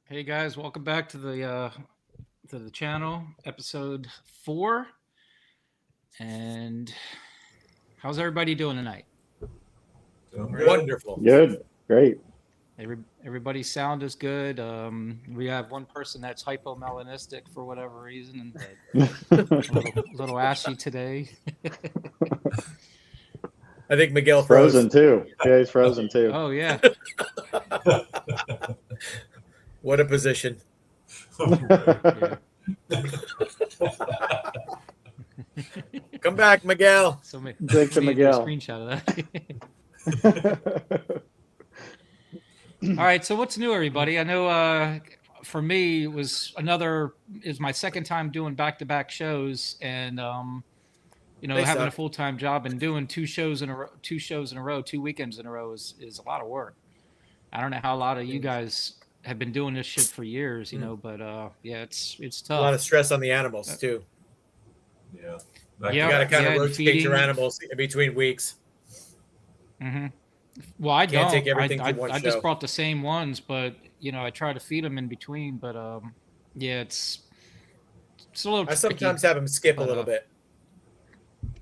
Hey guys, welcome back to the channel, episode 4. And how's everybody doing tonight? Doing great. Wonderful. Good. Great. Everybody's sound is good. We have one person that's hypomelanistic for whatever reason, and a little ashy today. I think Miguel Frozen too. Yeah, he's frozen too. Oh yeah, What a position. yeah. Come back, Miguel. So ma- Thanks to we need to do a Miguel. screenshot of that. All right, so what's new, everybody? I know for me it was my second time doing back-to-back shows, and They having a suck. full-time job and doing two shows in a row, 2 weekends in a row is a lot of work. I don't know how a lot of you guys have been doing this shit for years, but yeah, it's A lot tough. of stress on the animals too. Yeah. Yeah. You got to kind Yeah, of and rotate feeding. your animals in between weeks. Hmm. Well, I Can't don't. take everything I, to one I just show. brought the same ones, but I try to feed them in between. But yeah, it's a little. I tricky. sometimes have them skip a little bit.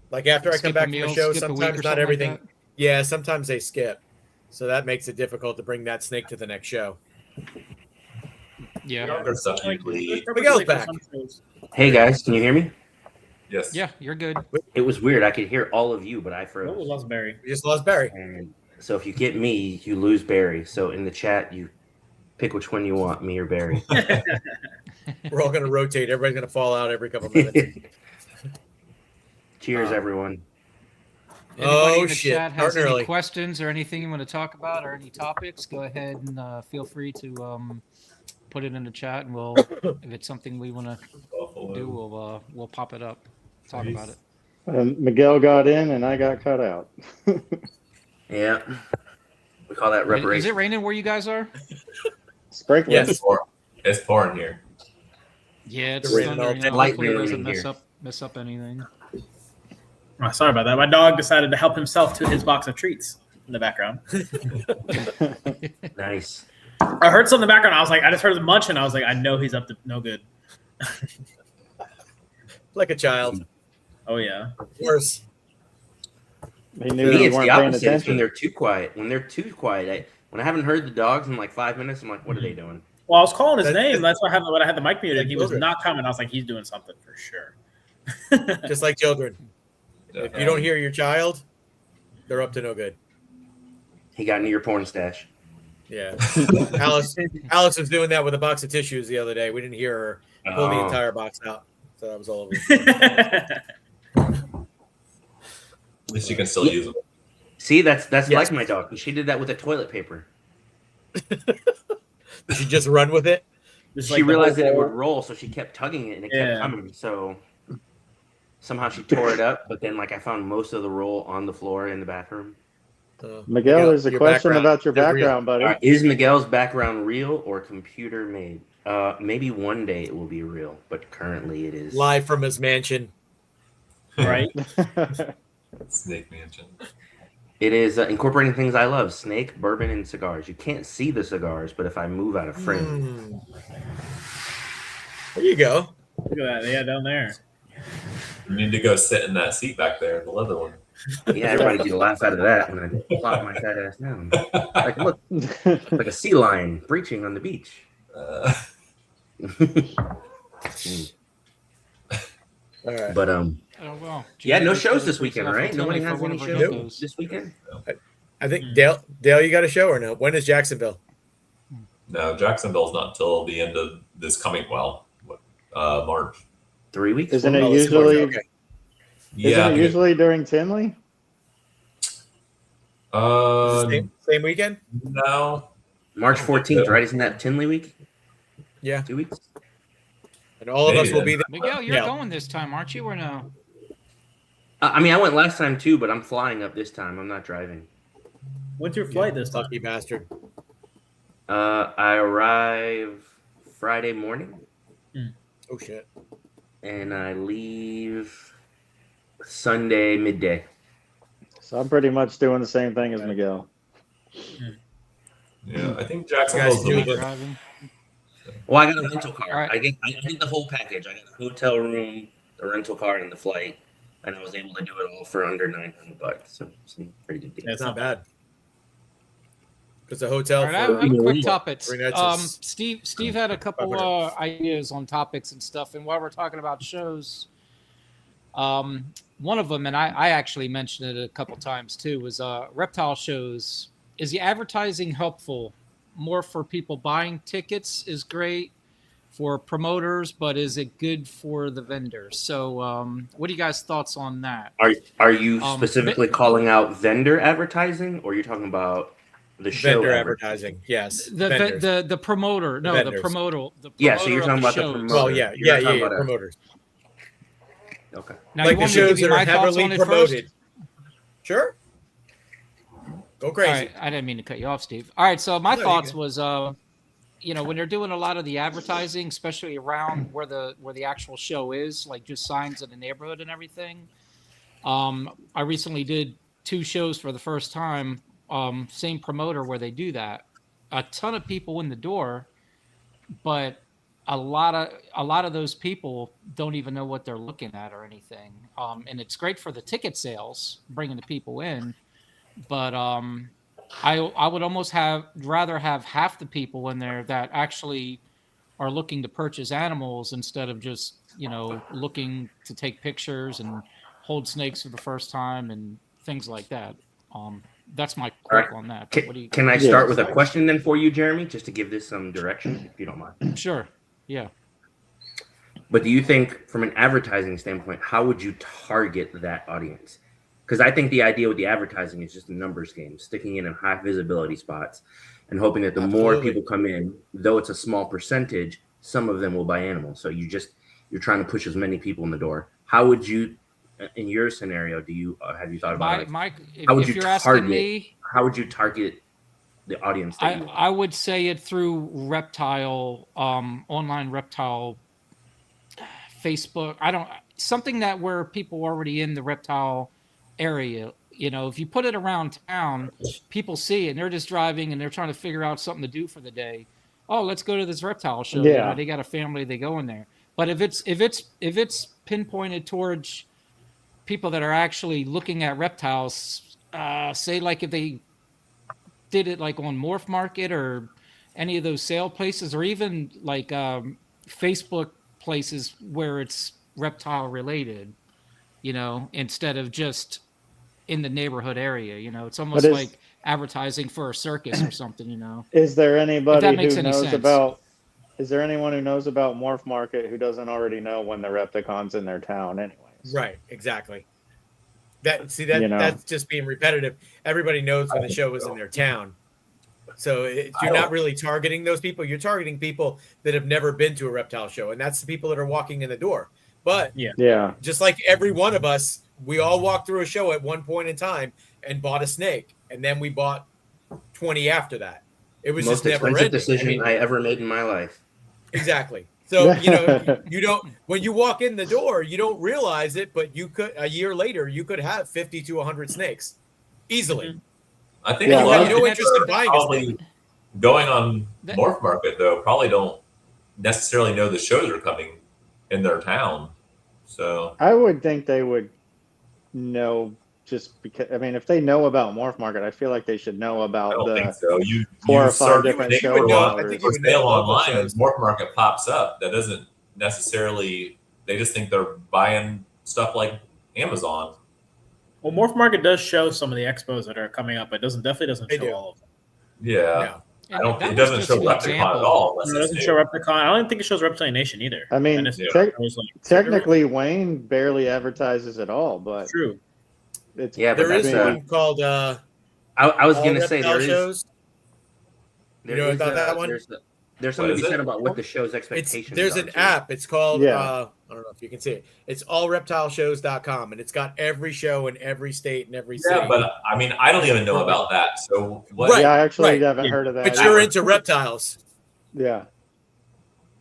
Like after I come Skip back a from meal, a show, skip a week or sometimes not something like everything. that? Yeah, sometimes they skip. So that makes it difficult to bring that snake to the next show. Yeah. Younger stuff usually eat. Miguel's back. Hey guys, can you hear me? Yes. Yeah, you're good. It was weird. I could hear all of you, but I What froze. was Barry? We just lost Barry. And so if you get me, you lose Barry. So in the chat, you pick which one you want, me or Barry. We're all going to rotate. Everybody's going to fall out every couple minutes. Cheers, everyone. Anybody in the shit. chat has Starting any early. questions or anything you want to talk about or any topics? Go ahead and feel free to put it in the chat, and we'll if it's something we want to do, we'll pop it up, talk about it. Miguel got in and I got cut out. Yeah. We call that Is reparation. it raining where you guys are? Sprinkler. Yes. It's pouring here. Yeah, it's It's raining all thundering. day. Hopefully it Lightly doesn't raining mess up anything. Oh, sorry about that. My dog decided to help himself to his box of treats in the background. Nice. I heard something in the background. I was like, I just heard him munching. I was like, I know he's up to no good. Like a child. Oh yeah. Worse. He knew Me, you it's weren't the paying opposite. It's when attention. they're too quiet. When they're too quiet, when I haven't heard the dogs in like 5 minutes, I'm like, what are they doing? Well, I was calling his That- name. That's why when I had the mic muted. He was Children. not coming. I was like, he's doing something for sure. Just like children. If you don't hear your child, they're up to no good. He got into your porn stash. Yeah. Alex was doing that with a box of tissues the other day. We didn't hear her pull the Oh. entire box out. So that was all over. At least you can still use them. See, that's Yes. like my dog. She did that with the toilet paper. Did she just run with it? Just She like the realized that it whole- would roll, so she kept tugging it, and it Yeah. kept coming. So somehow she tore it up, but then I found most of the roll on the floor in the bathroom. Miguel, there's a your question background. about your They're real. background, buddy. All right, is Miguel's background real or computer made? Maybe one day it will be real, but currently it is. Live from his mansion. right. Snake Mansion. It is incorporating things I love: snake, bourbon, and cigars. You can't see the cigars, but if I move out of frame, There you go. Look at that. Yeah, down there. You need to go sit in that seat back there, the leather one. yeah, everybody get a laugh out of that when I plop my fat ass down. Like, look, like a sea lion breaching on the beach. All right. But Oh well. yeah, no Jimmy, shows for this the weekend, stuff right? and tell Nobody me for has one any of our shows geckos. this weekend. I think Dale, you got a show or no? When is Jacksonville? No, Jacksonville's not until the end of this coming, March. 3 weeks. Isn't it Oh, it's usually? okay. Yeah. Isn't it usually during Tinley? Same weekend? No. March 14th, right? Isn't that Tinley week? Yeah. 2 weeks. And all of Maybe us will then. be there. Miguel, you're Yeah. going this time, aren't you, or no? I mean, I went last time too, but I'm flying up this time. I'm not driving. When's your flight this time? Lucky bastard. I arrive Friday morning Oh shit. and I leave Sunday midday. So I'm pretty much doing the same thing as Miguel. Yeah, I think Guys Jacksonville's the do week. look- Driving. Well, I got a rental car. All right. I get the whole package. I got a hotel room, the rental car, and the flight, and I was able to do it all for under $900. So some pretty good deal. It's not bad. Because the hotel All right, I for have a quick Three topics. nights is Steve had a couple ideas on topics and stuff, and while we're talking about shows, one of them, and I actually mentioned it a couple times too, was reptile shows. Is the advertising helpful? More for people buying tickets is great for promoters, but is it good for the vendors? So, what are you guys' thoughts on that? Are you Um, specifically calling out vendor advertising, or you're talking about the show vendor advertising? advertising. Yes. The vendors. the promoter, no, Vendors. the promoter. The Yeah, so you're promoter of talking about the shows. promoter. Well, yeah, You're not talking about a- promoters. Okay. Now, Like you the want me to give shows you that are my thoughts heavily on it promoted. first? Sure. Go crazy. All right, I didn't mean to cut you off, Steve. All right, so my No, you thoughts good. was, when they're doing a lot of the advertising, especially around where the actual show is, like just signs in the neighborhood and everything. I recently did 2 shows for the first time, same promoter where they do that. A ton of people in the door, but a lot of those people don't even know what they're looking at or anything. And it's great for the ticket sales, bringing the people in, but I would almost rather have half the people in there that actually are looking to purchase animals instead of just looking to take pictures and hold snakes for the first time and things like that. That's my quote on that. But what do you? Can I start with a question then for you, Jeremy, just to give this some direction, if you don't mind? Sure. Yeah. But do you think, from an advertising standpoint, how would you target that audience? Because I think the idea with the advertising is just a numbers game, sticking in high visibility spots and hoping that the more Absolutely. people come in, though it's a small percentage, some of them will buy animals. So you're trying to push as many people in the door. How would you, in your scenario, have you thought about it? How would if you you're asking target? me, How would you target the audience? That you want? I would say it through reptile, online reptile, Facebook. Something that where people are already in the reptile area. If you put it around town, people see it and they're just driving and they're trying to figure out something to do for the day. Oh, let's go to this reptile show. Yeah. They got a family, they go in there. But if it's pinpointed towards people that are actually looking at reptiles, say like if they did it like on Morph Market or any of those sale places, or even like Facebook places where it's reptile related, instead of just in the neighborhood area, it's almost But like advertising for a circus or something, Is there anybody makes who any knows sense. about? Is there anyone who knows about Morph Market who doesn't already know when the Repticon's in their town, anyways? Right. Exactly. That's just being repetitive. Everybody knows when the show is in their town. So you're not really targeting those people. You're targeting people that have never been to a reptile show, and that's the people that are walking in the door. But Yeah. just like every one of us, we all walked through a show at one point in time and bought a snake, and then we bought 20 after that. It was Most just never expensive ending. decision I ever made in my life. Exactly. So, you don't, when you walk in the door, you don't realize it, but a year later, you could have 50 to 100 snakes easily. I think Yeah, a You lot have of no people interest in are buying a probably snake. going on That- Morph Market though. Probably don't necessarily know the shows are coming in their town. So I would think they would know just because. I mean, if they know about Morph Market, I feel like they should know I about don't think the. so. You 4 or 5 search different they shows. would want I think for you would know sale local online, shows. and Morph Market pops up. That doesn't necessarily. They just think they're buying stuff like Amazon. Well, Morph Market does show some of the expos that are coming up, but definitely doesn't They show do. all of them. Yeah, No. I don't. That It was doesn't just show an Repticon example. at all. Unless No, it it's doesn't new. show Repticon. I don't think it shows Reptile Nation either. I mean, And it's- Yeah. it was like- technically, Wayne barely advertises at all, but True. it's Yeah, but There is that's one called I was All going to say Reptile there is. Shows. There You know is about that one? There's something to What be is said it? about what the show's expectations There's are, an too. app. It's called Yeah. I don't know if you can see it. It's allreptileshows.com, and it's got every show in every state and every city. Yeah, but I mean, I don't even know about that. So what? Right, yeah, I actually right. haven't heard of that. But either. you're into reptiles. Yeah.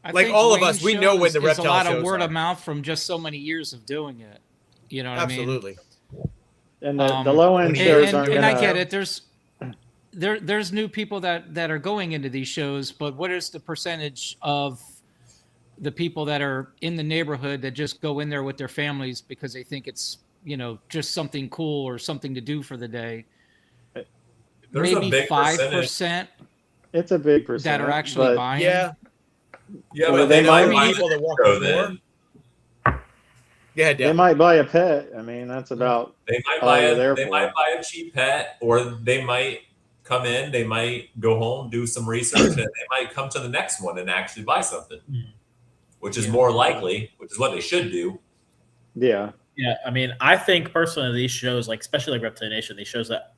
I Like think all of Wayne us, we know shows when the is reptile a lot shows of word are. of mouth from just so many years of doing it. You know what Absolutely. And the I mean? low end and- shows And, aren't and gonna. I get it. there's new people that are going into these shows, but what is the percentage of the people that are in the neighborhood that just go in there with their families because they think it's, just something cool or something to do for the day? There's a Maybe big 5% It's a big percentage that are actually but buying. Yeah. Yeah, Well, but they they might might be buy people the that walk show the door. then. Yeah, they might buy a pet. I mean, that's about They might all buy you're a there they for. might buy a cheap pet, or they might come in, they might go home, do some research, and they might come to the next one and actually buy something, which is more likely, which is what they should do. yeah. Yeah, I mean, I think personally these shows, like especially like Reptile Nation, these shows that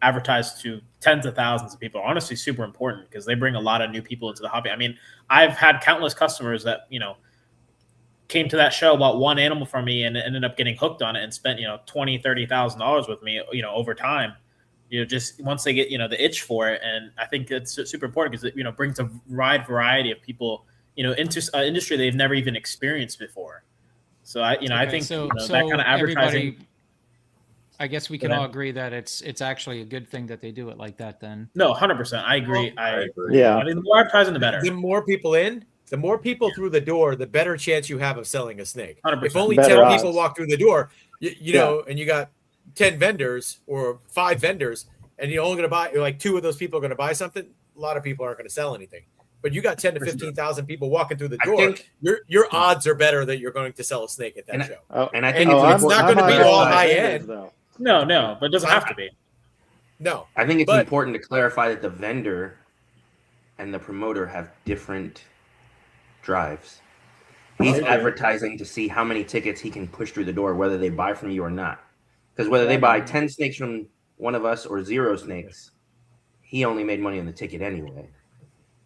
advertise to tens of thousands of people, are honestly super important because they bring a lot of new people into the hobby. I mean, I've had countless customers that came to that show, bought one animal from me, and ended up getting hooked on it and spent $20,000-$30,000 with me, over time. Just once they get the itch for it, and I think it's super important because it brings a wide variety of people into an industry they've never even experienced before. So I think so that kind of advertising. everybody, I guess we can all agree that it's actually a good thing that they do it like that. Then No, 100%. I agree. I I agree. Yeah. mean, the more advertising, the better. The more people in, the more people through the door, the better chance you have of selling a snake. 100%. If only Better 10 odds. people walk through the door, you know, and you got 10 vendors or 5 vendors, and you're only going to buy, like 2 of those people are going to buy something, a lot of people aren't going to sell anything. But you got 10 to 15,000 people walking through the I door, think- your odds are better that you're going to sell a snake at that And- show. Oh, And I think And it's it's not important- gonna be all high vendors, end. though. No, but it doesn't have to be. No. I think it's But- important to clarify that the vendor and the promoter have different drives. He's Okay. advertising to see how many tickets he can push through the door, whether they buy from you or not. Because whether they buy 10 snakes from one of us or 0 snakes, he only made money on the ticket anyway.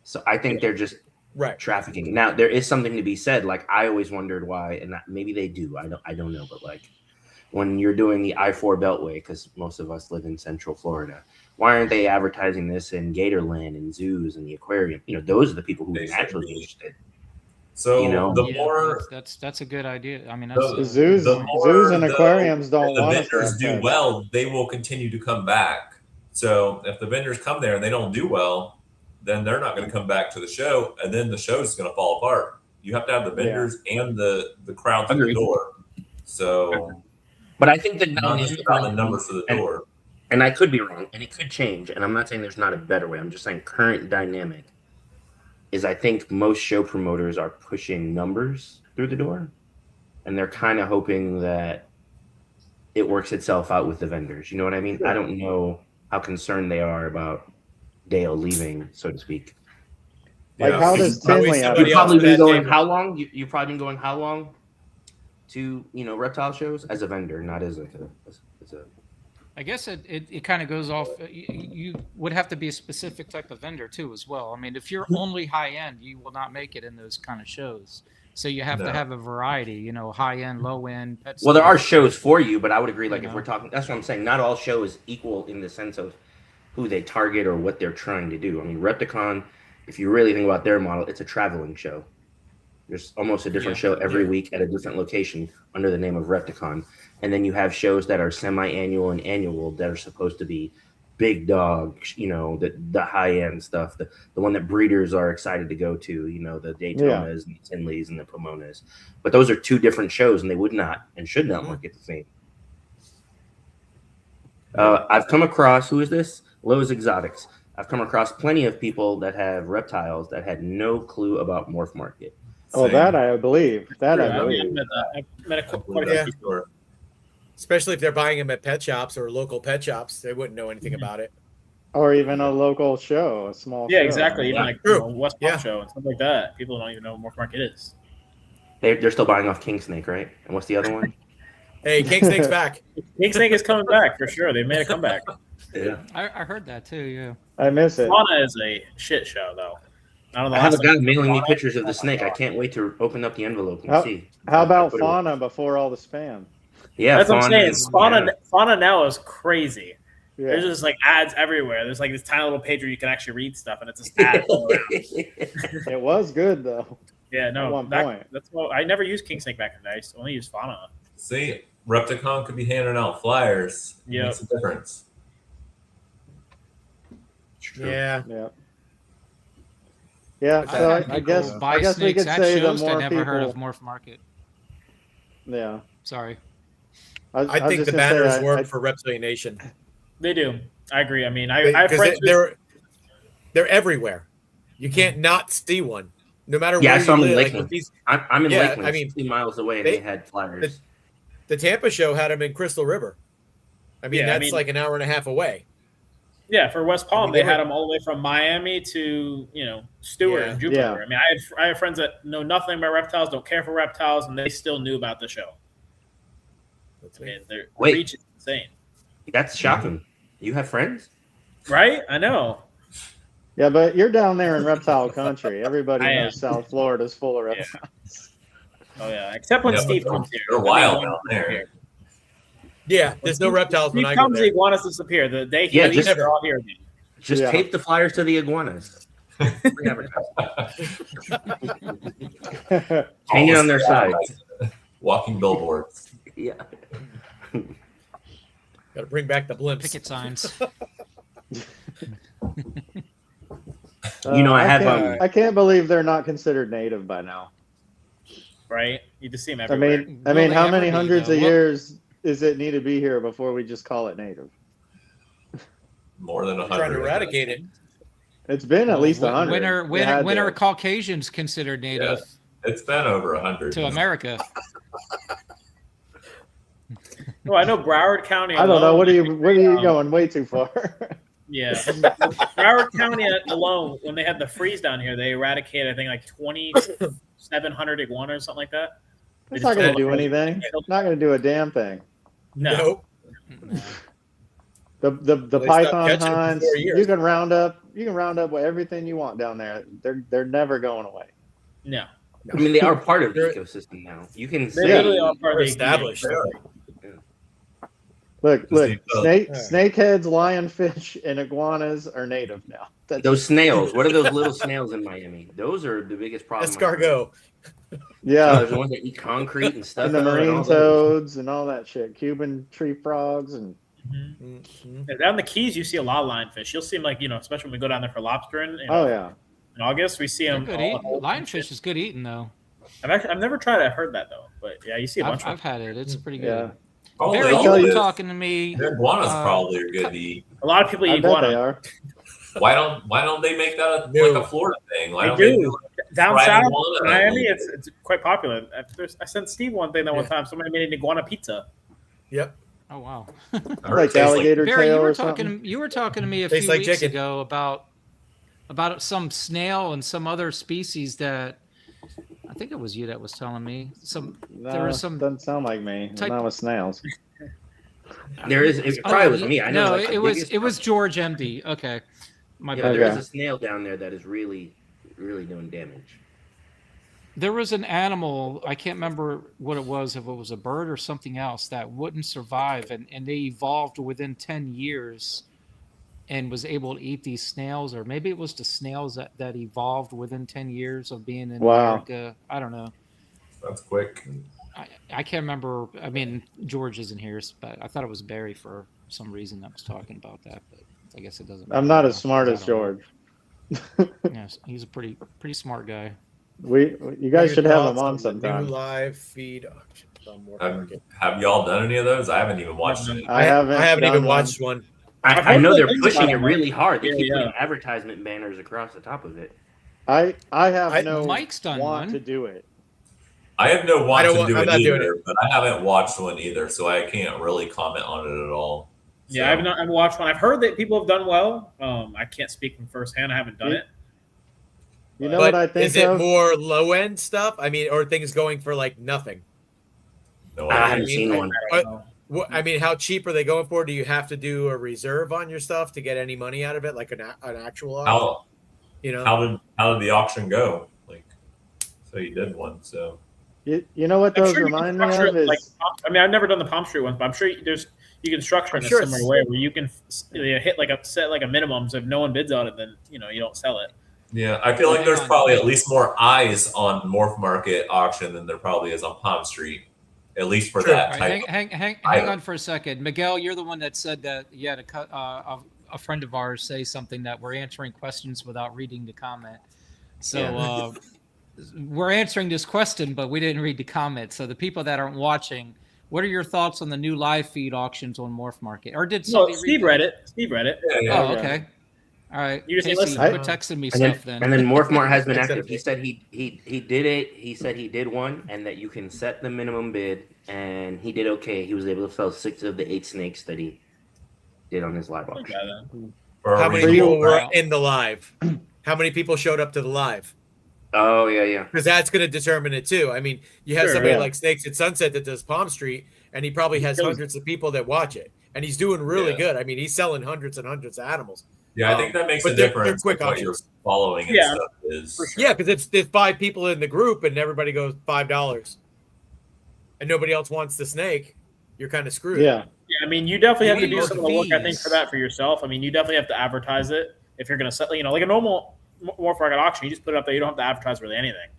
So I think they're just Right. trafficking. Now there is something to be said. Like I always wondered why, and maybe they do. I don't know, but like when you're doing the I-4 Beltway, because most of us live in Central Florida, why aren't they advertising this in Gatorland and zoos and the aquarium? Those are the people who They are should naturally be. interested. So the Yeah, more that's a good idea. I mean, The- that's The zoos, the more zoos and the- aquariums don't if the want us to vendors have do pets. well, they will continue to come back. So if the vendors come there and they don't do well, then they're not going to come back to the show, and then the show is going to fall apart. You have to have the vendors and the crowd through the Agreed. door. So But I think that not just about the numbers for the door. and I could be wrong, and it could change. And I'm not saying there's not a better way. I'm just saying current dynamic is I think most show promoters are pushing numbers through the door, and they're kind of hoping that it works itself out with the vendors. You know what I mean? I don't know how concerned they are about Dale leaving, so to speak. Like, Yeah. how does Probably Tinley have somebody You've else probably at been that going table. how long? You've probably been going how long to reptile shows as a vendor, not as a. I guess it kind of goes off. You would have to be a specific type of vendor too, as well. I mean, if you're only high end, you will not make it in those kind of shows. So you have No. to have a variety. High end, low end. Pet Well, there are stores. shows for you, but I would agree. Like You if know? we're talking, that's what I'm saying. Not all show is equal in the sense of who they target or what they're trying to do. I mean, Repticon, if you really think about their model, it's a traveling show. There's almost a different show every week at a different location under the name of Repticon. And then you have shows that are semi-annual and annual that are supposed to be big dog, the high-end stuff, the one that breeders are excited to go to, the Daytonas and the Tinleys and the Pomonas. But those are 2 different shows, and they would not and should not market the same. I've come across, who is this? Lowe's Exotics. I've come across plenty of people that have reptiles that had no clue about Morph Market. Oh, Same. that I believe. That I I've believe. met quite a Yeah. few people. Especially if they're buying them at pet shops or local pet shops, they wouldn't know anything about it. Or even a local show, a small Yeah, show. exactly. Even Yeah. like True. West Yeah. Palm Show and stuff like that. People don't even know what Morph Market is. They're still buying off King Snake, right? And what's the other one? Hey, King Snake's back. King Snake is coming back for sure. They made a comeback. Yeah. I heard that too. Yeah. I miss it. Fauna is a shit show though. I don't know. I have a last guy time- mailing me pictures of the snake. I can't wait to open up the envelope and see. How about Put it- fauna before all the spam? Yeah, That's what I'm saying. is- Fauna now is crazy. Yeah. There's just like ads everywhere. There's like this tiny little page where you can actually read stuff, and it's just ads all around. It was good though. Yeah, At no, one point. that's what I never used King Snake back in the day. I used to only use Fauna. See, Repticon could be handing out flyers. Yeah. Makes a difference. True. Yeah. Yeah. Yeah. I've So had I people guess buy we snakes could at say the shows that more never heard of people. Morph Market. Yeah. Sorry. I was think just the gonna say, banners work for Reptilian Nation. They do. I agree. I mean, I have friends. They're everywhere. You can't not see one, no matter Yeah, I where saw you them in live. Lakeland. With these, I'm in Yeah, Lakeland, I mean, 60 miles away, and they- they had flyers. the Tampa show had them in Crystal River. I mean, Yeah, I that's mean- like an hour and a half away. Yeah, for West Palm, I mean, they they had were- them all the way from Miami to Stewart Yeah. and Jupiter. Yeah. I mean, I have friends that know nothing about reptiles, don't care for reptiles, and they still knew about the show. I mean, their Wait. reach is insane, That's shocking. You have friends? right? I know. Yeah, but you're down there in reptile country. Everybody I knows South Florida's full of Yeah. reptiles. Oh yeah, except when Yeah, Steve but comes here. they're wild down there. Yeah, there's no reptiles Steve when I go comes, the there. iguanas disappear. The day he Yeah, leaves, just- they're all here again. Just Yeah. tape the flyers to the iguanas. Free advertising. Hang it on their side. Walking billboards. Yeah. Got to bring back the blimps. Picket signs. You know, I have, I can't believe they're not considered native by now. Right? You just see them I everywhere. mean, Will they how ever many be, hundreds though? of Well- years is it need to be here before we just call it native? More than 100. Trying to eradicate it. It's been at least 100. When are Caucasians considered native It's been over 100. to America? Oh, I know Broward County. I don't know. alone- What are you um, going way too far? Yeah, Broward County alone, when they had the freeze down here, they eradicated I think like 2,700 iguanas, something like that. It's not going to do They just- anything. Not going to do a damn thing. No, Nope. The Well, they stopped python catching them for hunts, 4 years. you can round up with everything you want down there. They're never going away. no, I mean, they are part of the They're- ecosystem now. You can they say, literally are part They're of the established. Look, Yeah. snakeheads, lionfish, and iguanas are native now. That's those snails. What are those little snails in Miami? Those are the biggest problem. Escargot. yeah, There's the ones that eat concrete and stuff. and the and all marine those. toads and all that shit. Cuban tree frogs and Mhm. down the Keys you see a lot of lionfish. You'll see them like especially when we go down there for lobstering. oh yeah. In August we see They're them. good eating. Lionfish is good eating though. I've never tried it. I've heard that though, but yeah, you see a bunch I've of had it. It's pretty good. Yeah, Probably Barry, all you of were it. talking to me. The iguanas uh, probably are good to eat. a lot of people I eat bet they iguana are. Why don't they make that No. like a Florida thing? Why They don't they do. do down fried south. iguana. Miami, it's quite popular. I sent Steve one thing that one Yeah. time. Somebody made an iguana pizza. Yep. Oh wow. I heard it Like tastes like alligator Barry, tail you were or something. talking to me a Tastes few like weeks chicken. ago about some snail and some other species that I think it was you that was telling me. There was some doesn't sound like me. type- Not with snails. There is. It probably was me. I know. No, like, the it was biggest- George MD. Okay. My Yeah, bad. there Okay. is a snail down there that is really, really doing damage. There was an animal, I can't remember what it was, if it was a bird or something else, that wouldn't survive. And they evolved within 10 years and was able to eat these snails. Or maybe it was the snails that evolved within 10 years of being in Wow. America. I don't know. that's quick. I can't remember. I mean, George isn't here, but I thought it was Barry for some reason that was talking about that. But I guess it doesn't matter I'm not now, as smart 'cause as I don't know. George. Yes, he's a pretty smart guy. You guys should have him on New sometime. live feed auction on Morph Market. Have y'all done any of those? I haven't even watched it. I haven't. I haven't done even one. watched one. I know they're I've heard pushing about it them. really hard. They Yeah, keep yeah. putting advertisement banners across the top of it. I have I- no Mike's done want one. to do it. I have no want I don't to want- do I'm it not doing either, but I haven't watched one either, so I can't really comment on it at all. Yeah, So, I've watched one. I've heard that people have done well. I can't speak from firsthand. I haven't done Yeah. it. You know But what I think is it of? more low end stuff? I mean, or things going for like nothing? no I idea. haven't seen one. I mean, how cheap are they going for? Do you have to do a reserve on your stuff to get any money out of it, like an actual auction? How You know, how did the auction go? Like, so you did one, so You know what I'm those sure you can remind me structure of it is like, I mean, I've never done the Palm Street ones, but I'm sure you can structure it in I'm sure a similar way where you can hit like a minimum. So if no one bids on it, then you don't sell it. yeah. I feel like there's probably at least more eyes on Morph Market auction than there probably is on Palm Street, at least for True. that All type. right, hang item. on for a second. Miguel, you're the one that said that you had a a friend of ours say something that we're answering questions without reading the comment. So we're answering this question, but we didn't read the comment. So the people that aren't watching, what are your thoughts on the new live feed auctions on Morph Market? Or did No, somebody Steve read it. Steve read it. Yeah, yeah. Oh, okay. All right. You just Casey, listen. quit texting me And then, stuff then. and then Morphmart has been Except active. He said he did it. He said he did one, and that you can set the minimum bid, and he did okay. He was able to sell 6 of the 8 snakes that he did on his live auction. Okay, then. For a How many reasonable people were amount. in the live? How many people showed up to the live? Oh yeah. Because that's going to determine it too. I mean, you have Sure, somebody yeah. like Snakes at Sunset that does Palm Street, and he probably has hundreds of people that watch it, and he's doing really Yeah. good. I mean, he's selling hundreds and hundreds of animals. Yeah, I think that makes But a they're difference. quick with what you're options. following and Yeah, stuff is. for sure. Yeah, because there's 5 people in the group, and everybody goes $5, and nobody else wants the snake. You're kind of screwed. Yeah. Yeah, I mean, you definitely You have to need do more some of the work, I think, fees. for that for yourself. I mean, you definitely have to advertise it if you're going to sell. You know, like a normal Morph Market auction, you just put it up there. You don't have to advertise really anything.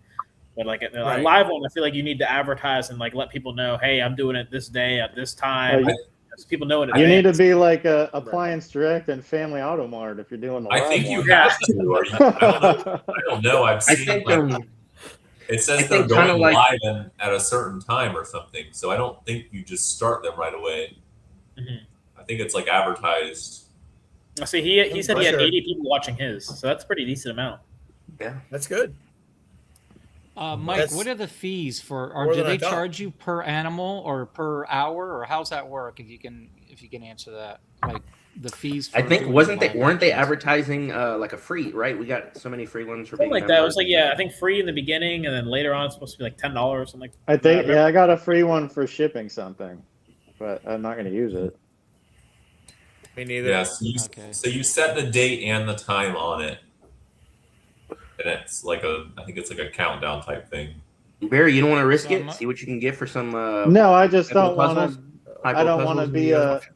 But like a Right. live one, I feel like you need to advertise and like let people know, hey, I'm doing it this day at this time. Oh, So people know it. You need to be like a Appliance Direct and Family Auto Mart if you're doing the I live think you one. have to. Or you, I don't know. I've I seen think like, it I says they're think kinda going like- live at a certain time or something. So I don't think you just start them right away. Mhm. I think it's like advertised. See, he said he had Sure. 80 people watching his, so that's a pretty decent amount. That's good. Mike, That's what are the fees for? Or more do than I they thought. charge you per animal or per hour, or how's that work? If you can answer that, like the fees. For I think doing weren't live they auctions. advertising like a free, right? We got so many free ones for Something being like that. It members. was like, yeah, I think free in the beginning, and then later on it's supposed to be like $10 or something. I think, yeah, I got a free one for shipping something, but I'm not going to use it. Me neither. Yes. Okay. So you set the date and the time on it, and it's like I think it's like a countdown type thing. Barry, you don't want to risk So it? See what you can get for some. No, I just hypo don't want puzzles? to. Hypo I don't want to puzzles be in the a. auction?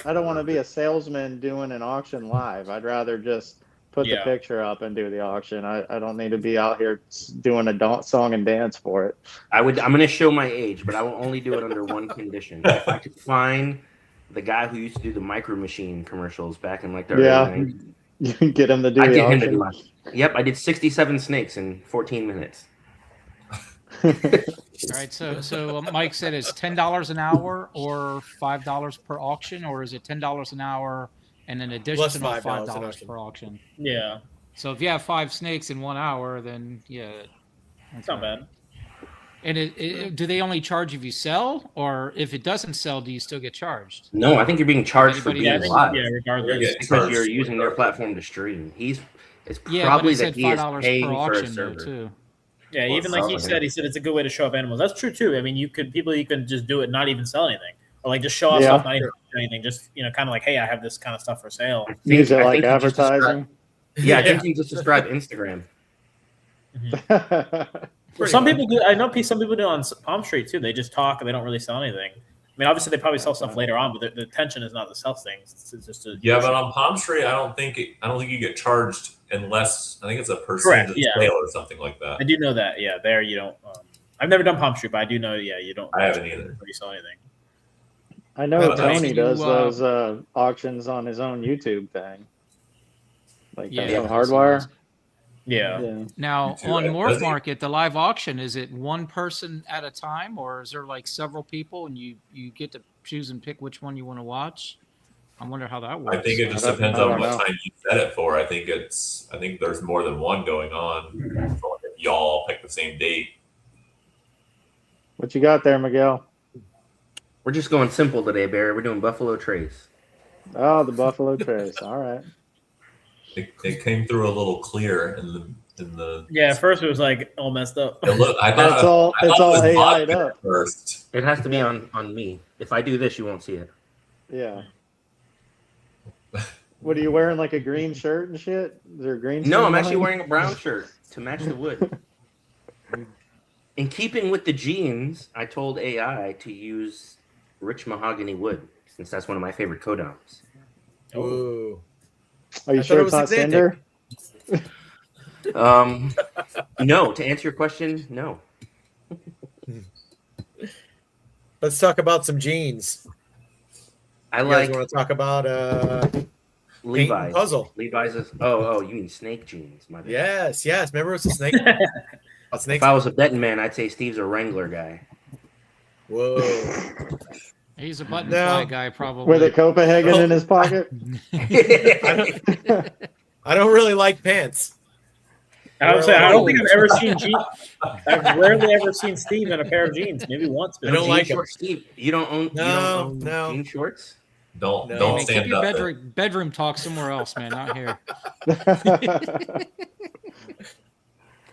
I don't want to be a salesman doing an auction live. I'd rather just put the Yeah. picture up and do the auction. I don't need to be out here doing a song and dance for it. I'm going to show my age, but I will only do it under one condition. If I could find the guy who used to do the Micro Machine commercials back in like the Yeah. early 90s, You can get him to do I'd the get him to auction. do mine. Yep, I did 67 snakes in 14 minutes. All right, so Mike said it's $10 an hour or $5 per auction, or is it $10 an hour and an additional $5 an $5 auction. per auction? Yeah, So if you have 5 snakes in 1 hour, then yeah, it's not bad. And do they only charge if you sell, or if it doesn't sell, do you still get charged? No, I think you're being charged for Anybody- being Yeah, I think, live yeah, You're regardless. getting because charged you're for using it. their platform to stream. It's Yeah, probably but that he he said is $5 paying per for a auction though, server. too. Yeah, Well, even like he it's said, it's a good way to show up animals. That's true too. I mean, you can just do it, and not even sell anything, or like just show off Yeah. stuff, not even do anything. Just kind of like, hey, I have this kind of stuff for sale. Use it I like think you just described- advertising. Yeah, I think you just described Instagram. Or some people do. I know some people do on Palm Street too. They just talk and they don't really sell anything. I mean, obviously they probably sell stuff later on, but the intention is not to sell things. It's just to Yeah, but on Palm Street, I don't think you get charged unless I think it's a Correct, percentage yeah. sale or something like that. I do know that. Yeah, there you don't. I've never done Palm Street, but I do know. Yeah, you don't. I haven't either. Before you sell anything. I know Well, Tony you, does uh, those auctions on his own YouTube thing. Like Yeah. on Hardwire. Yeah. Yeah. Now Me too. on Does Morph he? Market, the live auction, is it one person at a time, or is there like several people and you get to choose and pick which one you want to watch? I wonder how that works. I think it just I don't- depends I on don't what know. time you set it for. I think there's more than one going on. So like if y'all all pick the same date. What you got there, Miguel? We're just going simple today, Barry. We're doing Buffalo Trace. Oh, the Buffalo Trace. All right. It came through a little clear in the. Yeah. At first it was like all messed up. It looked, I It's thought, all I it's thought all it was AI'd vodka up. at first. It has to be on me. If I do this, you won't see it. Yeah. What are you wearing? Like a green shirt and shit? Is there a green? No, screen I'm actually behind? wearing a brown shirt to match the wood. In keeping with the jeans, I told AI to use rich mahogany wood since that's one of my favorite codons. Ooh. Are you I thought sure it it's was not Xantic. Cinder? No, to answer your question, no. Let's talk about some jeans. I You guys like want to talk about Levi's. Puzzle. Levi's is. Oh, you mean snake jeans? My bad. Yes. Remember it was a snake. A snake. If I was a betting man, I'd say Steve's a Wrangler guy. Whoa. He's a button No. fly guy, probably. With a Copenhagen in his pocket. I don't really like pants. I would say I don't think I've ever seen jeans. I've rarely ever seen Steve in a pair of jeans. Maybe once. But I don't Jean like shorts, Steve. You don't own. No. Jean shorts. Don't No. don't Man, keep stand your up. bedroom talk somewhere else, man, not here.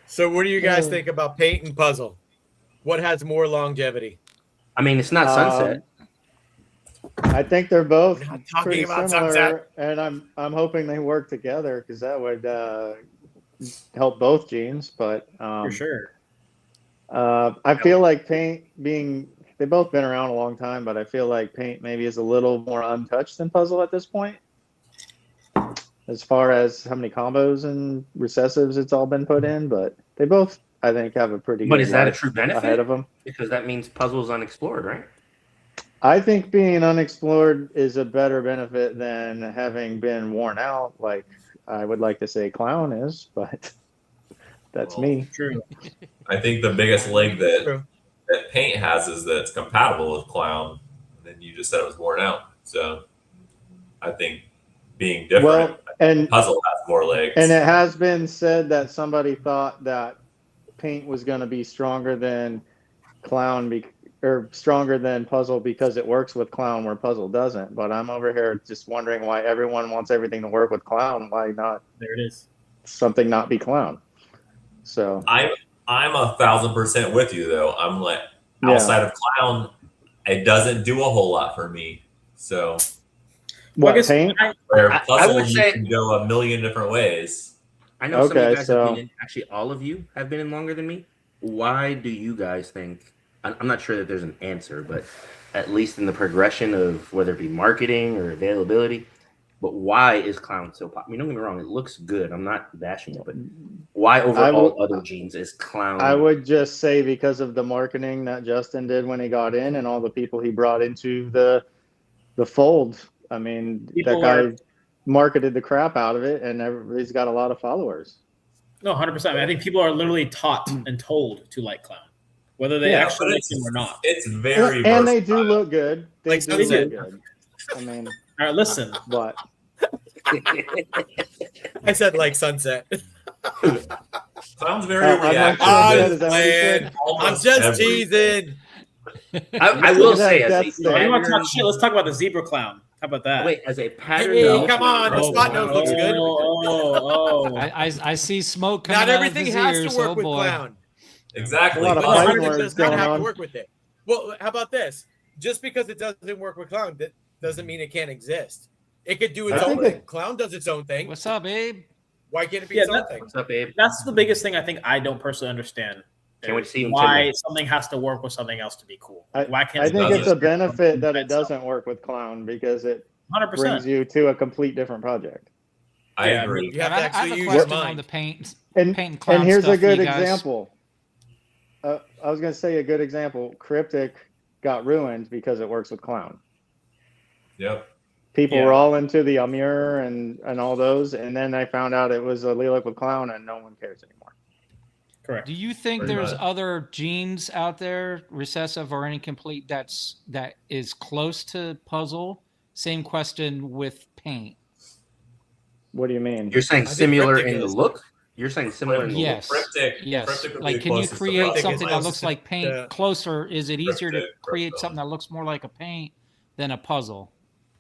So what do you guys think about paint and puzzle? What has more longevity? I mean, it's not Sunset. I think they're both We're not talking pretty about similar, Sunset. and I'm hoping they work together because that would help both jeans. But for sure. I feel like paint they've both been around a long time, but I feel like paint maybe is a little more untouched than puzzle at this point. As far as how many combos and recessives it's all been put in, but they both I think have a pretty But good is that a life true benefit? ahead of them. Because that means puzzle's unexplored, right? I think being unexplored is a better benefit than having been worn out, like I would like to say Clown is, but that's Well, me. True. I think the biggest leg True. that paint has is that it's compatible with Clown. And then you just said it was worn out. So I think being different, Well, and puzzle has more legs. it has been said that somebody thought that paint was going to be stronger than Clown or stronger than puzzle because it works with Clown where puzzle doesn't. But I'm over here just wondering why everyone wants everything to work with Clown. Why not There it is. something not be Clown? So I'm 1,000% with you though. I'm like Yeah. outside of Clown, it doesn't do a whole lot for me. So what I guess paint? where I puzzle would you say- can go a million different ways. I know some of Okay, you guys so- have been in, actually all of you have been in longer than me. Why do you guys think? I'm not sure that there's an answer, but at least in the progression of whether it be marketing or availability, but why is Clown so popular? I mean, don't get me wrong, it looks good. I'm not bashing it, but why over I all will- other jeans is Clown? I would just say because of the marketing that Justin did when he got in and all the people he brought into the fold. I mean, People that guy are- marketed the crap out of it, and he's got a lot of followers. No, 100%. I think people are literally taught and told to like Clown, whether they Yeah, actually but like him or not. It's very And they do versatile. look good. They Like do look Sunset. good. I mean, All right, listen. but I said like Sunset. Clown's very I'm not reactive. sure I'm if that just is that what you playing. said? I'm Almost just every- teasing. I will say, That's as a the- You want to pattern, talk shit? Let's talk about the zebra clown. How about that? wait, as a pattern, Hey, though- come on, the Oh, spot nose looks good. Oh. I see smoke coming Not out everything of his has ears. to work Oh with boy. Clown. Exactly. A lot of But fighting Harden words does not going have on. to work with it. Well, how about this? Just because it doesn't work with Clown, that doesn't mean it can't exist. It could do its I own think thing. Clown does its own thing. What's up, Abe? Why can't it be Yeah, its own that- thing? What's up, Abe? That's the biggest thing I think I don't personally understand. Can't wait to see you in why Tinder. something has to work with something else to be cool. I- Why can't I think doesn't. it's a benefit that it doesn't work with Clown because it 100%. brings you to a complete different project. I Yeah, agree. You have to I have actually a use your question on mind. the paint And and clown and here's stuff a good for you guys. example. I was going to say a good example. Cryptic got ruined because it works with Clown. Yep. People Yeah. were all into the Amur and all those, and then I found out it was a Lilac with Clown, and no one cares anymore. Correct. Do you think Pretty there's much. other genes out there, recessive or incomplete, that is close to puzzle? Same question with paint. What do you mean? You're saying I think similar Cryptic in the is. look? You're saying similar in the look? Yes. Cryptic. Yes. Cryptic would be Like, the can you closest to create puzzle. something that close looks to like paint the- closer? Is it easier to Cryptic, create crypto. something that looks more like a paint than a puzzle?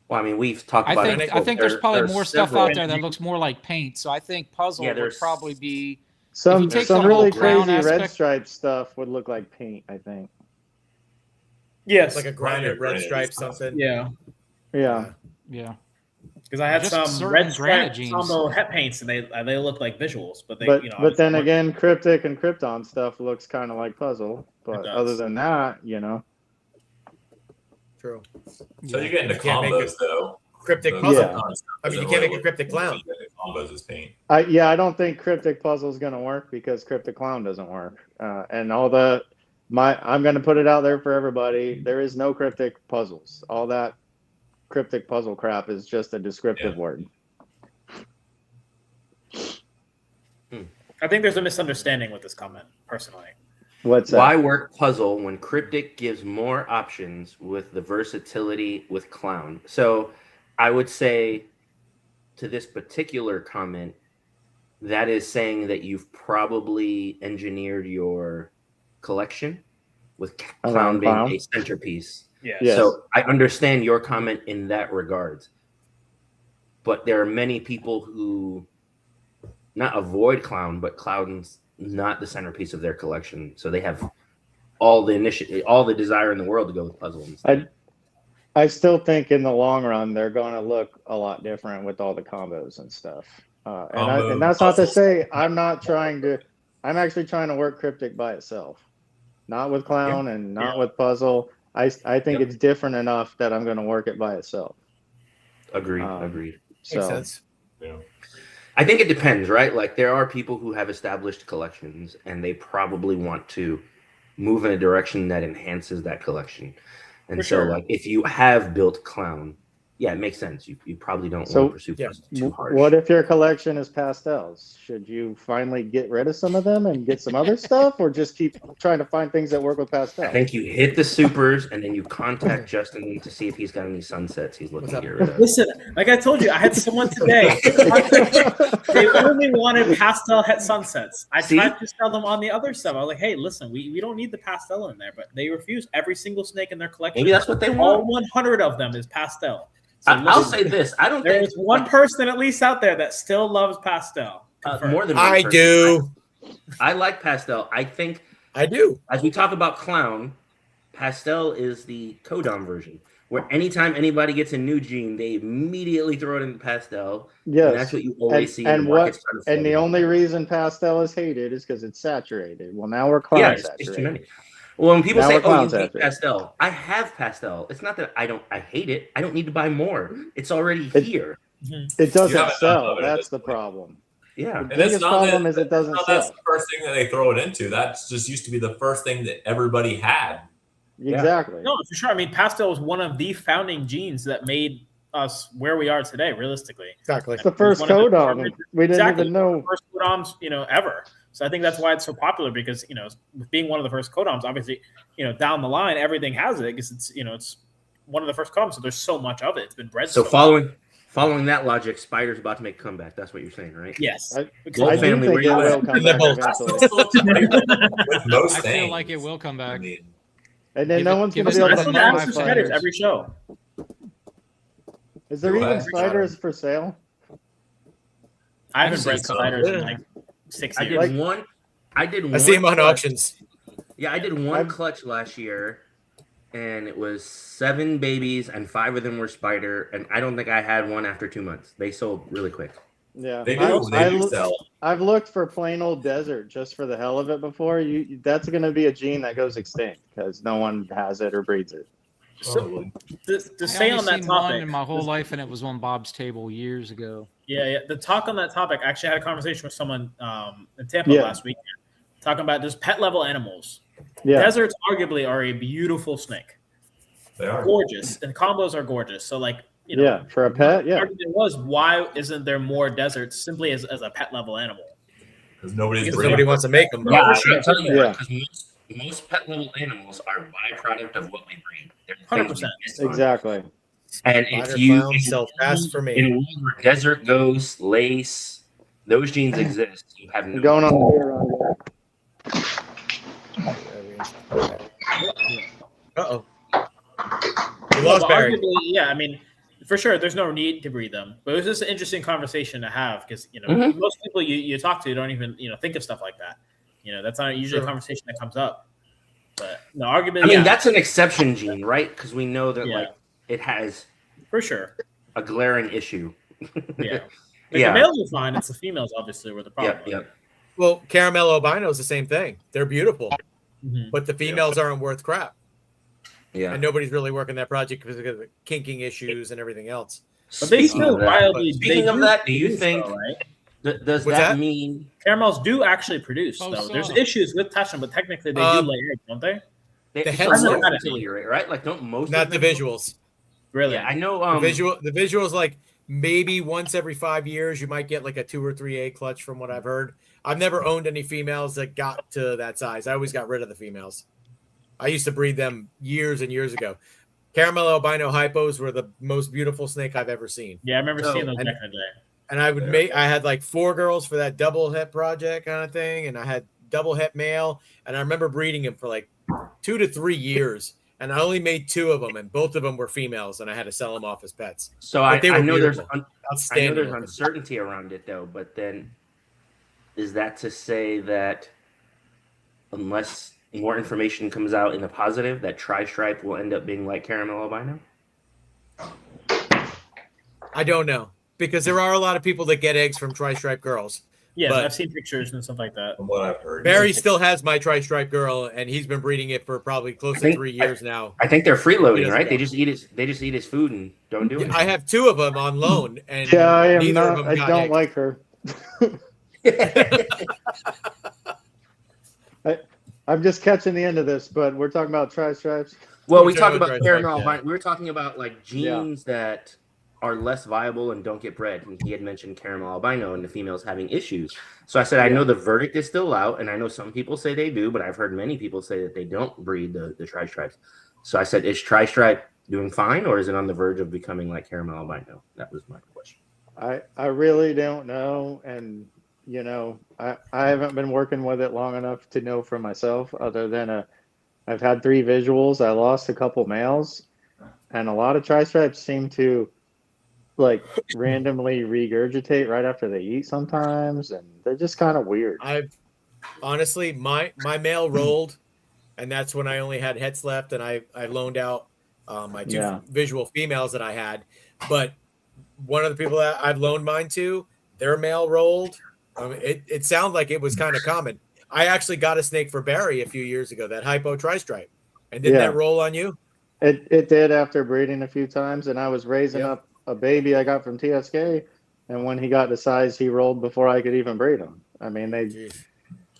Well, I mean, we've talked I about think it. I think there's probably more stuff several- out there that looks more like paint. So I think puzzle Yeah, would there's- probably be. Some you take some the really whole Clown crazy red aspect- stripe stuff would look like paint, I think. Yes. Like a grinder, red Granite stripe, is awesome. something. yeah. Yeah. Yeah. Because I had Just some certain red granite stripe jeans. combo het paints, and they look like visuals, but they But you know. but then obviously again, Cryptic and Krypton stuff looks kind of like puzzle. But does. other than that, you know. True. So you get into You can't make combos it- though. Cryptic The puzzle. Yeah. concept I mean, you doesn't can't really make a work. cryptic clown. You get into combos as paint. I don't think Cryptic Puzzle is going to work because Cryptic Clown doesn't work. And all I'm going to put it out there for everybody. There is no Cryptic puzzles. All that Cryptic puzzle crap is just a descriptive Yeah. word. I think there's a misunderstanding with this comment, personally. What's that? Why work puzzle when Cryptic gives more options with the versatility with Clown? So I would say to this particular comment, that is saying that you've probably engineered your collection with Clown Around being Clown? a centerpiece. Yeah. Yes. So I understand your comment in that regard. But there are many people who not avoid Clown, but Clown's not the centerpiece of their collection. So they have all the desire in the world to go with puzzle and stuff. I still think in the long run they're going to look a lot different with all the combos and stuff. And that's not to say I'm actually trying to work Cryptic by itself, not with Clown and not with puzzle. I think it's different enough that I'm going to work it by itself. Agreed. So, Makes sense. Yeah. I think it depends, right? Like there are people who have established collections and they probably want to move in a direction that enhances that collection. And For so sure. like if you have built Clown, yeah, it makes sense. You probably don't So, want to pursue puzzle too hard. What if your collection is pastels? Should you finally get rid of some of them and get some other stuff, or just keep trying to find things that work with pastels? I think you hit the supers and then you contact Justin to see if he's got any sunsets he's looking to get rid of. Listen, like I told you, I had someone today. They only wanted pastel het sunsets. I See? tried to sell them on the other stuff. I was like, hey, listen, we don't need the pastel in there, but they refused. Every single snake in their collection, Maybe that's what they all want. 100 of them is pastel. So I'll listen, say this. I don't there think is one person at least out there that still loves pastel. Confirmed. more than one I person. do. I like pastel. I think I do. as we talk about Clown, pastel is the Kodam version, where anytime anybody gets a new gene, they immediately throw it in pastel. Yes. And that's what you always see. in And the markets trying to And the flood. only reason pastel is hated is because it's saturated. Well, now we're clown yeah, it's saturated. too many. Well, when people Now say, we're "Oh, you clown hate saturated." pastel," I have pastel. It's not that I hate it. I don't need to buy more. It's already It- here. It You doesn't haven't sell. done it at That's this the point. problem. Yeah. And Biggest it's not problem that, is it doesn't it's not that's sell. the first thing that they throw it into. That's just used to be the first thing that everybody had. Exactly. No, for sure. I mean, pastel was one of the founding genes that made us where we are today, realistically. Exactly. It's the first One of the codon. We didn't Exactly. even know. First codoms, ever. So I think that's why it's so popular because, with being one of the first codoms, obviously, down the line, everything has it because it's one of the first codoms. So there's so much of it. It's been bred. So well. following that logic, Spider's about to make a comeback. That's what you're saying, right? Yes. I Because Gold do family, think where it you will at? come back Nibble. eventually. With most I things. feel like it will come I back. mean, And then Give no it- one's give going to us be the able to I rest buy of still the ask for spiders. spiders every show. Is there Go even ahead. spiders for sale? I haven't bred seen some. spiders in Yeah. like 6 I years. did one. I did one. I see them on clutch. auctions. Yeah, I did one I've- clutch last year, and it was 7 babies, and 5 of them were spider. And I don't think I had one after 2 months. They sold really quick. Yeah. they do. They do sell. I've looked for plain old desert just for the hell of it before. That's going to be a gene that goes extinct because no one has it or breeds it. Probably. To I stay only on that seen one topic, in my whole life, and it was on Bob's table years ago. yeah. The talk on that topic, I actually had a conversation with someone in Tampa Yeah. last week, talking about just pet level animals. Yeah. Deserts arguably are a beautiful snake, They are. gorgeous, and combos are gorgeous. So Yeah. For a pet. the Yeah. argument was why isn't there more deserts simply as a pet level animal? Because nobody's Because breeding. nobody wants to make them. Yeah, for sure. I tell you Yeah. what, because most pet level animals are a byproduct of what we breed. They're things 100%. we miss on. Exactly. And Spider if you clowns sell fast for in me. a world where desert ghosts, lace, those genes exist, you have no. I'm going on here on Uh-oh. We Well, lost but Barry. arguably, yeah, I mean, for sure, there's no need to breed them. But it was just an interesting conversation to have because Mhm. most people you talk to don't even think of stuff like that. That's not usually Sure. a conversation that comes up. But no, arguably, I mean, yeah, that's an exception gene, right? Because we know that Yeah. like it has for sure. a glaring issue. Yeah, Yeah. the males are fine. It's the females, obviously, were the problem. Yep, yep. Well, caramel albino is the same thing. They're beautiful, Mhm. but the females aren't worth crap. Yeah. And nobody's really working that project because of the kinking issues and everything else. But they Speaking still of that, wildly. speaking they of that, do you produce, think though, right? does What's that that? mean Caramels do actually produce? Oh, though so- there's issues with touching, but technically they do Um, lay eggs, don't they? they, The it's heads a low don't. fertility rate, right? Like, don't most Not of the them- visuals. Really? Yeah, I know. The visuals like maybe once every 5 years you might get like a 2 or 3 egg clutch from what I've heard. I've never owned any females that got to that size. I always got rid of the females. I used to breed them years and years ago. Caramel albino hypos were the most beautiful snake I've ever seen. Yeah, I remember So- seeing those back in the day. And I would I had like 4 girls for that double het project kind of thing. And I had double het male. And I remember breeding them for like 2 to 3 years. And I only made 2 of them, and both of them were females. And I had to sell them off as pets. So But they I were know there's beautiful. I know Outstanding. there's looking. uncertainty around it though, but then is that to say that unless more information comes out in the positive, that tri-stripe will end up being like caramel albino? I don't know, because there are a lot of people that get eggs from tri-stripe girls. Yeah, But- I've seen pictures and stuff like that. From what I've heard. Barry still has my tri-stripe girl, and he's been breeding it for probably close I to think- 3 years now. I think they're He freeloading, doesn't right? know. They just eat his food and don't do it. I have 2 of them on loan, and Yeah, I am neither of not. them I got don't eggs. like her. I'm just catching the end of this, but we're talking about tri-stripes. Well, we We're talked talking about about caramel tri-stripe, albino. We were talking about like genes that are less viable and don't get bred. And he had mentioned caramel albino and the females having issues. So I said, I know the verdict is still out, and I know some people say they do, but I've heard many people say that they don't breed the tri-stripes. So I said, is tri-stripe doing fine, or is it on the verge of becoming like caramel albino? That was my question. I really don't know, and you know, I haven't been working with it long enough to know for myself. Other than I've had 3 visuals. I lost a couple males, and a lot of tri-stripes seem to like randomly regurgitate right after they eat sometimes, and they're just kind of weird. I've honestly, my male rolled, and that's when I only had hets left, and I loaned out my 2 Yeah. visual females that I had. But one of the people that I've loaned mine to, their male rolled. It sounded like it was kind of common. I actually got a snake for Barry a few years ago, that hypo tri-stripe. And didn't Yeah. that roll on you? It did after breeding a few times, and I was raising Yep. up a baby I got from TSK, and when he got to size, he rolled before I could even breed him. I mean, Jeez.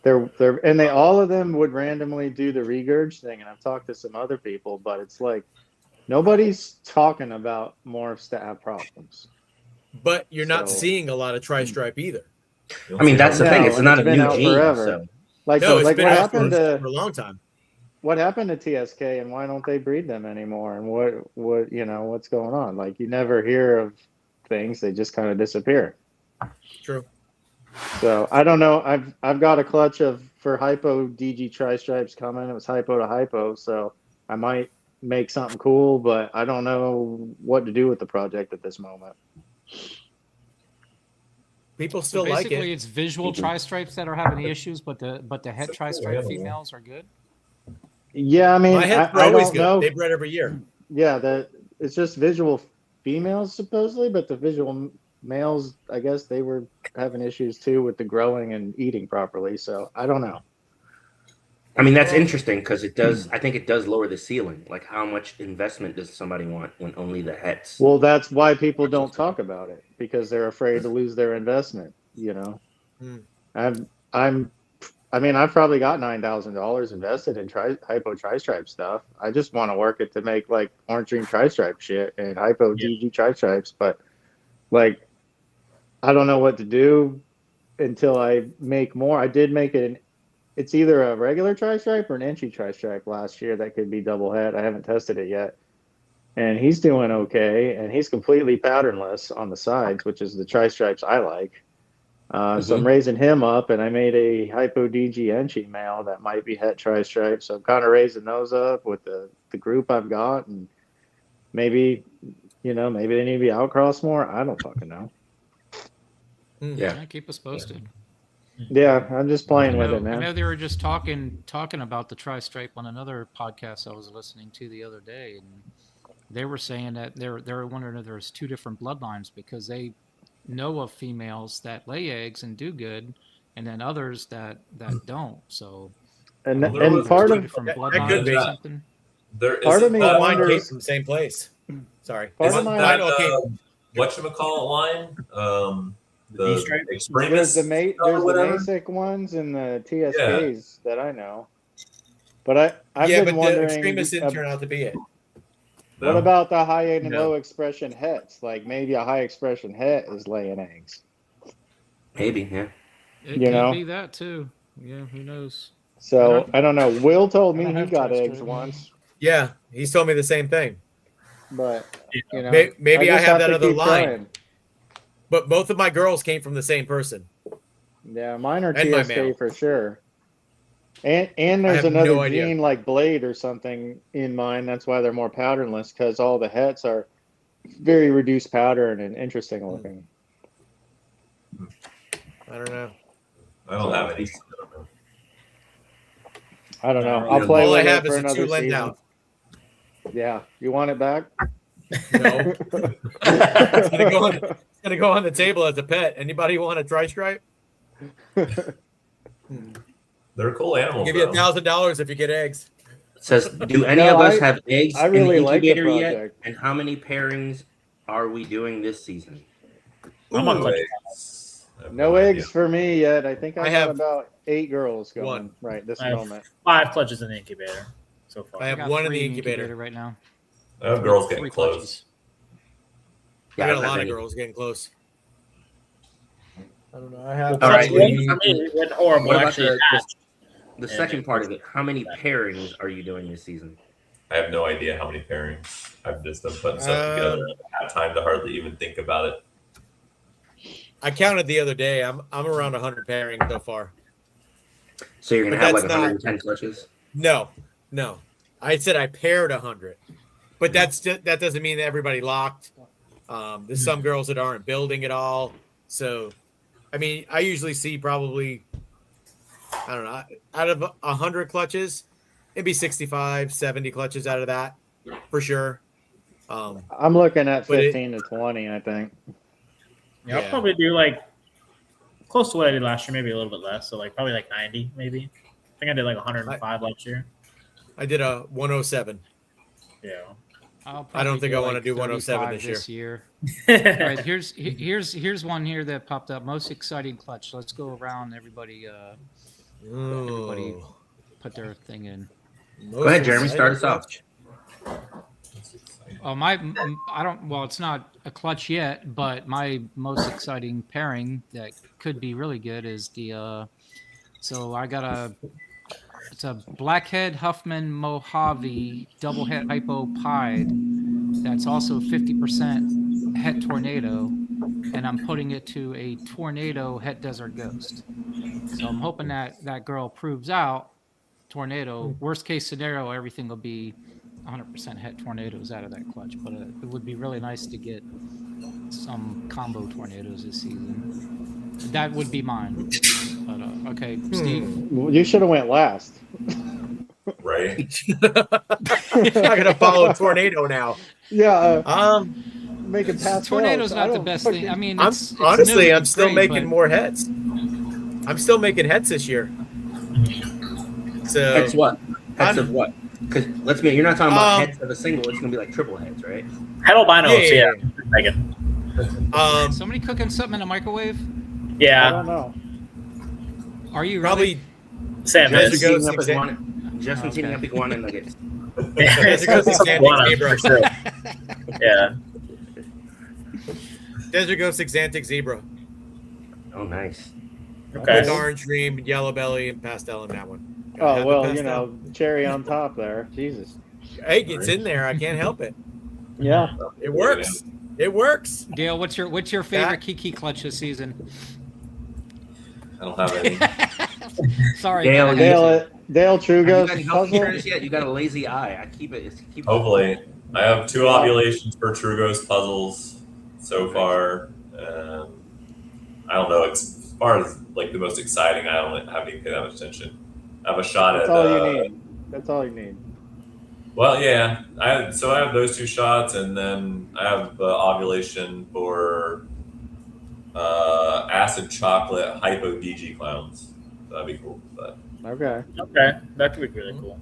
they all of them would randomly do the regurg thing, and I've talked to some other people, but it's like nobody's talking about morphs that have problems. But you're not So- seeing a lot of tri-stripe either. I mean, that's the thing. No, It's and not it's a been new out gene. forever. So. Like, No, it's like been what out for happened a to long time. what happened to TSK, and why don't they breed them anymore? And what you know what's going on? Like, you never hear of things; they just kind of disappear. True. So I don't know. I've got a clutch for hypo DG tri-stripes coming. It was hypo to hypo, so I might make something cool, but I don't know what to do with the project at this moment. People So still like basically, it. it's visual tri-stripes that are having the issues, but the het tri-stripe females are good. Yeah, I mean, My heads were I always don't good. know. They bred every year. Yeah, it's just visual females supposedly, but the visual males, I guess they were having issues too with the growing and eating properly. So I don't know. I mean, that's interesting because it does. I think it does lower the ceiling. Like, how much investment does somebody want when only the hets? Well, that's why people don't talk about it, because they're afraid to lose their investment. You know, Hmm. I mean, I've probably got $9,000 invested in hypo tri-stripe stuff. I just want to work it to make like orange dream tri-stripe shit and hypo DG tri-stripes, but like, I don't know what to do until I make more. I did make it. It's either a regular tri-stripe or an entry tri-stripe last year that could be double head. I haven't tested it yet. And he's doing okay, and he's completely patternless on the sides, which is the tri-stripes I like. So I'm raising him up, and I made a hypo DG Enchi male that might be het tri-stripe. So I'm kind of raising those up with the group I've got, and maybe they need to be outcrossed more. I don't fucking know. Yeah. Keep us posted. Yeah, I'm just playing with it, I man. know they were just talking about the tri-stripe on another podcast I was listening to the other day, and they were saying that they're wondering if there's 2 different bloodlines, because they know of females that lay eggs and do good, and then others that don't. So And Well, there and was part two of different that bloodlines could be. or something. There Part of me that, Mine wonders- came from the same place. Sorry. Part of isn't my- that Mine all came- whatchamacallit line? The D-stripe? there's extremists. the there's the whatever? basic ones and the TSKs that I know. But I've Yeah, been but the wondering, extremists didn't turn out to be it. what about the high and No. low expression hets? Like maybe a high expression het is laying eggs. Maybe, yeah. It You could know? be that too. Yeah, who knows? So I don't know. Will told I me don't he have got Toy eggs Story. once, Yeah, he's told me the same thing. but you know, Maybe I just have that to other keep line. trying. But both of my girls came from the same person. Yeah, mine are And my TSK male. for sure. And I there's have another no idea. gene like Blade or something in mine. That's why they're more patternless, because all the hets are very reduced pattern and interesting looking. I don't know. I don't have any. I don't know. No, I'll play All I with have it is for a another 2 lend season. out. Yeah, you want it back? No. It's gonna go on the table as a pet. Anybody want a tri-stripe? They're cool I'll animals. give you though. $1,000 if you get eggs. It says, do any No, of us I- have eggs I in really the like the incubator yet? project. And how many pairings are we doing this season? I'm on Ooh, clutch. eggs. I have No idea. eggs for me yet. I think I I have have about 8 girls going one. right this I have moment. 5 clutches in the incubator so far. I have got one in 3 the incubator. right now. I have girls getting 3 close. clutches. I got a don't have lot of any. girls getting close. I don't know. I have. All right. For me, it went horrible. What about Actually, the second part of it? How many pairings are you doing this season? I have no idea how many pairings. I've just been putting stuff together. I have time to hardly even think about it. I counted the other day. I'm around 100 pairings so far. So you're gonna But have like that's not- 110 clutches? No. I said I paired 100, but that doesn't mean that everybody locked. There's some girls that aren't building at all. So, I mean, I usually see probably, I don't know, out of 100 clutches, it'd be 65, 70 clutches out of that for sure. I'm looking at But 15 to 20, I think. yeah, I'll Yeah. probably do like close to what I did last year, maybe a little bit less. So like probably like 90, maybe. I think I did like 105 last year. I did a 107. Yeah. I'll I don't probably think I wanna like do 107 35 this year. All right, here's one here that popped up. Most exciting clutch. Let's go around. Everybody Everybody- Ooh. put their thing in. Go ahead, Jeremy, start us off. Oh, I don't. Well, it's not a clutch yet, but my most exciting pairing that could be really good is the. So I got it's a Blackhead Huffman Mojave double het hypo pied. That's also 50% het tornado, and I'm putting it to a tornado het desert ghost. So I'm hoping that girl proves out tornado. Worst case scenario, everything will be 100% het tornadoes out of that clutch, but it would be really nice to get some combo tornadoes this season. That would be mine. But okay, Steve. You should have went last. Right? I'm not gonna follow a tornado now. Yeah, making past Tornado's not the best thing. I mean, I'm it's honestly, new, I'm it's still great, making but- more hets. I'm still making hets this year. So Heads what? Heads I'm- of what? Because let's be, you're not talking about Um, heads of a single. It's gonna be like triple heads, right? Head albinos, Yeah. yeah. Megan. Somebody cooking something in a microwave? I Yeah. don't know. Are you probably Sam Desert is. Ghost Heating up exa- iguana- Justin's heating Okay. up iguana nuggets. Desert Ghost Xanthic Iguana, Zebra. for sure. Yeah. Desert Ghost Xanthic Zebra Oh, nice. Okay. with orange dream, yellow belly, and pastel in that one. Gotta Oh have the well, pastel. you know, cherry on top there. Jesus. Hey, it's in there. I can't help it. Yeah. It works. It works. Dale, what's your favorite Kiki clutch this season? I don't have any. Sorry. Dale, man. Dale Have you Trugos got any health puzzle. insurance yet? You got a lazy eye. I keep it. Hopefully, I have 2 ovulations for True Ghost puzzles so far. I don't know. As far as like the most exciting, I don't have any pay that much attention. I have a shot That's at. all you need. That's all you need. Well, yeah. I have those 2 shots, and then I have ovulation for acid chocolate hypo DG clowns. That'd be cool. But Okay. Okay. That could be really cool.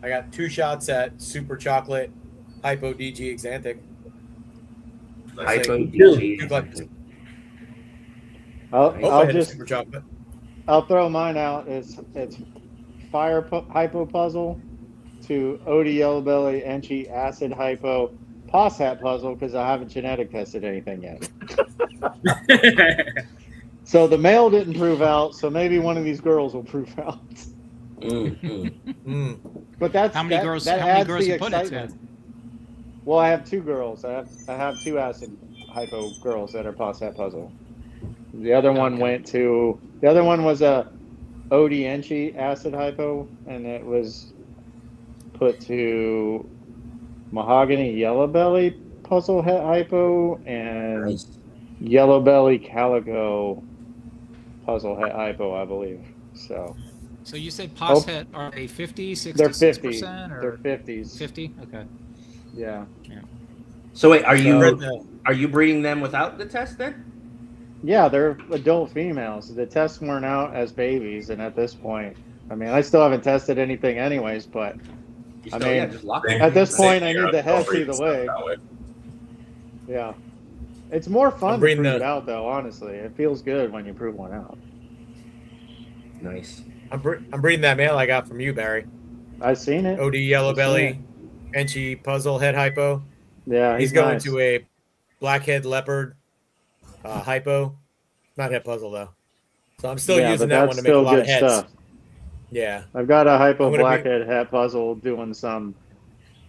I got 2 shots at Super Chocolate Hypo DG Xanthic. Hypo like DG. two bucks. I'll Hope I hit a just Super Chocolate. I'll throw mine out. It's fire hypo puzzle to OD yellow belly Enchi acid hypo pos hat puzzle because I haven't genetic tested anything yet. So the male didn't prove out, so maybe one of these girls will prove out. But that's How many that, girls? That How many adds girls the you put it excitement. to? Well, I have two girls. I have two acid hypo girls that are past that puzzle. The other one Okay. went to. The other one was a Odie Enchi acid hypo, and it was put to Mahogany Yellow Belly puzzle het hypo and Nice. Yellow Belly Calico puzzle het hypo, I believe. So So you say Poshet are they 50, 60, they're 50. 6%, or They're 50s. 50? Okay. Yeah. So wait, are So- you breeding them without the test then? Yeah, they're adult females. The tests weren't out as babies, and at this point, I mean, I still haven't tested anything, anyways. But You I still, mean, just lock Same- them. at this same point, I here. need the Don't heads breed either stuff way. that way. Yeah, it's more fun to breeding prove the- it out, though. Honestly, it feels good when you prove one out. Nice. I'm breeding that male I got from you, Barry. I've seen it. OD Yellow I've seen Belly, Enchi puzzle head hypo. Yeah, He's going nice. to a blackhead leopard hypo. Not head puzzle though. So I'm still Yeah, using but that that's one to make a still lot good of heads. stuff. Yeah. I've got a hypo I'm gonna be- blackhead hat puzzle doing some.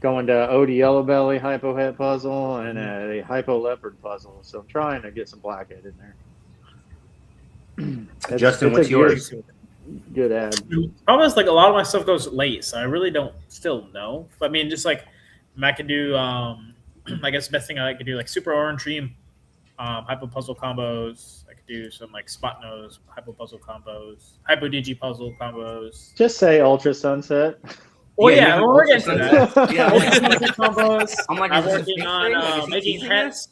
Going to Odie Yellow Belly hypo head puzzle and a hypo leopard puzzle. So I'm trying to get some blackhead in there. Justin, it's what's a yours? Good ad. Problem is, like, a lot of my stuff goes late, so I really don't still know. But I mean, just like I could do, I guess the best thing I could do, like Super Orange Dream, Hypo Puzzle combos. I could do some like Spot Nose Hypo Puzzle combos, Hypo DG Puzzle combos. Just say Ultra Sunset. Well, Yeah, yeah, you well, we're also getting to said that. Yeah, Ultra I'm like, Sunset combos. I'm like, I'm is this a working big on thing? Like, is he making teasing heads.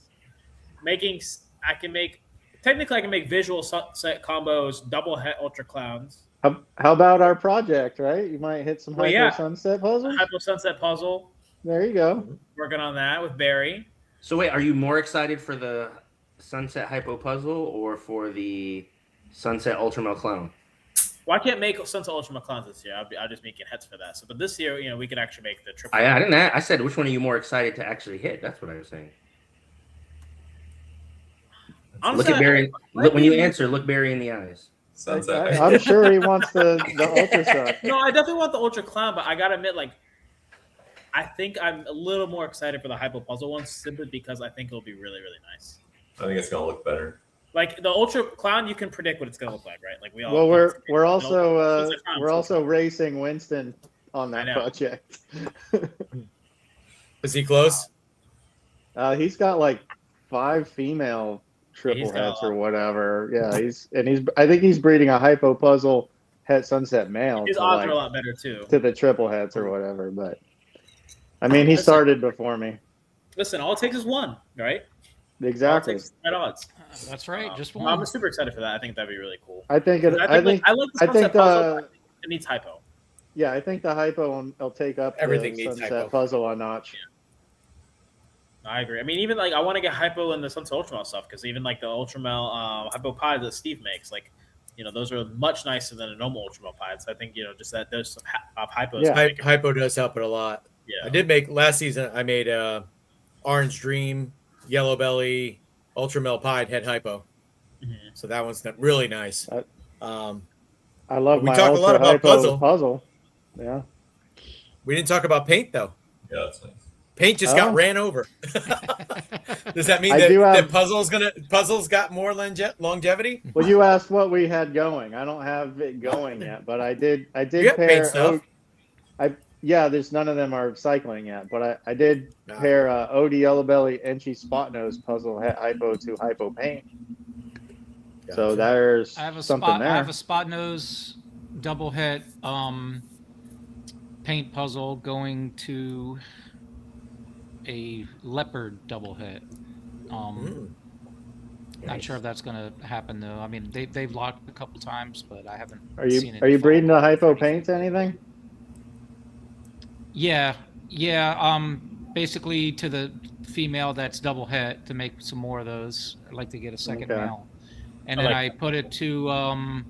I can make. Technically, I can make visual sunset combos, double het Ultra Clowns, How about our project, right? You might hit some Well, Hypo yeah. Sunset puzzles. Hypo Sunset Puzzle. There you go. Working on that with Barry. So wait, are you more excited for the Sunset Hypo Puzzle or for the Sunset Ultramel Clown? Well, I can't make Sunset Ultra Clowns this year. I'll just making heads for that. So, but this year, we can actually make the triple. I didn't. I said which one are you more excited to actually hit? That's what I was saying. Honestly, Look at Barry. When you answer, look Barry in the eyes. Sunset. I'm sure he wants the Ultra stuff. No, I definitely want the Ultra Clown, but I gotta admit, like, I think I'm a little more excited for the Hypo Puzzle one simply because I think it'll be really, really nice. I think it's gonna look better. Like the Ultra Clown, you can predict what it's gonna look like, right? Like we all. Well, we're also It's a clown, we're so- also racing Winston on I that know. project. Is he close? He's got like 5 female triple he's got a heads or lot. whatever. Yeah, I think he's breeding a Hypo Puzzle Het Sunset male His to, odds like, are a lot better too. to the triple heads or whatever. But I mean, he Listen. started before me. Listen, all it takes is one, right? All it Exactly. takes is right odds. That's right. Just I'm one. super excited for that. I think that'd be really cool. I think it. I think I like the I Sunset think Puzzle. But the it needs Hypo. yeah, I think the Hypo will take up Everything the needs Sunset Hypo. Puzzle a notch. I agree. I mean, even like I want to get Hypo in the Sunset Ultramel stuff because even like the Ultramel Hypo pie that Steve makes, like, those are much nicer than a normal Ultramel pie. So I think just that there's some Hypos. Yeah. Hypo does help it a lot. Yeah. I did make last season. I made Orange Dream, Yellow Belly, Ultramel Pied head hypo. Mhm. So that one's really nice. I love We my talk a lot Ultra about Hypo puzzle. Yeah. We didn't talk about paint though. Yeah, that's nice. Paint just Oh. got ran over. Does that mean I that, do have- that puzzles got more longevity? Well, you asked what we had going. I don't have it going yet, but I did You have paint pair. stuff. Yeah, there's none of them are cycling yet, but I did Nah. pair Odie Yellow Belly Enchi Spot Nose puzzle hypo to hypo paint. So Gotcha. there's I have a something spot. there. I have a spot nose double hit paint puzzle going to a leopard double hit. Not sure if that's going to happen though. I mean, they've locked a couple times, but I haven't. Are seen you it are you fall. breeding the hypo paint to anything? Yeah. Basically to the female that's double hit to make some more of those. I'd like to get a second Okay. male, and I then like I put it to. I'm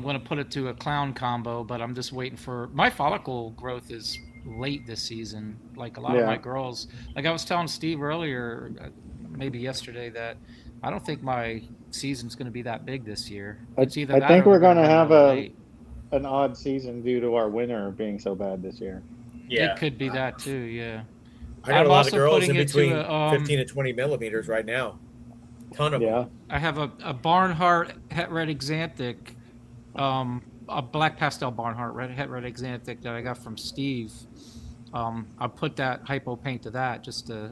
going to put it to a clown combo, but I'm just waiting for my follicle growth is late this season. Like a lot of Yeah. my girls, like I was telling Steve earlier, maybe yesterday, that I don't think my season's going to be that big this year. I It's either I that think or we're they're gonna gonna have run a late. an odd season due to our winter being so bad this year. Yeah. It could be that too. Yeah. I got I'm a lot of also girls putting in it to between a, 15 and 20 millimeters right now. Ton of them. Yeah. I have a Barnhart Het Red Exanthic, a black pastel Barnhart Het Red Exanthic that I got from Steve. I put that hypo paint to that just to,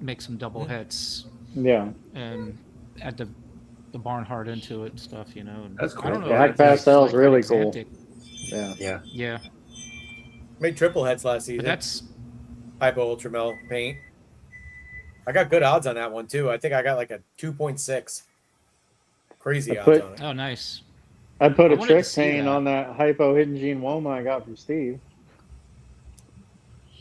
make some double hits Yeah. and add the Barnhart into it and stuff. And That's I cool. don't know. Black if that's pastel's Red really cool. Exanthic. Yeah. Yeah. Yeah, Made triple heads last season. but that's Hypo Ultramel paint. I got good odds on that one too. I think I got like a 2.6. Crazy I odds put- on it. oh nice. I put I a wanted to trick see paint that. on that hypo hidden gene Woma I got from Steve.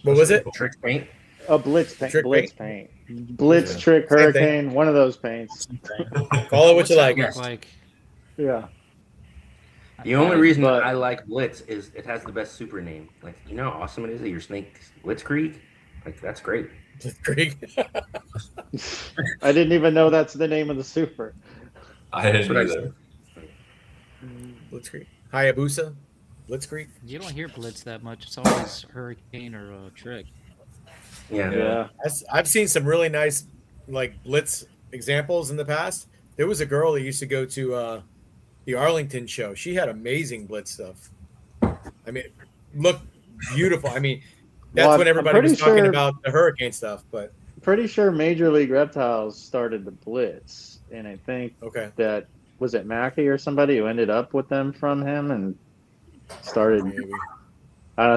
What was it? Trick paint. A blitz paint. Trick Blitz paint. Blitz, Yeah. trick, Same thing. hurricane. One of those paints. Call it what What's you that like. look like? Yeah. The only reason But- I like Blitz is it has the best super name. Like, you know how awesome it is that your snake Blitzkrieg? Like, that's great. Krieg. I didn't even know that's the name of the super. I didn't what I either. Blitzkrieg. Hayabusa. Blitzkrieg. You don't hear Blitz that much. It's always Hurricane or Trick. Yeah. Yeah. I've seen some really nice like blitz examples in the past. There was a girl that used to go to the Arlington show. She had amazing blitz stuff. I mean, looked beautiful. I mean, that's Well, when I'm everybody was pretty talking sure- about the hurricane stuff. But Pretty sure Major League Reptiles started the Blitz, and I think okay, that was it Mackey or somebody who ended up with them from him and started maybe.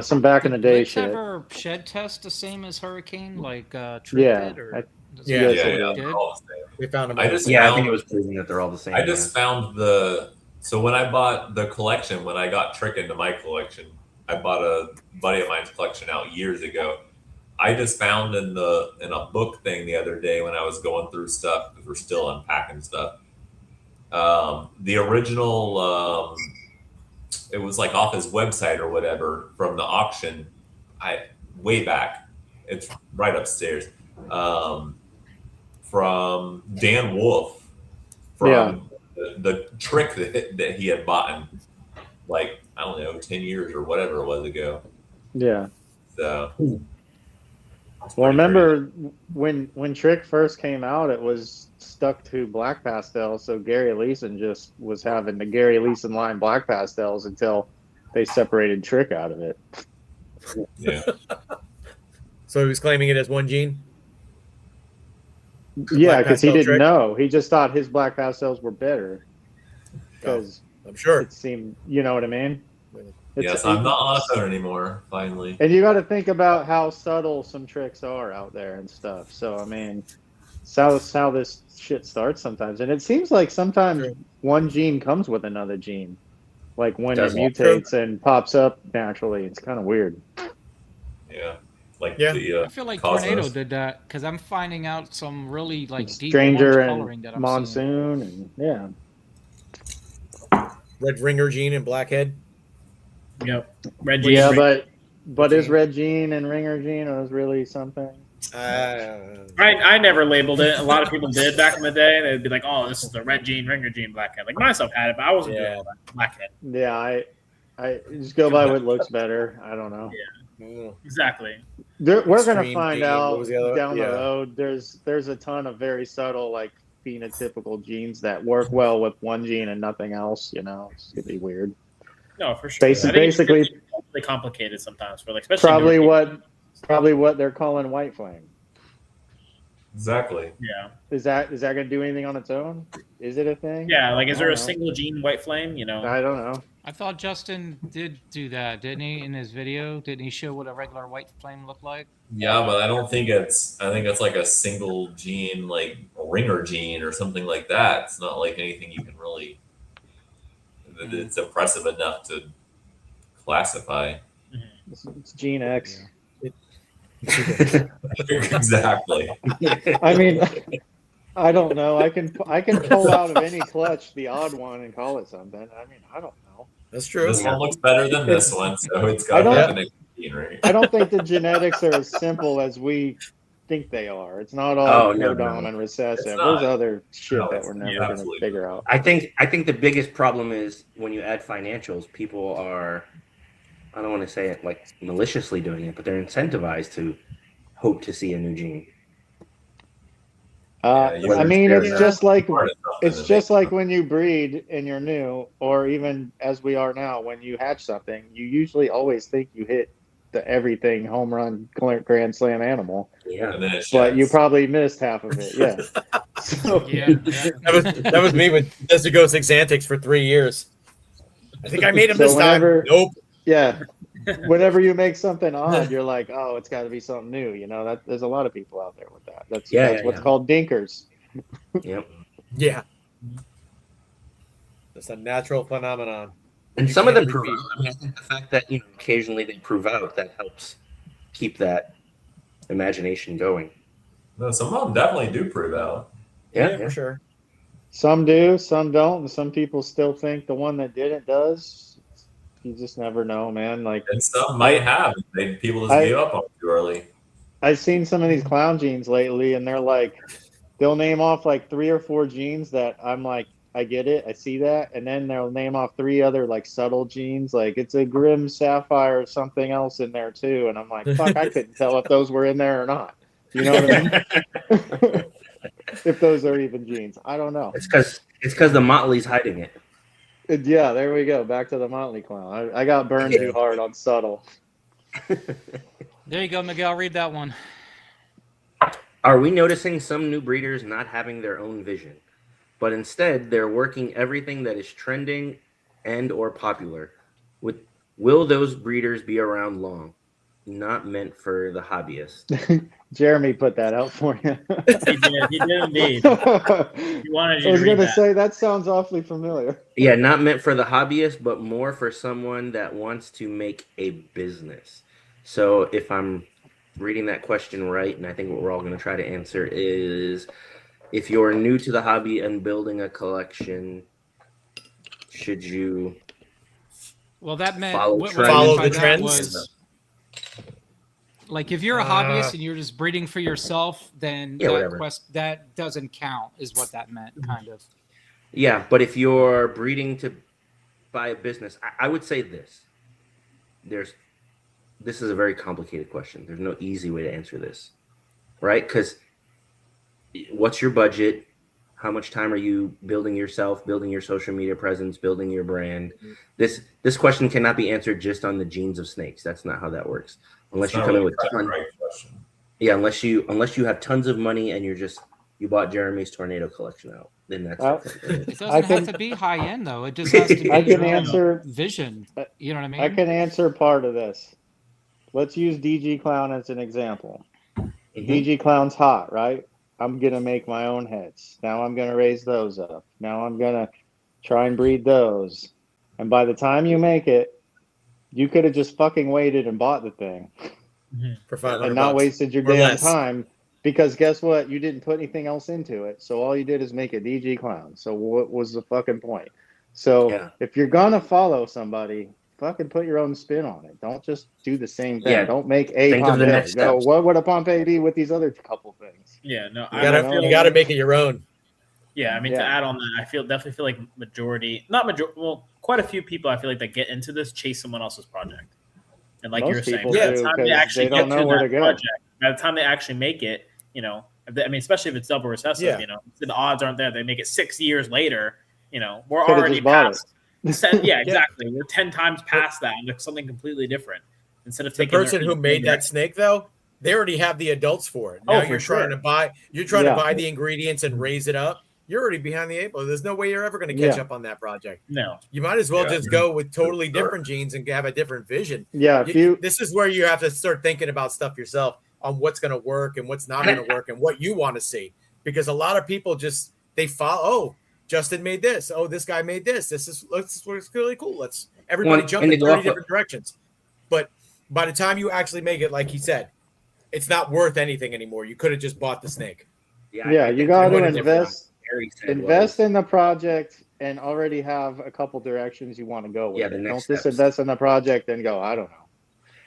some back in the day Blitz shit. ever shed test the same as Hurricane, like Trick Yeah, did? Or I- does Yeah, it- Yeah, Yes, yeah, it they're did? all the same. They found them. I all. just- Yeah, I found- think it was proven that they're all the same. I just found so when I bought the collection, when I got Trick into my collection, I bought a buddy of mine's collection out years ago. I just found in a book thing the other day when I was going through stuff because we're still unpacking stuff. The original, it was like off his website or whatever from the auction. Way back, it's right upstairs. From Dan Wolf, from the Trick that he had bought, like I don't know, 10 years or whatever it was ago. Yeah. So. it's Well, pretty remember when Trick first came out, it was stuck to black pastel, so Gary Leeson just was having the Gary Leeson line black pastels until they separated Trick out of it. crazy. Yeah. So he was claiming it as one gene. Yeah, Black because he pastel didn't Trick? know. He just thought his black pastels were better because I'm sure. it seemed, you know what I mean? Yes, I'm not on a phone anymore. Finally. And you got to think about how subtle some tricks are out there and stuff. So I mean, it's how this shit starts sometimes, and it seems like sometimes True. one gene comes with another gene, like when Does it it? mutates and pops up naturally. It's kind of weird. Yeah. Like Yeah. the I feel like Cosmos. Tornado did that because I'm finding out some really like deep Stranger orange coloring and that I'm Monsoon, seeing. and yeah, Red ringer gene and blackhead. Yep. Red Gene. yeah, but is Red Gene and Ringer Gene was really something? I never labeled it. A lot of people did back in the day. They'd be like, "Oh, this is the Red Gene, Ringer Gene, Blackhead." Like myself had it, but I wasn't doing all that. Blackhead. Yeah, I just go by what looks better. I don't know. Exactly. We're gonna Extreme find gene, what out was the other- down the yeah. road. There's a ton of very subtle like phenotypical genes that work well with one gene and nothing else. You know, it's gonna be weird. No, for sure. Basically- I think it's basically- really complicated sometimes for like especially Probably newer people. probably what they're calling white flame. Exactly. Yeah. Is that gonna do anything on its own? Is it a thing? Yeah. Like, is there I a don't know. single gene white flame? You know. I don't know. I thought Justin did do that, didn't he? In his video, didn't he show what a regular white flame looked like? Yeah, but I don't think it's. I think it's like a single gene, like a ringer gene or something like that. It's not like anything you can really. That it's impressive enough to classify. It's Gene X. Exactly. I mean, I don't know. I can pull out of any clutch the odd one and call it something. I mean, I don't know. That's true. This one looks better than this one, so it's I got don't- to have an gene, right? I don't think the genetics are as simple as we think they are. It's not all Oh, no, codom no. and recessive. It's There's not. other shit No, that it's we're not. never going to Absolutely figure not. out. I think the biggest problem is when you add financials, people are, I don't want to say it like maliciously doing it, but they're incentivized to hope to see a new gene. Yeah, you I mean, understand it's that. just like Part of something it's that just makes like them- when you breed and you're new, or even as we are now, when you hatch something, you usually always think you hit the everything home run grand slam animal, Yeah. and then it but you sheds. probably missed half of it. Yeah. So Yeah. That was me with Desigos Exantix for 3 years. I think I made him So this time. whenever- Nope. yeah, whenever you make something odd, you're like, oh, it's got to be something new. You know that there's a lot of people out there with that. That's Yeah, what's yeah. called dinkers. Yep. Yeah. It's a natural phenomenon. And You some of them can't prove repeat. out. I mean, I think the fact that occasionally they prove out, that helps keep that imagination going. No, some of them definitely do prove out. Yeah, For sure. Some do, some don't, and some people still think the one that didn't does. You just never know, man. Like And some might have. People just I- gave up on it too early. I've seen some of these clown genes lately, and they're like, they'll name off like 3 or 4 genes that I'm like, I get it, I see that, and then they'll name off 3 other like subtle genes, like it's a Grim Sapphire or something else in there too, and I'm like, fuck, I couldn't tell if those were in there or not. You know what I mean? If those are even genes, I don't know. It's because the Motley's hiding it. Yeah, there we go. Back to the Motley Clown. I got burned too hard on subtle. There you go, Miguel. Read that one. Are we noticing some new breeders not having their own vision, but instead they're working everything that is trending and or popular? Will those breeders be around long? Not meant for the hobbyist. Jeremy put that out for you. He did indeed. I He wanted you was to going read to that. say that sounds awfully familiar. Yeah, not meant for the hobbyist, but more for someone that wants to make a business. So if I'm reading that question right, and I think what we're all going to try to answer is, if you're new to the hobby and building a collection, should you Well, that meant Follow what trends. I meant Follow by the that trends? was, like, if you're a Uh, hobbyist and you're just breeding for yourself, then Yeah, that whatever. that doesn't count, is what that meant, kind of. Yeah, but if you're breeding to buy a business, I would say this. This is a very complicated question. There's no easy way to answer this, right? Because what's your budget? How much time are you building yourself, building your social media presence, building your brand? This question cannot be answered just on the genes of snakes. That's not how that works. Unless It's you not come in really with the right question. yeah, unless you have tons of money and you bought Jeremy's tornado collection out, then that's It doesn't I can- have to be high end though. It just has to be I can your own answer- vision. You know what I mean? I can answer part of this. Let's use DG Clown as an example. Mhm. DG Clown's hot, right? I'm going to make my own heads. Now I'm going to raise those up. Now I'm going to try and breed those. And by the time you make it, you could have just fucking waited and bought the thing For 500 and not bucks. wasted your Or damn less. time, because guess what? You didn't put anything else into it. So all you did is make a DG Clown. So what was the fucking point? So Yeah. if you're going to follow somebody, fucking put your own spin on it. Don't just do the same thing. Yeah. Don't make a Think of the Pompeii. next Go, steps. what would a Pompeii be with these other couple things? Yeah, no, You I gotta, feel you gotta make it your own. Yeah, I mean, Yeah. to add on that, I definitely feel like well, quite a few people I feel like that get into this chase someone else's project, and like Most you're saying, people by do, the time they 'cause actually they don't get know to where that to go. project, by the time they actually make it, I mean, especially if it's double recessive, Yeah. the odds aren't there. They make it 6 years later. We're Could've already just bought past. Yeah, exactly. We're 10 times past that and it's something completely different. Instead of The taking person who made that snake, though, they already have the adults for it. Oh, Now for you're sure. trying to buy. You're trying Yeah. to buy the ingredients and raise it up. You're already behind the eight ball. There's no way you're ever going to catch Yeah. up on that project. No. You might as well Yeah. just go with totally Sure. different genes and have a different vision. Yeah, if you This is where you have to start thinking about stuff yourself on what's going to work and what's not going to work and what you want to see. Because a lot of people just they follow. Oh, Justin made this. Oh, this guy made this. This is really cool. Let's everybody Well, jump and in to go 30 off different directions. But by the time you actually make it, like he said, it's not worth anything anymore. You could have just bought the snake. yeah, I you think got what to it invest Gary said invest was- in the project and already have a couple directions you want to go with. Yeah, the it. next Don't just steps. invest in the project and go, I don't know.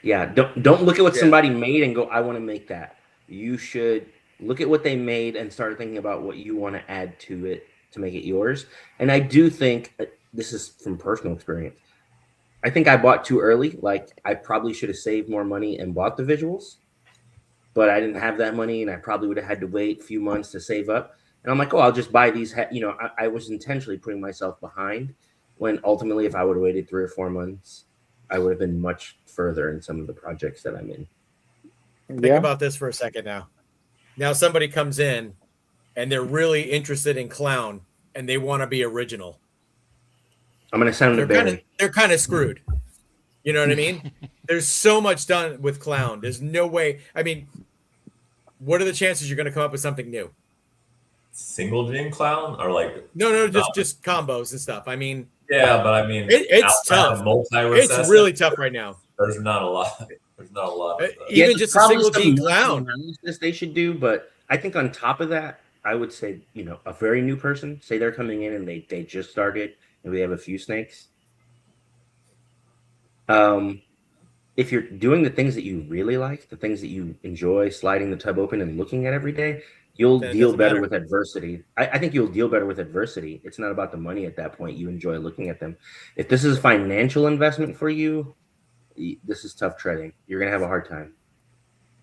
Yeah, don't look at what Yeah. somebody made and go, I want to make that. you should look at what they made and start thinking about what you want to add to it to make it yours. And I do think this is from personal experience. I think I bought too early. Like I probably should have saved more money and bought the visuals, but I didn't have that money, and I probably would have had to wait a few months to save up. And I'm like, oh, I'll just buy these. I was intentionally putting myself behind when ultimately, if I would have waited 3 or 4 months, I would have been much further in some of the projects that I'm in. Think about this for a second now. Now somebody comes in and they're really interested in clown and they want to be original. I'm going to send them to Barry. They're kind of screwed. You know what I mean? There's so much done with clown. There's no way. I mean, what are the chances you're going to come up with something new? Single gene clown or like no, just combos and stuff. I mean, yeah, but I mean, it's tough. It's really tough right now. There's not a lot. There's not a lot. Even just a single gene clown. They should do, but I think on top of that, I would say, a very new person, say they're coming in and they just started, maybe they have a few snakes. If you're doing the things that you really like, the things that you enjoy, sliding the tub open and looking at every day, you'll deal better with adversity. I think you'll deal better with adversity. It's not about the money at that point. You enjoy looking at them. If this is a financial investment for you, this is tough treading. You're going to have a hard time.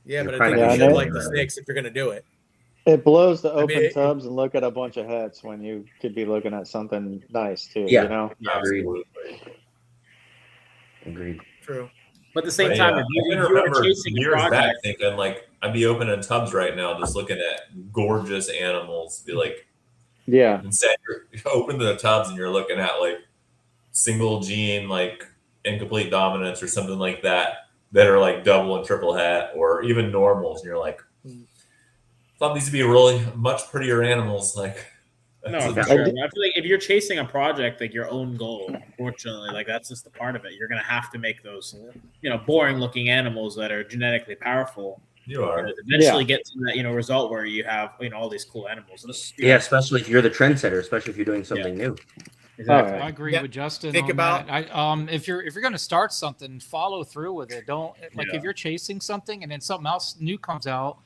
Yeah, but I think you should like the snakes if you're going to do it. It blows to open tubs and look at a bunch of hets when you could be looking at something nice too. Yeah, Agreed. True. But at the same time, if you were chasing years a project, back thinking like I'd be opening tubs right now, just looking at gorgeous animals. Be like, yeah. Instead, you open the tubs and you're looking at like single gene, like incomplete dominance or something like that are like double and triple het, or even normals, and you're like, thought these would be really much prettier animals. Like, no, for sure. I feel like if you're chasing a project, like your own goal, unfortunately, like that's just the part of it. You're gonna have to make those, boring looking animals that are genetically powerful. You are eventually get to that, result where you have, all these cool animals. Yeah, especially if you're the trendsetter, especially if you're doing something new. Exactly. I agree with Justin. Think about that. If you're going to start something, follow through with it. Don't if you're chasing something and then something else new comes out,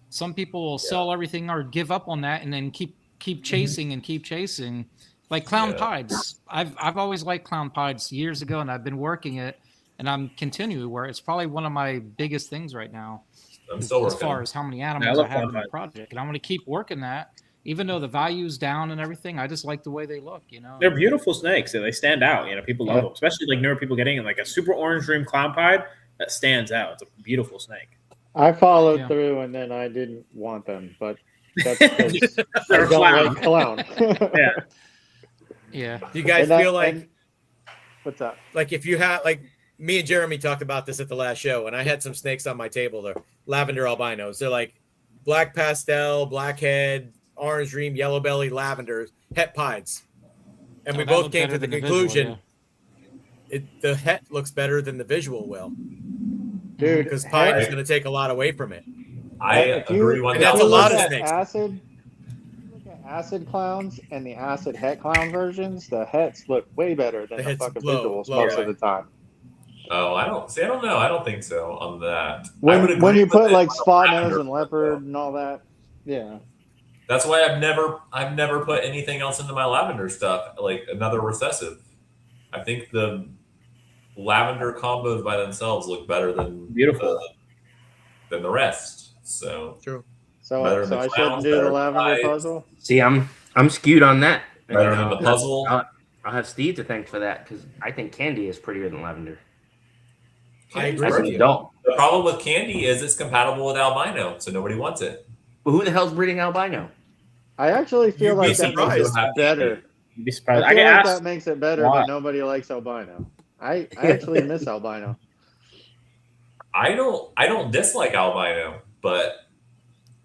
some people will sell everything or give up on that and then keep chasing and keep chasing. Like clown pieds. I've always liked clown pieds years ago, and I've been working it, and I'm continuing where it's probably one of my biggest things right now. I'm still as far as how many animals I have in the project, and I'm going to keep working that. Even though the value's down and everything, I just like the way they look, They're beautiful snakes. They stand out. People love them, especially like newer people getting in, like a super orange dream clown pied that stands out. It's a beautiful snake. I followed through and then I didn't want them, but that's because I don't like clown. Yeah. Do you guys feel like what's up? Like if you have like me and Jeremy talked about this at the last show, and I had some snakes on my table. They're lavender albinos. They're like black pastel, blackhead, orange dream, yellow belly, lavenders, het pieds. And we both came to the conclusion the het looks better than the visual will. Dude, because pied is going to take a lot away from it. I agree with that. That's a lot of snakes. Look at acid clowns and the acid het clown versions. The hets look way better than the fucking visuals most of the time. Oh, I don't know. I don't think so on that. When you put like spot nose and leopard and all that, yeah. That's why I've never put anything else into my lavender stuff, like another recessive. I think the lavender combos by themselves look better than than the rest. So true. So I shouldn't do the lavender puzzle. See, I'm skewed on that. Better than the puzzle. I'll have Steve to thank for that because I think Candy is prettier than lavender. I agree As with an you. adult. The problem with Candy is it's compatible with albino, so nobody wants it. But who the hell's breeding albino? I actually feel You'd be like that makes surprised. it better. You'd be surprised. I I feel get like asked that makes it better, why. but nobody likes albino. I actually miss albino. I don't dislike albino, but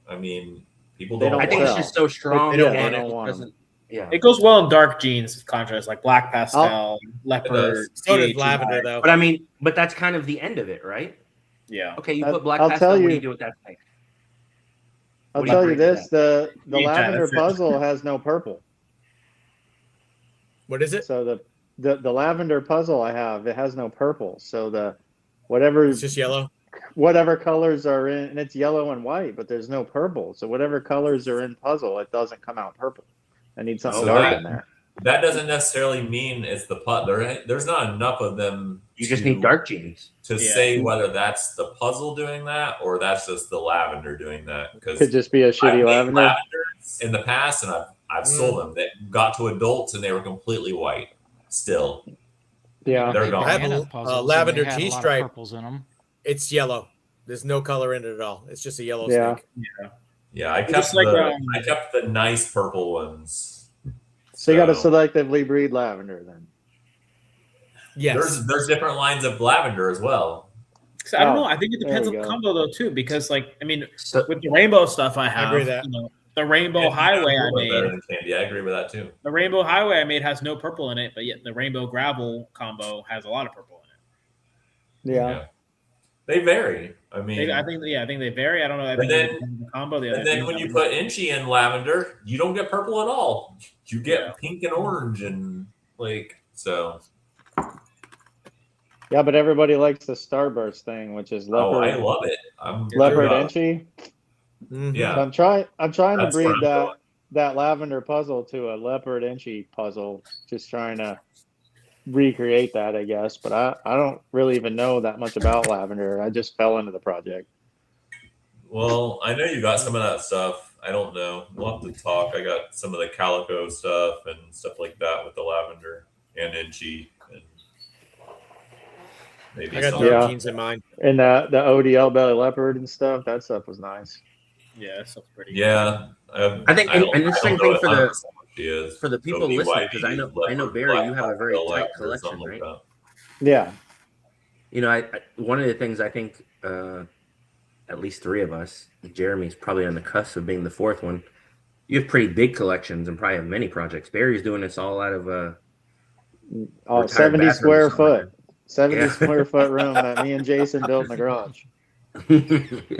I mean people They don't. don't I think want it's sell. just so strong. They don't and want it it. Want doesn't- Yeah. it goes well in dark genes contrast, like black pastel, leopard. So does CHI. lavender, though. But I mean, that's kind of the end of it, right? Yeah. Okay, you I'll put black tell pastel. What do you- you do with that thing? I'll What do you tell you bring to this: the Yeah, lavender that's it. puzzle has no purple. What is it? So the lavender puzzle I have, it has no purple. So the whatever It's just yellow. whatever colors are in, and it's yellow and white, but there's no purple. So whatever colors are in puzzle, it doesn't come out purple. I need something Oh, dark right. in there. That doesn't necessarily mean it's the puzzle. There's not enough of them. You just need dark genes. to Yeah. say whether that's the puzzle doing that or that's just the lavender doing that. Because Could just be a shitty lavender. lavenders in the past, and I've sold them that got to adults and they were completely white. Still, Yeah. They're gone. I have Banana a puzzles, and lavender they had a lot of G-stripe. purples in them. It's yellow. There's no color in it at all. It's just a yellow Yeah. snake. yeah, I Just kept like, I kept the nice purple ones. So you got to selectively breed lavender then. Yes. There's different lines of lavender as well. So I don't Oh, know. I think it there depends we on the go. combo though too, because like I mean, So with the rainbow stuff I have, agree with that. you know, the rainbow Yeah, highway a I little bit better made, than candy. I agree with that too. the rainbow highway I made has no purple in it, but yet the rainbow gravel combo has a lot of purple in it. Yeah. They vary. I mean, I think they vary. I don't know. I And think then- it depends on the combo. The and then when you put Inchy in lavender, you don't get purple at all. You get Yeah. pink and orange and like so. Yeah, but everybody likes the Starburst thing, which is Oh, leopard, I love it. I'm leopard uh, Inchy. Mhm. Yeah. So I'm trying to That's where breed I'm going. that lavender puzzle to a leopard Inchy puzzle. Just trying to recreate that, I guess. But I don't really even know that much about lavender. I just fell into the project. Well, I know you got some of that stuff. I don't know. We'll have to talk. I got some of the calico stuff and stuff like that with the lavender and Inchy and maybe I got some. dark Yeah. jeans in mine. And the ODL belly leopard and stuff. That stuff was nice. Yeah, that stuff's pretty. Yeah. I think don't- an interesting I don't thing know for what the 100% she is. for the people ODYB, listening, because I know leopard, Barry, you have a very black, tight lavender, collection, something like right? that. Yeah. You know, I one of the things I think at least three of us, Jeremy's probably on the cusp of being the fourth one. You have pretty big collections and probably have many projects. Barry's doing this all out of Oh, Retired 70 bathroom square or something. foot. 70 Yeah. square foot room that me and Jason built in the garage.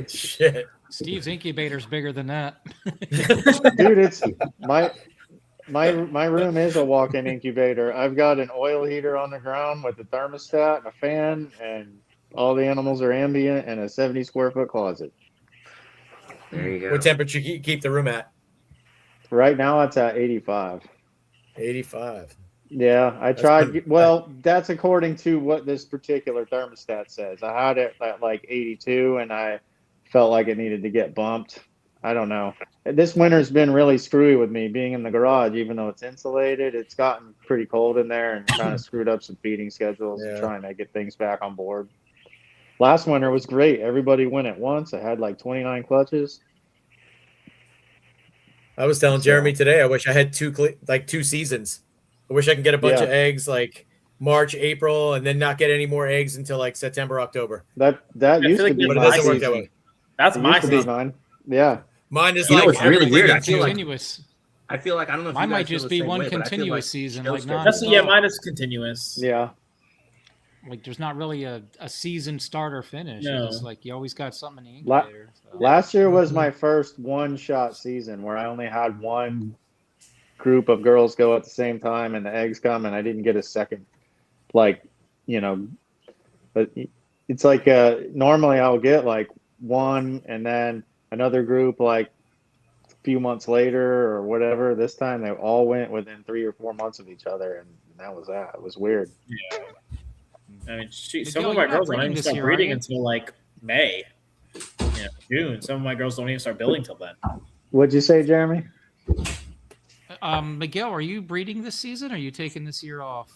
Shit. Steve's incubator's bigger than that. Dude, it's my room is a walk-in incubator. I've got an oil heater on the ground with a thermostat and a fan, and all the animals are ambient, and a 70 square foot closet. There you go. What temperature keep the room at? Right now it's at 85. 85. Yeah, I That's tried. good. Well, that's according to what this particular thermostat says. I had it at like 82, and I felt like it needed to get bumped. I don't know. This winter's been really screwy with me being in the garage, even though it's insulated. It's gotten pretty cold in there and kind of screwed up some feeding schedules and Yeah. trying to get things back on board. Last winter was great. Everybody went at once. I had like 29 clutches. I was telling Jeremy today, I wish I had two seasons. I wish I can get a bunch Yeah. of eggs like March, April, and then not get any more eggs until like September, October. That I used feel to like be But it my doesn't work that season. way. That's It my used to be season. mine. Yeah. Mine is You know like what's really everything weird? I into- feel like- Continuous. I feel like I don't know if Mine you might guys feel just the be same one way, but I feel continuous like season, show like schedules- That's non-stop. yeah, mine is continuous. Yeah. Like there's not really a season start or finish. No. It's just like you always got something in the La- incubator. So. Last year was my first one-shot season where I only had one group of girls go at the same time and the eggs come, and I didn't get a second. Like, but it's like normally I'll get like one and then another group like a few months later or whatever. This time they all went within 3 or 4 months of each other, and that was that. It was weird. I mean, some Miguel, of my you're not girls don't breeding even this start year, are breeding you? until like May, June. Some of my girls don't even start building till then. What'd you say, Jeremy? Miguel, are you breeding this season? Or are you taking this year off?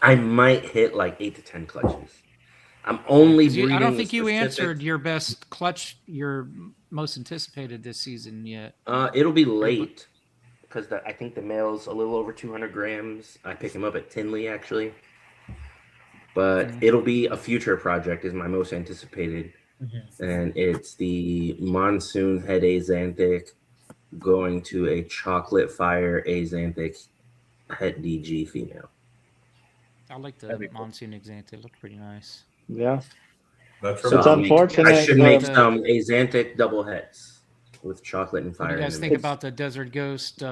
I might hit like 8 to 10 clutches. I'm only breeding. I don't think you specific- answered your best clutch, your most anticipated this season yet. It'll be late because I think the male's a little over 200 grams. I pick him up at Tinley actually, but it'll be a future project is my most anticipated, and it's the monsoon head axanthic going to a chocolate fire axanthic het DG female. I like the That'd be cool. monsoon exant. They look pretty nice. Yeah. That's So It's from unfortunate. I should but- make some axanthic double heads with chocolate and What fire. do you guys in think them. about the Desert Ghost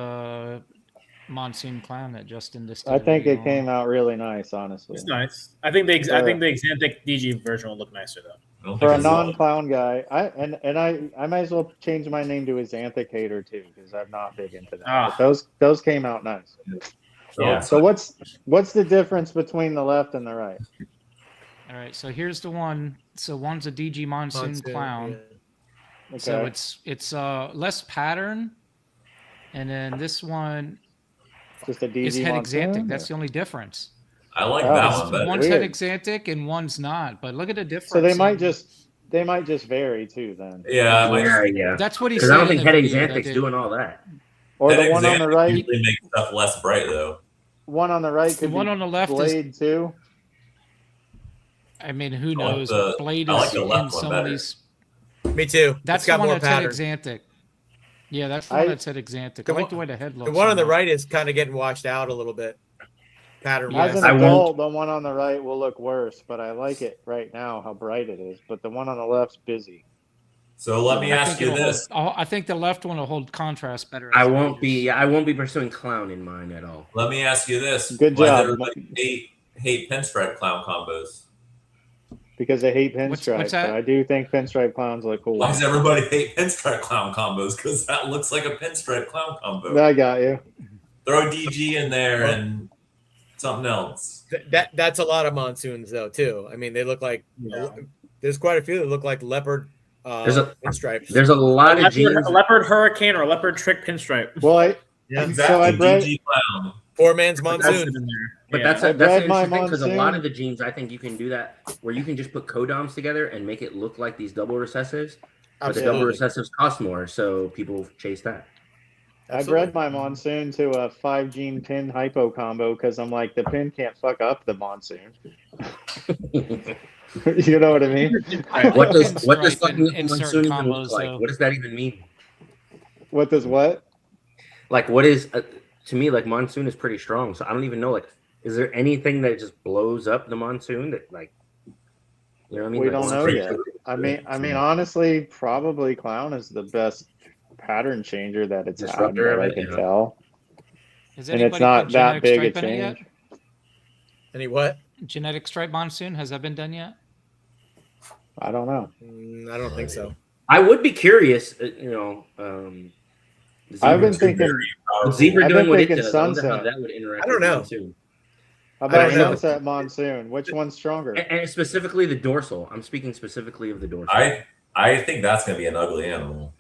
monsoon clown that Justin just. I think it came out really nice, honestly. It's nice. I think the Xanthic DG version will look nicer though. I don't For think a it's long. non-clown guy, I might as well change my name to a Xanthic hater too, because I'm not big into that. Ah. But those came out nice. Yeah. So what's the difference between the left and the right? All right, so here's the one. So one's a DG monsoon clown. yeah. Okay. So it's less pattern, and then this one just a DG is head monsoon, Xanthic. That's or- the only difference. I like Oh, that it's one better. One's head Weird. Xanthic and one's not. But look at the difference. So they might in- just vary too then. Yeah, I might Yeah. That's what he Because said. I don't think in the Head video, that Xanthic's they- doing all that. Or the Head one on the Xanthic right, usually makes stuff less bright though. one on the right The could one be on the left is. Blade too. I mean, who I like knows? the- Blade I like is the left in one some better. of these. Me too. That's It's the got one more that's pattern. head Xanthic. Yeah, that's the I- one that's head Xanthic. I The like one- the way the head looks. The one on the that. right is kind of getting washed out a little bit. Pattern Yeah. As wise. an I won't- adult, the one on the right will look worse, but I like it right now how bright it is. But the one on the left's busy. So let me I ask think you it'll this. hold- I think the left one will hold contrast better. I as it won't ages. be. I won't be pursuing clown in mine at all. Let me ask you this. Good Why does job. everybody hate pinstripe clown combos? Because they hate What's pinstripes. that? But I do think pinstripe clowns look cool. Why does everybody hate pinstripe clown combos? Because that looks like a pinstripe clown combo. I got you. Throw DG in there and something else. That's a lot of monsoons though too. I mean, they look like there's quite a few that look like leopard There's a- pinstripes. There's a lot of jeans. A leopard hurricane or a leopard trick pinstripe. Well, Yeah. Exactly. So I bred- DG clown. Poor man's That's monsoon. in there. But Yeah. that's I an bred my interesting thing because a lot monsoon. of the jeans, I think you can do that where you can just put codoms together and make it look like these double recessives. But the double Absolutely. recessives cost more, so people chase that. I bred my monsoon to a 5-gene pin hypo combo because I'm like, the pin can't fuck up the monsoon. You know what I mean? what does Pinstripe fucking in certain monsoon even combos, look like? though. What does that even mean? What does what? Like, what is to me like monsoon is pretty strong, so I don't even know. Like, is there anything that just blows up the monsoon that like, you know what I mean? We Like, don't know pretty yet. cool. I mean, honestly, probably clown is the best pattern changer that it's had Disruptor that of I it, can yeah. tell. Has And anybody it's not put that genetic big a stripe in it yet? change. Any what? Genetic stripe monsoon, has that been done yet? I don't know. I don't think so. I would be curious. I've been Two thinking, very powerful- Zebra I've doing been what it thinking does. I wonder how sunset. that would interact. I don't with know. monsoon. how I about don't know. sunset monsoon? Which one's stronger? And specifically the dorsal. I'm speaking specifically of the dorsal. I think that's going to be an ugly animal.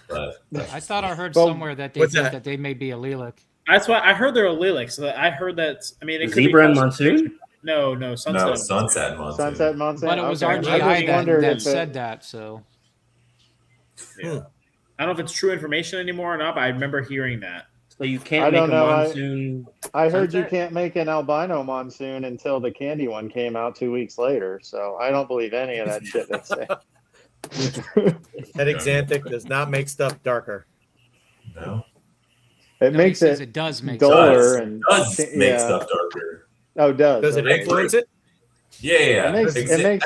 But I thought I heard Well, somewhere that they what's think that? that they may be allelic. That's why I heard they're allelic. So I heard that. I mean, it could Zebra be and monsoon. No, sunset. no, sunset monsoon. Sunset monsoon. But it was Okay. RGI I just wondered that if it- said that. So Yeah. I don't know if it's true information anymore or not, but I remember hearing that. So you I can't make a don't know, monsoon. I heard you Sunset? can't make an albino monsoon until the candy one came out 2 weeks later. So I don't believe any of that shit they say. That Xanthic does not make stuff darker. No, It nobody makes says it it does make duller Does. and does make yeah. stuff darker. Oh, it does. Does it Okay. influence it? Yeah. It makes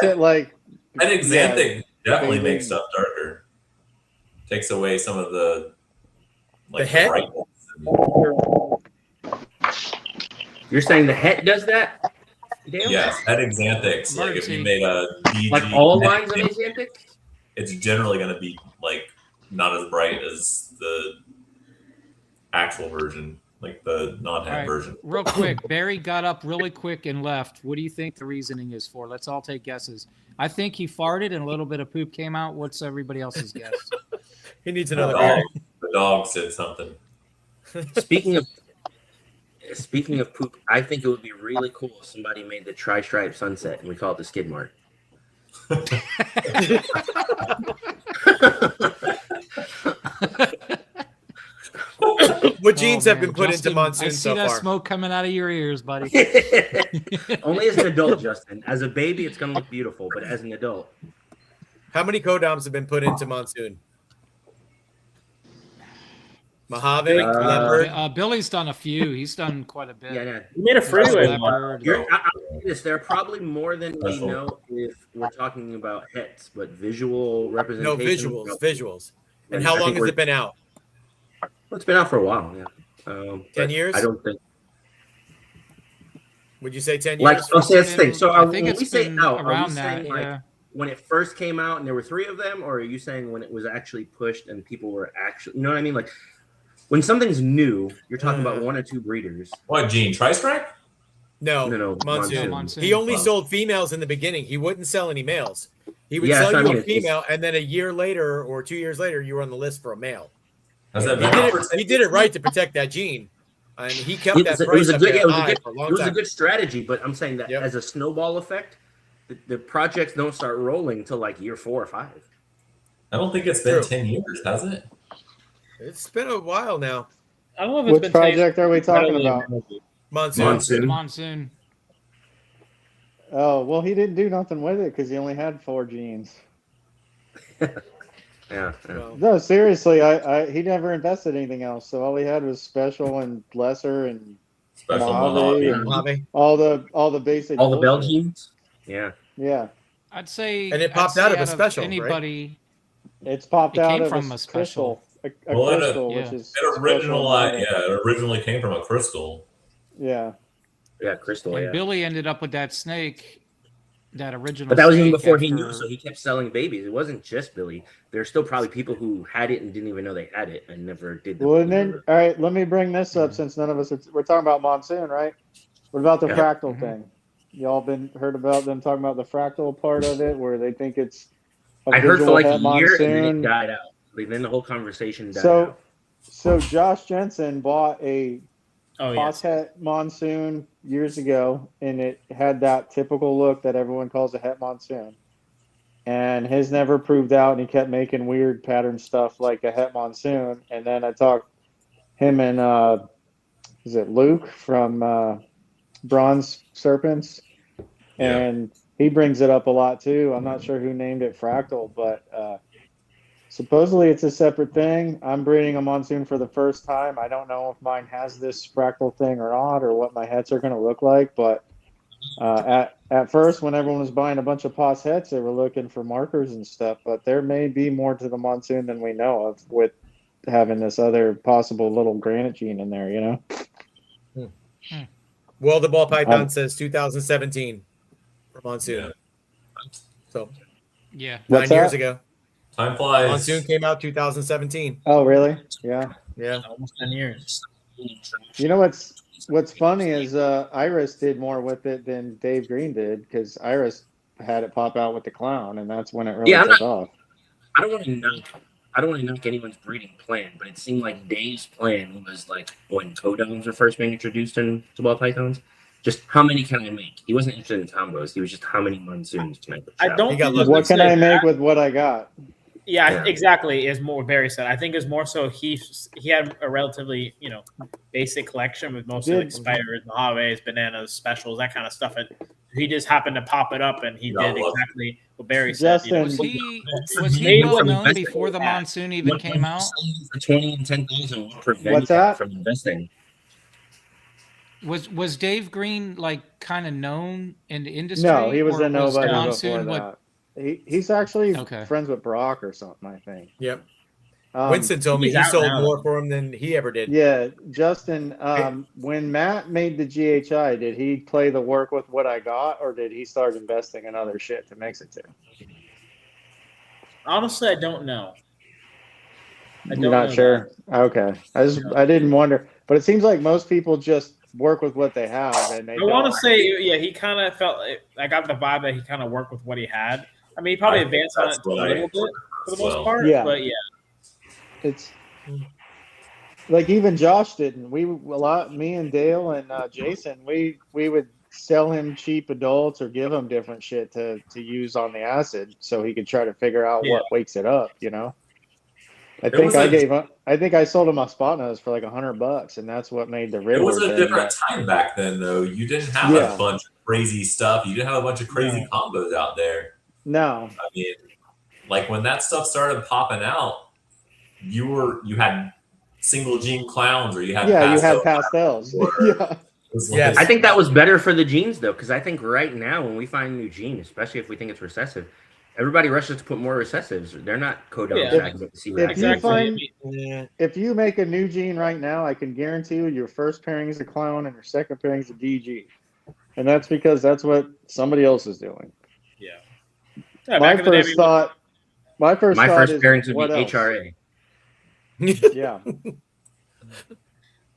it like I think Xanthic definitely Big makes league. stuff darker. Takes away some of the head? brightness. You're saying the het does that? Dale? Yes, head Xanthics. Like if you Emergency. made a DG, Like all head lines of Xanthic, Xanthic? it's generally going to be like not as bright as the actual version, like the non-head All right. version. real quick, Barry got up really quick and left. What do you think the reasoning is for? Let's all take guesses. I think he farted and a little bit of poop came out. What's everybody else's guess? He needs The another dog, beer. the dog said something. Speaking of poop, I think it would be really cool if somebody made the tri-stripe sunset and we call it the skid mark. What genes Oh, have been man. put Justin, into monsoon I see so that far? smoke coming out of your ears, buddy. Only as an adult, Justin. As a baby, it's going to look beautiful, but as an adult, How many codoms have been put into monsoon? Mojave, leopard. Billy's done a few. He's done quite a bit. yeah. We made a freeway one. Leopard. I'll say this, there are probably more than we know if we're talking about hets, but visual No representation. visuals. And I how long think has we're- it been out? It's been out for a while. Yeah, 10 years? I don't think. Would you say 10 Like, years? I'll say that's the thing. So I are, think when it's we say been out, are we around saying that. like Yeah. when it first came out and there were 3 of them, or are you saying when it was actually pushed and people were actually, you know what I mean? Like when something's new, you're talking about 1 or 2 breeders. What, Gene? Tri-Strike? No, No, Monsoon. Monsoon. He only Wow. sold females in the beginning. He wouldn't sell any males. He would Yeah, sell so I you mean, a it's- female, and then a year later or 2 years later, you were on the list for a male. Has that He been did out for it, 10 he did it years? right to protect that gene, and he kept It that was, it price was a up good, there yeah, it was a high good, for a it long was a time. good strategy. But I'm saying that Yep. as a snowball effect, the projects don't start rolling till like year 4 or 5. I don't think it's been True. 10 years, has it? It's been a while now. I don't know if it's Which been project are we talking readily about? available. Monsoon. Monsoon. Monsoon. Oh, well, he didn't do nothing with it because he only had 4 genes. Yeah. Well, No, seriously, he never invested anything else. So all he had was special and lesser and Special Mojave Mojave. and Mojave. all the basic. All the bullshit. Belgians. Yeah. Yeah, I'd say. And it popped I'd out say of a special, right? Anybody. it's popped It out came of from a a special. crystal, a Well, crystal, yeah. which is It originally, special. it originally came from a crystal. Yeah. Yeah, Crystal. And Yeah. Billy ended up with that snake, that original. But that was even snake before he knew, after- so he kept selling babies. It wasn't just Billy. There's still probably people who had it and didn't even know they had it and never did. Well, and then all right, let me bring this up since none of us we're talking about Monsoon, right? What about the Yeah. fractal Mhm. thing? Y'all heard about them talking about the fractal part of it, where they think it's. A I heard for visual like a het year and then Monsoon. it died out. Like, then the whole conversation died So, out. so Josh Jensen bought a Oh yeah. Poshet Monsoon years ago, and it had that typical look that everyone calls a het Monsoon. And his never proved out, and he kept making weird pattern stuff like a het Monsoon. And then I talked him and is it Luke from Bronze Serpents, Yeah. and he brings it up a lot too. I'm not sure who named it Fractal, but supposedly it's a separate thing. I'm breeding a Monsoon for the first time. I don't know if mine has this fractal thing or not, or what my hets are going to look like. But at first, when everyone was buying a bunch of POS hets, they were looking for markers and stuff. But there may be more to the Monsoon than we know of with having this other possible little granite gene in there, you know? Well, the ball python says 2017 for Monsoon. Yeah. So Yeah. What's 9 years that? ago. Time flies. Monsoon came out 2017. Oh, really? Yeah. Yeah. Almost 10 years. You know what's funny is Iris did more with it than Dave Green did, because Iris had it pop out with the clown, and that's when it really Yeah, I'm took off. I don't want to knock anyone's breeding plan, but it seemed like Dave's plan was like when codons were first being introduced into ball pythons. Just how many can I make? He wasn't interested in combos. He was just how many monsoons can I put I out? don't He got think lucky. it What was can like I make that. with what I got? Yeah, Yeah. exactly. Is more Barry said. I think it's more so he had a relatively basic collection with mostly like Did- spiders, Mojaves, bananas, specials, that kind of stuff. And he just happened to pop it up, and he Yeah, did look. exactly what Barry said. Justin- Was he Made well from known investing before the in that. monsoon even came out? For 20 and 10,000, what prevented What's that? from investing? Was Dave Green like kind of known in the industry? No, he was or a nobody Monsoon before what- that. He's actually Okay. friends with Brock or something, I think. Yep. Um, Winston told me he's he out sold now. more for him than he ever did. Yeah, Justin, when Matt made the GHI, did he play the work with what I got, or did he start investing in other shit to mix it to? Honestly, I don't know. You're not sure? Okay. I didn't wonder. But it seems like most people just work with what they have, and they I want don't. to say, yeah, he kind of felt. I got the vibe that he kind of worked with what he had. I mean, he probably I think advanced on that's it a what I little bit for the most well. part. Yeah. But yeah, It's like even Josh didn't. Me and Dale and Jason, we would sell him cheap adults or give him different shit to use on the acid, so he could try to figure out what wakes it up. You know. I think I sold him my spot nose for like $100, and that's what made the river. It was a thing, different but- time back then, though. You didn't have Yeah. a bunch of crazy stuff. You didn't have a bunch of crazy combos out there. No, I mean, like when that stuff started popping out, you had single gene clowns, or you had you had pastels. pastels. Or- Yeah. It was Yes. like- I think that was better for the genes, though, because I think right now when we find a new gene, especially if we think it's recessive, Everybody rushes to put more recessives. They're not codon Yeah. tracking it to see what If you exactly. find- Yeah. If you make a new gene right now, I can guarantee you your first pairing is a clone and your second pairing is a DG. And that's because that's what somebody else is doing. Yeah, My back in the day, first thought My thought first is pairings would what be else? HRA. Yeah.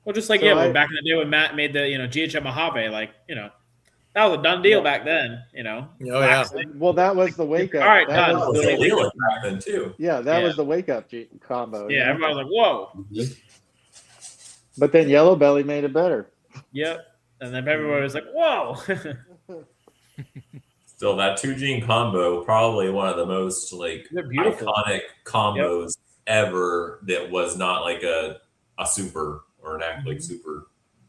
well, just like So when back in the day when Matt made the GHM Mojave, that was a done deal Yeah. back then. Oh, yeah. Well, that was the wake up. All right, that done. That was was the, illegal back then too. yeah, that Yeah. was the wake up combo. Yeah, you know? everybody was like, "Whoa, But then Yellow Belly made it better. yep," and then everybody was like, "Whoa." Still, that 2-gene combo, probably one of the most They're beautiful. iconic combos ever. That was not like a super or an active super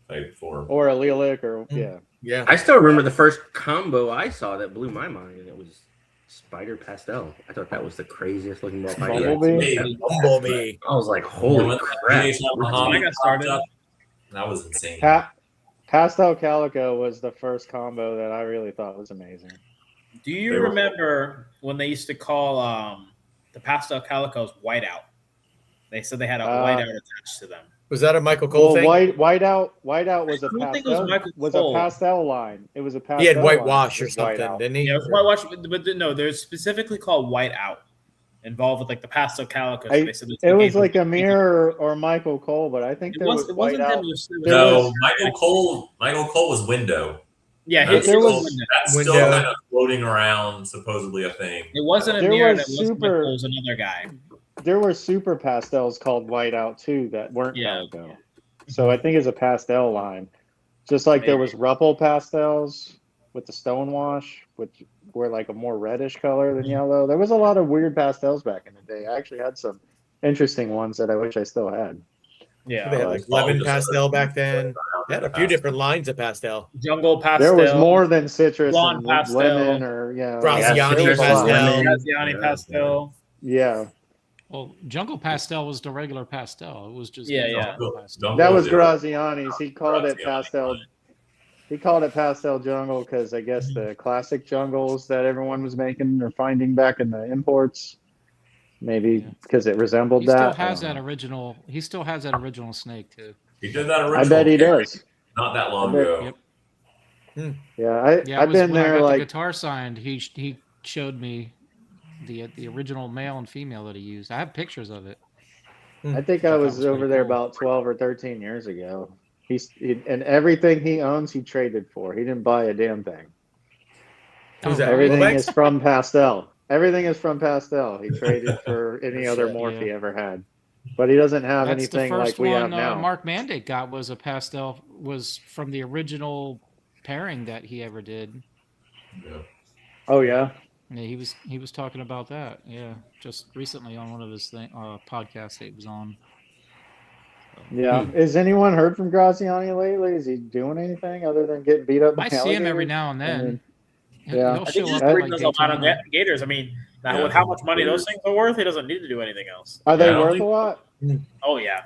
type form. Or allelic or yeah. Yeah. I still remember the first combo I saw that blew my mind, and it was Spider Pastel. I thought that was the craziest looking ball fight. Bumblebee? Bumblebee. I was like, And holy when crap. GHM Mojave I got started. popped up, that was insane. Pastel Calico was the first combo that I really thought was amazing. Do you They were- remember when they used to call the pastel calicos whiteout? They said they had a whiteout attached to them. Was that a Michael Cole Well, thing? whiteout was a I don't think it was pastel Michael was Cole. a pastel line. It was a pastel. He had line whitewash or with something, whiteout. didn't he? Yeah, it was whitewash, but no, they're specifically called whiteout, involved with the pastel calicos. They said It was like a mirror or Michael Cole, but I think It there was wasn't them. whiteout. It was There No, was- Michael Cole was window. yeah, That's there still, was- that's still Window. kind of floating around, supposedly a thing. It wasn't a There mirror. was That wasn't super- It was another guy. There were super pastels called whiteout too that weren't Yeah. Calico. So I think it's a pastel line. Just like there was Ruppel pastels with the stonewash, which were like a more reddish color than yellow. There was a lot of weird pastels back in the day. I actually had some interesting ones that I wish I still had. Yeah, They had like lemon pastel back then. They had a few different lines of pastel. jungle pastel. There was more than citrus blonde and pastel, lemon or Graziani there was a lot. pastel. Graziani pastel. Yeah, Well, Jungle Pastel was the regular pastel. It was just Yeah. pastel. that was Graziani. Graziani's. He called it Graziani. pastel. He called it pastel jungle because I guess the classic jungles that everyone was making or finding back in the imports, maybe Yeah. because it resembled He that. still I has don't that know. original. He still has that original snake too. He did that original. I bet he does. Not that long I bet- ago. Yep. Yeah, Yeah, I've been when I there got the like guitar signed. He showed me the original male and female that he used. I have pictures of it. I think I That was was over pretty there cool. about 12 or 13 years ago. And everything he owns, he traded for. He didn't buy a damn thing. Who's that? Everything Rolex? is from Pastel. Everything is from Pastel. He traded for any other Shit, morph yeah. he ever had. But he doesn't have That's the anything first like we have one now. Mark Mandate got was a pastel. Was from the original pairing that he ever did. Yeah. Oh yeah. Yeah, he was talking about that. Yeah, just recently on one of his podcasts that he was on. Yeah. Has anyone heard from Graziani lately? Is he doing anything other than getting beat up by I see him every alligators? now and I then. mean, He'll yeah. I think show he just up at, brings like, a lot of Daytona. gators. I mean, now Yeah. with how much money those things are worth, he doesn't need to do anything else. Are they Yeah, I don't worth think- a lot? Oh yeah,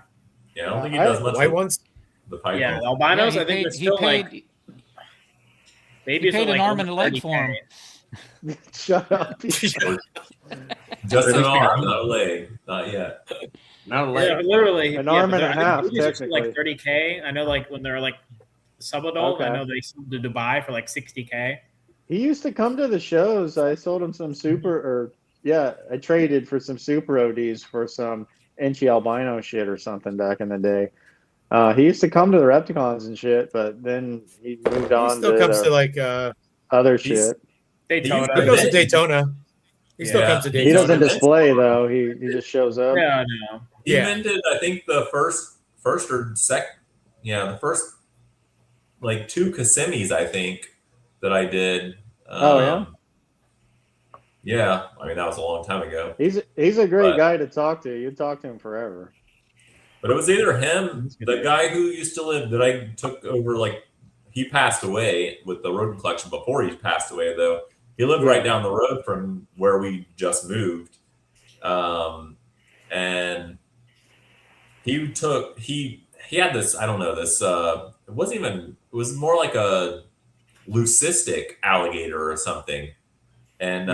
Yeah, I don't think he I- does much. White with ones? the python. yeah. The albinos, Yeah, I think they're he still like paid babies paid are an like arm and a over leg 30K. for him. Shut up. Just an arm, not a leg. Not yet. Not a leg. Yeah, literally An yeah, arm but and a I think half, babies are still technically. like 30K. I know, like when they're like subadult, I Okay. know they sold to Dubai for like 60K. He used to come to the shows. I sold him some I traded for some super ODs for some Inchy albino shit or something back in the day. He used to come to the Repticons and shit, but then he moved He on still to comes the to like other he's- shit. Daytona. he goes to Daytona. He still Yeah. comes to He Daytona. doesn't display though. He just shows up. Yeah, no. He Yeah. invented, I think, the first or second, the first like 2 Kissimmee, I think, that I did. Oh, yeah? Yeah, I mean that was a long time ago. He's a great But- guy to talk to. You'd talk to him forever. But it was either him, the guy who used to live that I took over. Like he passed away with the rodent collection before he passed away, though. He lived right down the road from where we just moved, and he had this. I don't know this. It wasn't even. It was more like a leucistic alligator or something, and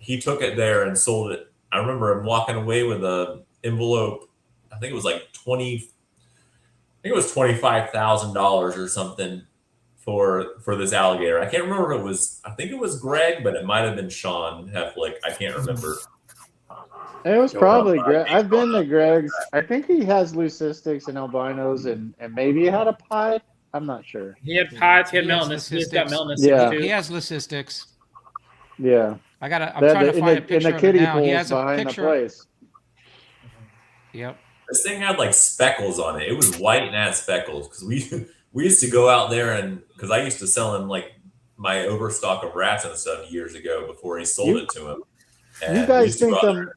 he took it there and sold it. I remember him walking away with a envelope. I think it was like $25,000 or something for this alligator. I can't remember if it was. I think it was Greg, but it might have been Sean Heflick. I can't remember. It was probably Greg. I've been to Greg's. I think he has leucistics and albinos, and maybe he had a pie. I'm not sure. He had pies. He had He has melanocysts. He's got leucistics. melanocysts Yeah. too. He has leucistics. Yeah, I'm trying to in find a the picture of it kiddie now. He pools has a behind the picture. place. Yep. This thing had like speckles on it. It was white and had speckles because we used to go out there and because I used to sell him like my overstock of rats and stuff years ago before he sold it to him. And You we guys used to think go out them? there and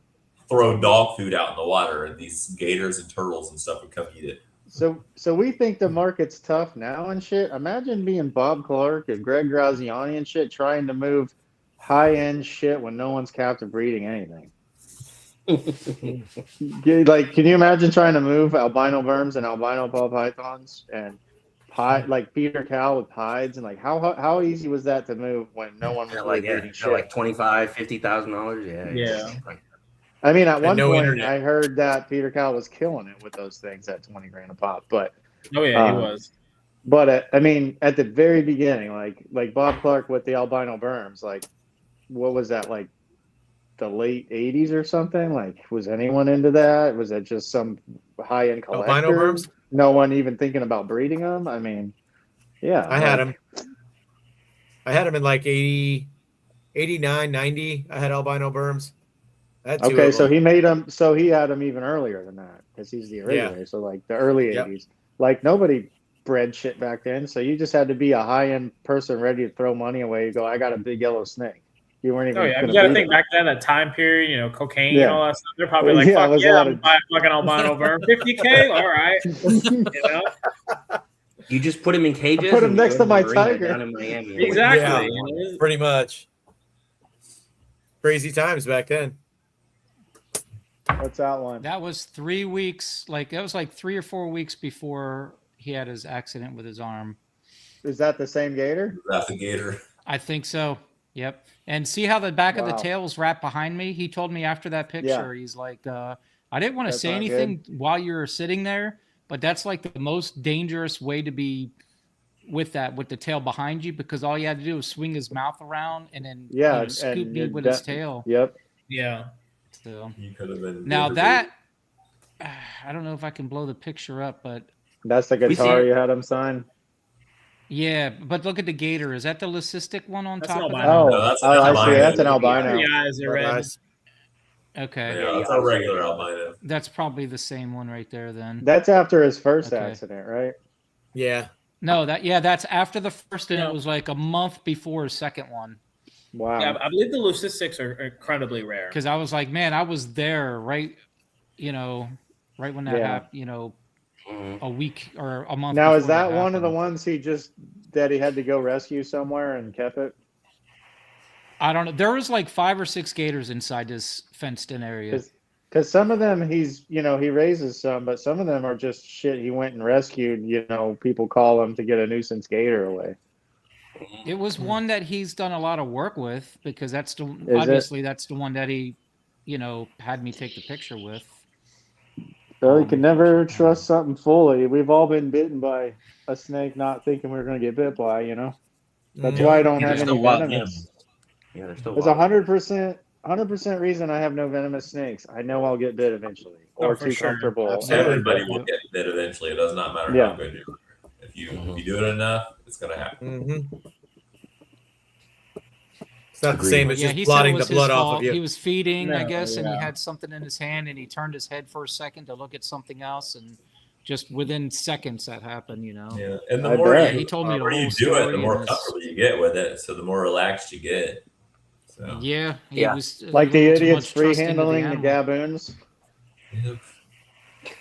throw dog food out in the water, and these gators and turtles and stuff would come eat it. So we think the market's tough now and shit. Imagine being Bob Clark and Greg Graziani and shit trying to move high end shit when no one's captive breeding anything. Like, can you imagine trying to move albino worms and albino ball pythons and like Peter Cal with hides and like how easy was that to move when no one was really breeding shit? like $25,000-$50,000. Yeah. Yeah. I mean, at one no point, internet. I heard that Peter Cal was killing it with those things at 20 grand a pop. But Oh yeah, he was. I mean, at the very beginning, like Bob Clark with the albino berms, like what was that, like the late 80s or something? Like, was anyone into that? Was it just some high end collector? Albino berms? No one even thinking about breeding them. I mean, yeah, I had him. I had him in like 80, 89, 90. I had albino berms. I had two Okay, of so them. he made them. So he had them even earlier than that because he's the originator. So like the early Yep. 80s, like nobody bred shit back then. So you just had to be a high end person ready to throw money away. You go, I got a big yellow snake. You weren't even. Oh yeah, gonna you got to breed think it. back then, that time period, you know, cocaine Yeah. and all that stuff. They're probably like, Yeah, it "Fuck was a yeah, lot I'm of- buying fucking albino worm, $50K, all right." You know, You just put him in cages. put him and next go to my the marina tiger. down in Miami. exactly. Yeah. You know? Pretty much. Crazy times back then. What's that one? That was 3 weeks. Like that was like 3 or 4 weeks before he had his accident with his arm. Is that the same gator? That's the gator. I think so. Yep. And see how the back of the Wow. tail is wrapped behind me? He told me after that picture, he's like, I didn't want to That's say not anything while you were sitting there, but that's like the most dangerous way to be with the tail behind you because all you had to do was swing his mouth around and then Yeah, scoop and me you're with his tail. Yep. Yeah. So You could have been now over that I don't know if I can blow the picture up, but That's the We see guitar it. you had him sign. yeah, but look at the gator. Is that the leucistic one on That's top an of that? albino. Oh, No, that's I see. albino. That's an albino. The eyes are red. Nice. Okay. Yeah, that's a regular albino. That's probably the same one right there then. That's after his first Okay. accident, right? Yeah. No, that's after the first, and Yeah. it was like a month before his second one. Wow. Yeah, I believe the leucistics are incredibly rare. Because I was like, man, I was there right when that Yeah. happened, Mhm. a week or a month. Now, is before that one of the happened. ones that he had to go rescue somewhere and kept it? I don't know. There was like 5 or 6 gators inside this fenced-in area. Because some of them he raises some, but some of them are just shit he went and rescued. People call him to get a nuisance gator away. It was one that he's done a lot of work with because that's the it? obviously that's the one that he, had me take the picture with. So you can never trust something fully. We've all been bitten by a snake, not thinking we were going to get bit by. That's why I don't Yeah, have there's any still wild venomous. animals. Yeah, they're still There's wild. 100% reason I have no venomous snakes. I know I'll get bit eventually, Oh, or for too sure. comfortable. Absolutely. Everybody will get bit eventually. It does not matter Yeah. how good you are. If you do it enough, it's gonna happen. Mm-hmm. It's not the Agreed. same as Yeah, just he said it blotting the was his blood off fault. of you. He was feeding, I No, guess, and he yeah. had something in his hand, and he turned his head for a second to look at something else, and just within seconds that happened. Yeah, and the I more bet. you, He told me the more you whole do it, story the more and it's- comfortable you get with it. So the more relaxed you get. So Yeah, he Yeah. was Like the a little too idiots much free trust into handling the animal. gaboons.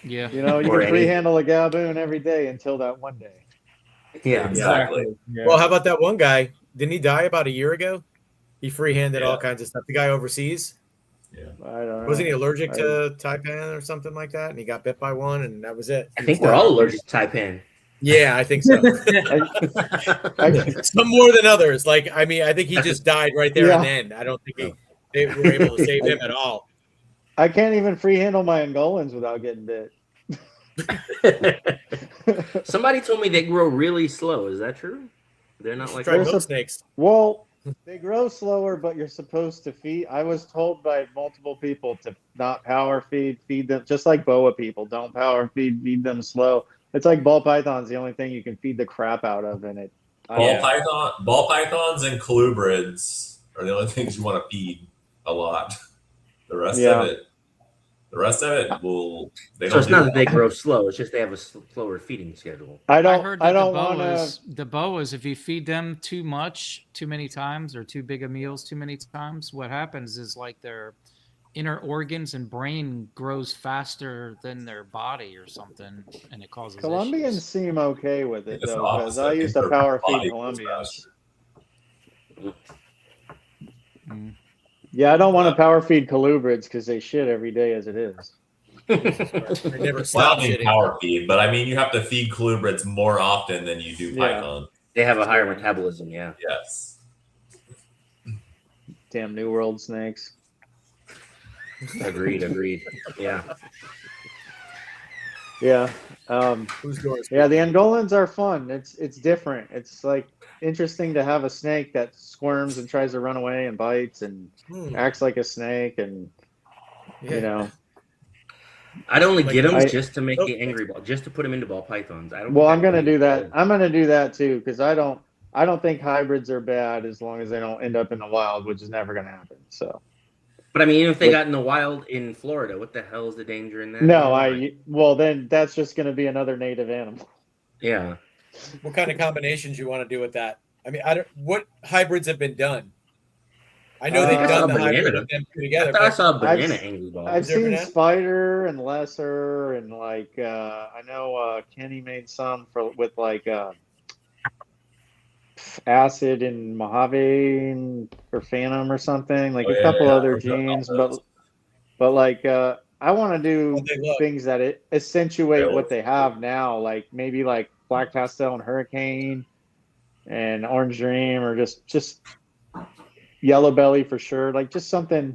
Yeah, You Or can free any- handle a gaboon every day until that one day. Yeah. Exactly. Yeah. Well, how about that one guy? Didn't he die about a year ago? He free-handed Yeah. all kinds of stuff. The guy overseas, I don't know. wasn't he allergic to taipan or something like that? And he got bit by one, and that was it. I think we're all allergic to taipan. Yeah, I think so. I- Some more than others. I think he just died right there Yeah. and then. I don't think they were able to save him at all. I can't even free handle my Angolans without getting bit. Somebody told me they grow really slow. Is that true? They're not like Try There's milk a- snakes. Well, they grow slower, but you're supposed to feed. I was told by multiple people to not power feed them, just like boa people. Don't power feed them slow. It's like ball pythons, the only thing you can feed the crap out of in it. Ball pythons and colubrids are the only things you want to feed a lot. The rest of it will. They So don't it's do not well. that they grow slow. It's just they have a slower feeding schedule. I I don't. heard I that don't want to. the boas, if you feed them too much, too many times, or too big of meals too many times, what happens is like their inner organs and brain grows faster than their body or something, and it causes Colombians issues. seem okay with it It's the though, because I opposite. used to Their power body feed grows Colombians. faster. Mm. Yeah, I don't want to power feed colubrids because they shit every day as it is. They never Well, stop I mean shitting. power feed, but I mean you have to feed colubrids more often than you do Yeah. python. They have a higher metabolism, yeah. Yes. Damn New World snakes. Agreed. Yeah. Yeah. Who's yours? Yeah, the Angolans are fun. It's different. It's like interesting to have a snake that squirms and tries to run away and bites and acts like a snake, and you know. I'd only Like, get them I- just to make the angry ball, just to put them into ball pythons. I don't. Well, think I'm gonna would be do that. good. I'm gonna do that too because I don't think hybrids are bad as long as they don't end up in the wild, which is never gonna happen. So But I mean, even if they What- got in the wild in Florida, what the hell is the danger in that? no, Like, well then that's just gonna be another native animal. yeah. What kind of combinations you want to do with that? I mean, I don't. What hybrids have been done? I know they've I done saw the banana. hybrid of them two I together. thought I But saw a banana I've- angry ball. I've Is there seen banana? Spider and Lesser and like I know Kenny made some with like Acid and Mojave or Phantom or something, like Oh, a yeah, couple yeah, other I've done all genes, those. but like I want to do How'd they look? things that accentuate Yeah, what they have now, like maybe like Black Pastel and Hurricane and Orange Dream, or just Yellow Belly for sure, like just something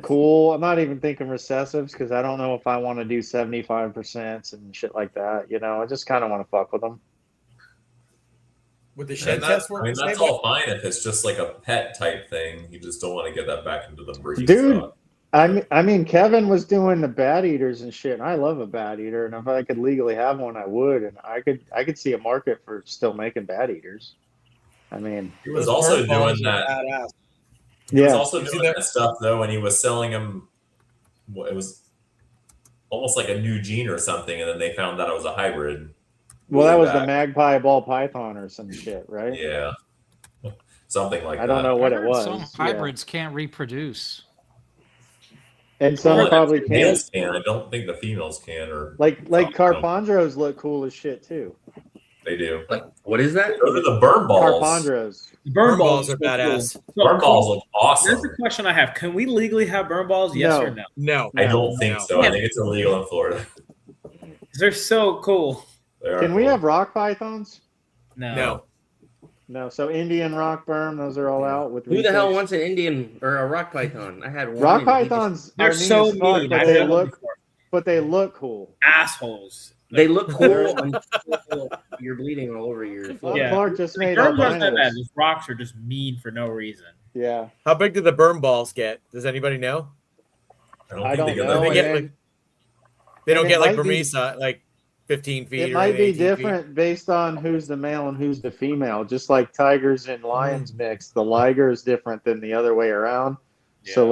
cool. I'm not even thinking recessives because I don't know if I want to do 75% and shit like that. You know, I just kind of want to fuck with them. Would the shed And test that, work? I mean, the that's same way? all fine if it's just like a pet type thing. You just don't want to get that back into the breed. Dude, stock. I mean, Kevin was doing the bat eaters and shit. And I love a bat eater, and if I could legally have one, I would. And I could see a market for still making bat eaters. I mean, He was Those also bird balls doing are that. badass. He was yeah. also You see doing that? that stuff though, and he was selling them. It was almost like a new gene or something, and then they found out it was a hybrid. Well, that was the back. magpie ball python or some shit, right? Yeah, something like I don't that. know what I it heard was. Some yeah. hybrids can't reproduce. And some Well, probably the can't. males can. I don't think the females can, or Like Oh, Carpondros look cool as shit too. they do. Like, what is that? Go to the burn balls. Carpondros. Burn balls are badass. So, Burn balls look That's awesome. the question I have. Can we legally have burn balls? Yes No. or no? No, I don't think no. so. I think it's illegal in Florida. 'Cause they're so cool. They are Can we cool. have rock pythons? No. No. So Indian rock berm, those are all out with Who the hell retakes. wants an Indian or a rock python? I had one. rock and he just- pythons? They're are mean so as fuck, mean. but I've they had them look before. cool. Assholes. They look cool until you're bleeding all over your Well, floor. Yeah. Clark just Like, made burns aren't that bad. albinos. These rocks are just mean for no reason. Yeah, How big do the burn balls get? Does anybody know? I I don't think don't they get know. that They big. get and like they don't and get it like might be- Burmese like 15 feet. it or might be 18 feet. different based on who's the male and who's the female. Just like tigers and lions mix, the liger is different than the other way around. So Yeah.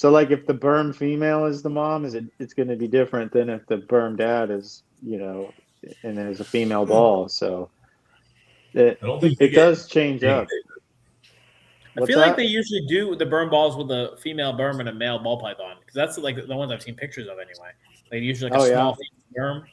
like if the berm female is the mom, it's going to be different than if the berm dad is, you know, and there's a female ball. So it I don't think they it get does change big. up. I What's feel like that? they usually do the burn balls with a female berm and a male ball python because that's like the ones I've seen pictures of anyway. They usually like a Oh, yeah. small berm.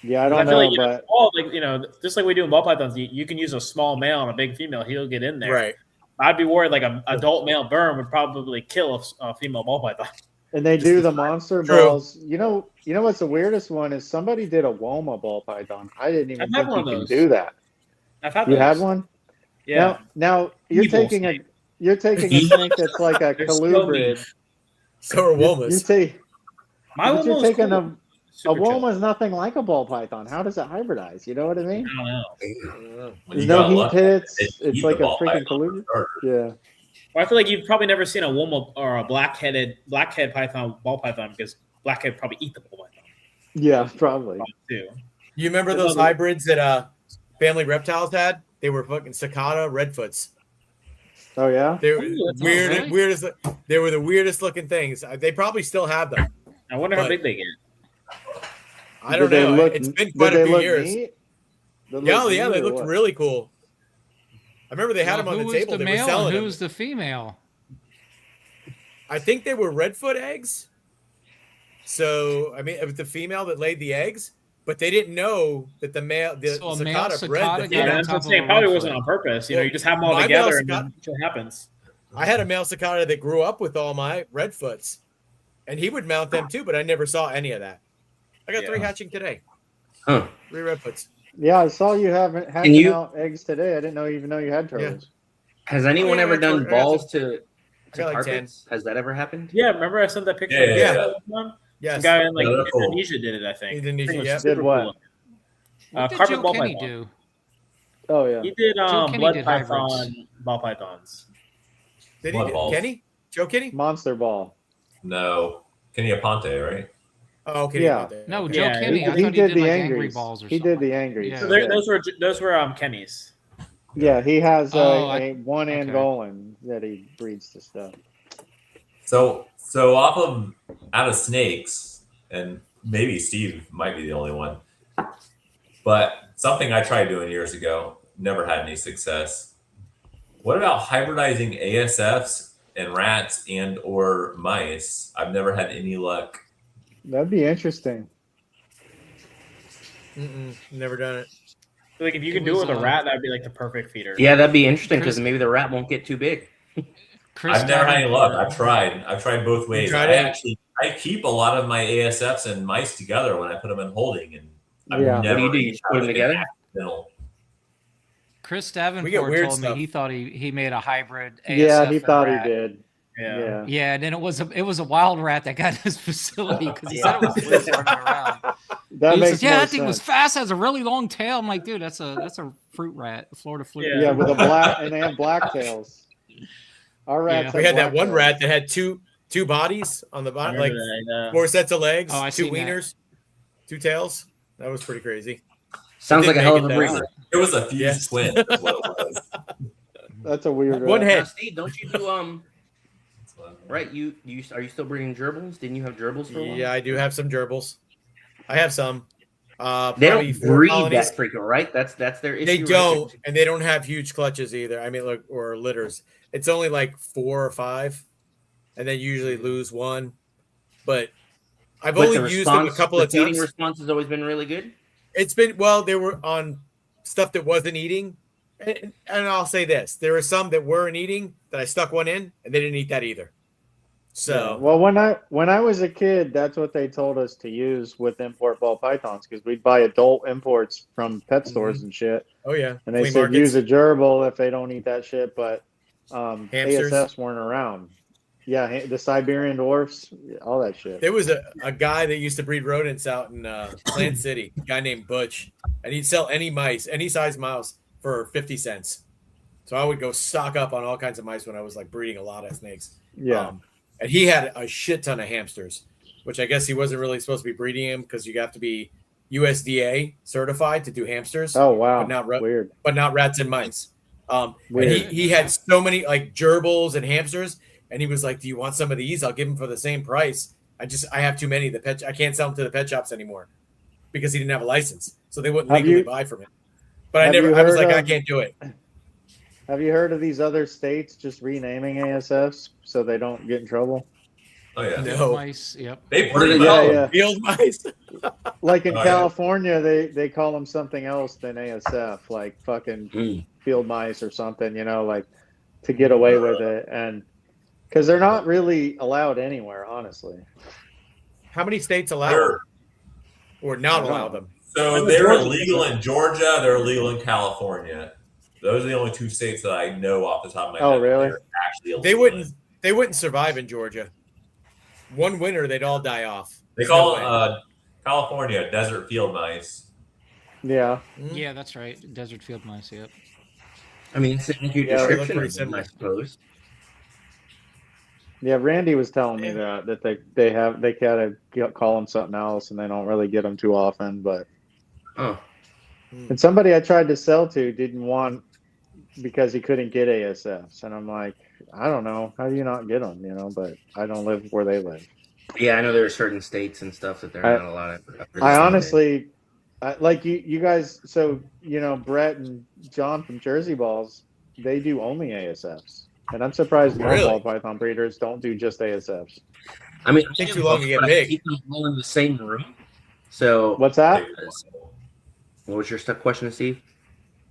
Yeah, I I don't feel know, like, you know, but all, like, you know, just like we do in ball pythons, you can use a small male and a big female. He'll get in there. Right. I'd be worried like an adult male berm would probably kill a female ball python. and they do the monster True. balls. You know what's the weirdest one is somebody did a Woma ball python. I didn't even I've had think one you of can those. do that. I've had You those. had one? Yeah. Now you're Evil taking snake. you're taking a snake that's like a They're so colubrid. So are You womas. take, My but one you're was taking cool. a Super chill. woma is nothing like a ball python. How does it hybridize? You know what I mean? I don't know. When There's you no got heat lucky, pits. they It's eat like the a ball freaking python colubrid. for starters. Yeah. Well, I feel like you've probably never seen a Woma or a blackhead python, ball python, because blackhead probably eat the ball python Yeah, probably. too. You remember those hybrids that Family Reptiles had? They were fucking cicada redfoots. Oh yeah. They were Ooh, that's weird, awesome. weirdest. They were the weirdest looking things. They probably still have them. I wonder how But- big they get. I don't Did they know. look- It's been did quite they a few look years. neat? They look Yeah, yeah, neat they or looked what? really cool. I remember they had Well, them on who the was table. the They were male selling and who them. was the female? I think they were redfoot eggs. So I mean, it was the female that laid the eggs, but they didn't know that the male, the So a male cicada, cicada bred the got Yeah, on female. that's what I'm top saying. of a Probably redfoot. wasn't on purpose. You know, Well, you just have them all my together male and then shit happens. I had a male cicada that grew up with all my redfoots, and he would mount them too, but I never saw any of that. I got 3 hatching today. Huh. 3 redfoots. Yeah, I saw you hatching you- out eggs today. I didn't even know you had turtles. Has anyone yeah, ever I got done I got balls to got like 10. carpets? Has that ever happened? Yeah, remember I sent that picture? Yeah, of yeah, the one? Yes. The guy in like Yeah, they're cool. Indonesia did it, I think. Indonesia, It was yeah. super Did what? cool. What did Carpet Joe ball Kenny python. do? Oh yeah. He did Joe Kenny blood did python hybrids. ball pythons. Did he? Blood balls. Kenny? Joe Kenny? Monster ball. No, Kenny Aponte, right? Oh, Kenny. Yeah. No, Okay. Joe Yeah, Kenny. he I thought He he did did the like angry angry balls or He something. did the angry. Yeah. So those were Kenny's. Yeah, he has Oh, a one okay. Angolan that he breeds to stuff. So out of snakes, and maybe Steve might be the only one, but something I tried doing years ago, never had any success. What about hybridizing ASFs and rats and or mice? I've never had any luck. That'd be interesting. Never done it. Like if you It could do it was, with a rat, that'd be like the perfect feeder. Yeah, that'd be interesting because Chris- maybe the rat won't get too big. Chris I've never had any luck. Davenport- I've tried both ways. tried I it? keep a lot of my ASFs and mice together when I put them in holding, and I've Yeah. What never do? You just put them had together? an accidental. Chris We get Davenport weird told stuff. me he thought he made a hybrid. ASF Yeah, he and thought rat. he did. Yeah. Yeah. Yeah, and then it was a wild rat that got in his facility because he said it was loose running around. That He makes says, "Yeah, more that thing was sense. fast, has a really long tail." I'm like, "Dude, that's a fruit rat, a Florida fruit." Yeah. Yeah, with a black, and they have black tails. Our rats. Yeah. We had that black one tails. rat that had two bodies on the I bottom, remember like that, 4 sets of legs, Oh, I 2 seen that. wieners, 2 tails. That was pretty crazy. Sounds like Didn't a hell make of a it breed. there. It was a fused Yes. twin. Is what it was. That's a weird One rat. head. Now, Steve, don't you do right? You are you still breeding gerbils? Didn't you have gerbils for a while? Yeah, I do have some gerbils. I have some. They Probably don't 4 breed colonies. that frequent, right? That's their issue. They right? don't, and they don't have huge clutches either. I mean, look, or litters. It's only like 4 or 5, and then usually lose 1. But I've But only the used them a response- couple the of feeding times. response has always been really good. It's been they were on stuff that wasn't eating, and I'll say this: there were some that weren't eating that I stuck one in, and they didn't eat that either. So Well, when I was a kid, that's what they told us to use with import ball pythons because we'd buy adult imports from pet stores and shit, oh yeah, and they flea said markets. use a gerbil if they don't eat that shit. But Hamsters. ASFs weren't around. Yeah, the Siberian dwarfs, all that shit. There was a guy that used to breed rodents out in Plant City, a guy named Butch, and he'd sell any size mouse for 50 cents. So I would go stock up on all kinds of mice when I was like breeding a lot of snakes. Yeah. And he had a shit ton of hamsters, which I guess he wasn't really supposed to be breeding them because you have to be USDA certified to do hamsters, Oh wow. but not Weird. but not rats and mice. And Weird. he had so many like gerbils and hamsters, and he was like, "Do you want some of these? I'll give them for the same price. I have too many. I can't sell them to the pet shops anymore because he didn't have a license, so they wouldn't Have legally you- buy from it. But I have never. you I was heard like, I of- can't do it. Have you heard of these other states just renaming ASFs so they don't get in trouble? Oh yeah, No. Mice, yep. they What are pretty they- well. Yeah. Field mice. Like in Oh, yeah. California, they call them something else than ASF, like fucking Mm. field mice or something, like to get away with it. And because they're not really allowed anywhere, honestly. How many states allow They're- or not I don't allow know. them? So they're illegal in Georgia. They're illegal in California. Those are the only two states that I know off the top of my Oh, head. that really? they're actually They illegal. wouldn't survive in Georgia. One winter, they'd all die off. They There's call no way. California desert field mice. Yeah. Yeah, that's right. Desert field mice. Yep. I mean, it's a good Yeah, they look description pretty of them, I similar. suppose. Yeah, Randy was telling me Yeah. that they gotta call them something else, and they don't really get them too often. But Oh, and somebody I tried to sell to didn't want because he couldn't get ASFs, and I'm like, I don't know, how do you not get them? You know, but I don't live where they live. yeah, I know there are certain states and stuff that they're I- not allowed. I honestly, like you guys. So Brett and John from Jersey Balls, they do only ASFs, and I'm surprised more Really? ball python breeders don't do just ASFs. I mean, Take too long to get but I big. keep them all in the same room. So, What's that? what was your question, Steve?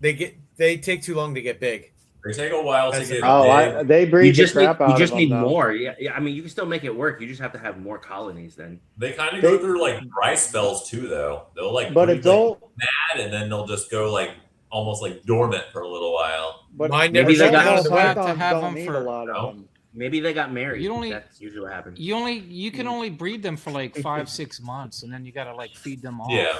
They take too long to get big. They take a while to That's- get Oh, big. they breed You just the need, crap out you just of need them, though. more. Yeah. I mean, you can still make it work. You just have to have more colonies then. They kind of They- go through like dry spells too, though. They'll like But breed, adult, like, mad, and then they'll just go like almost like dormant for a little while. but Mine never adult got- ball You have to pythons have don't them need for- a lot of No. them. Maybe they got married. You only- That's usually what happens. You can only breed them for like 5-6 months, and then you gotta like feed them off. Yeah.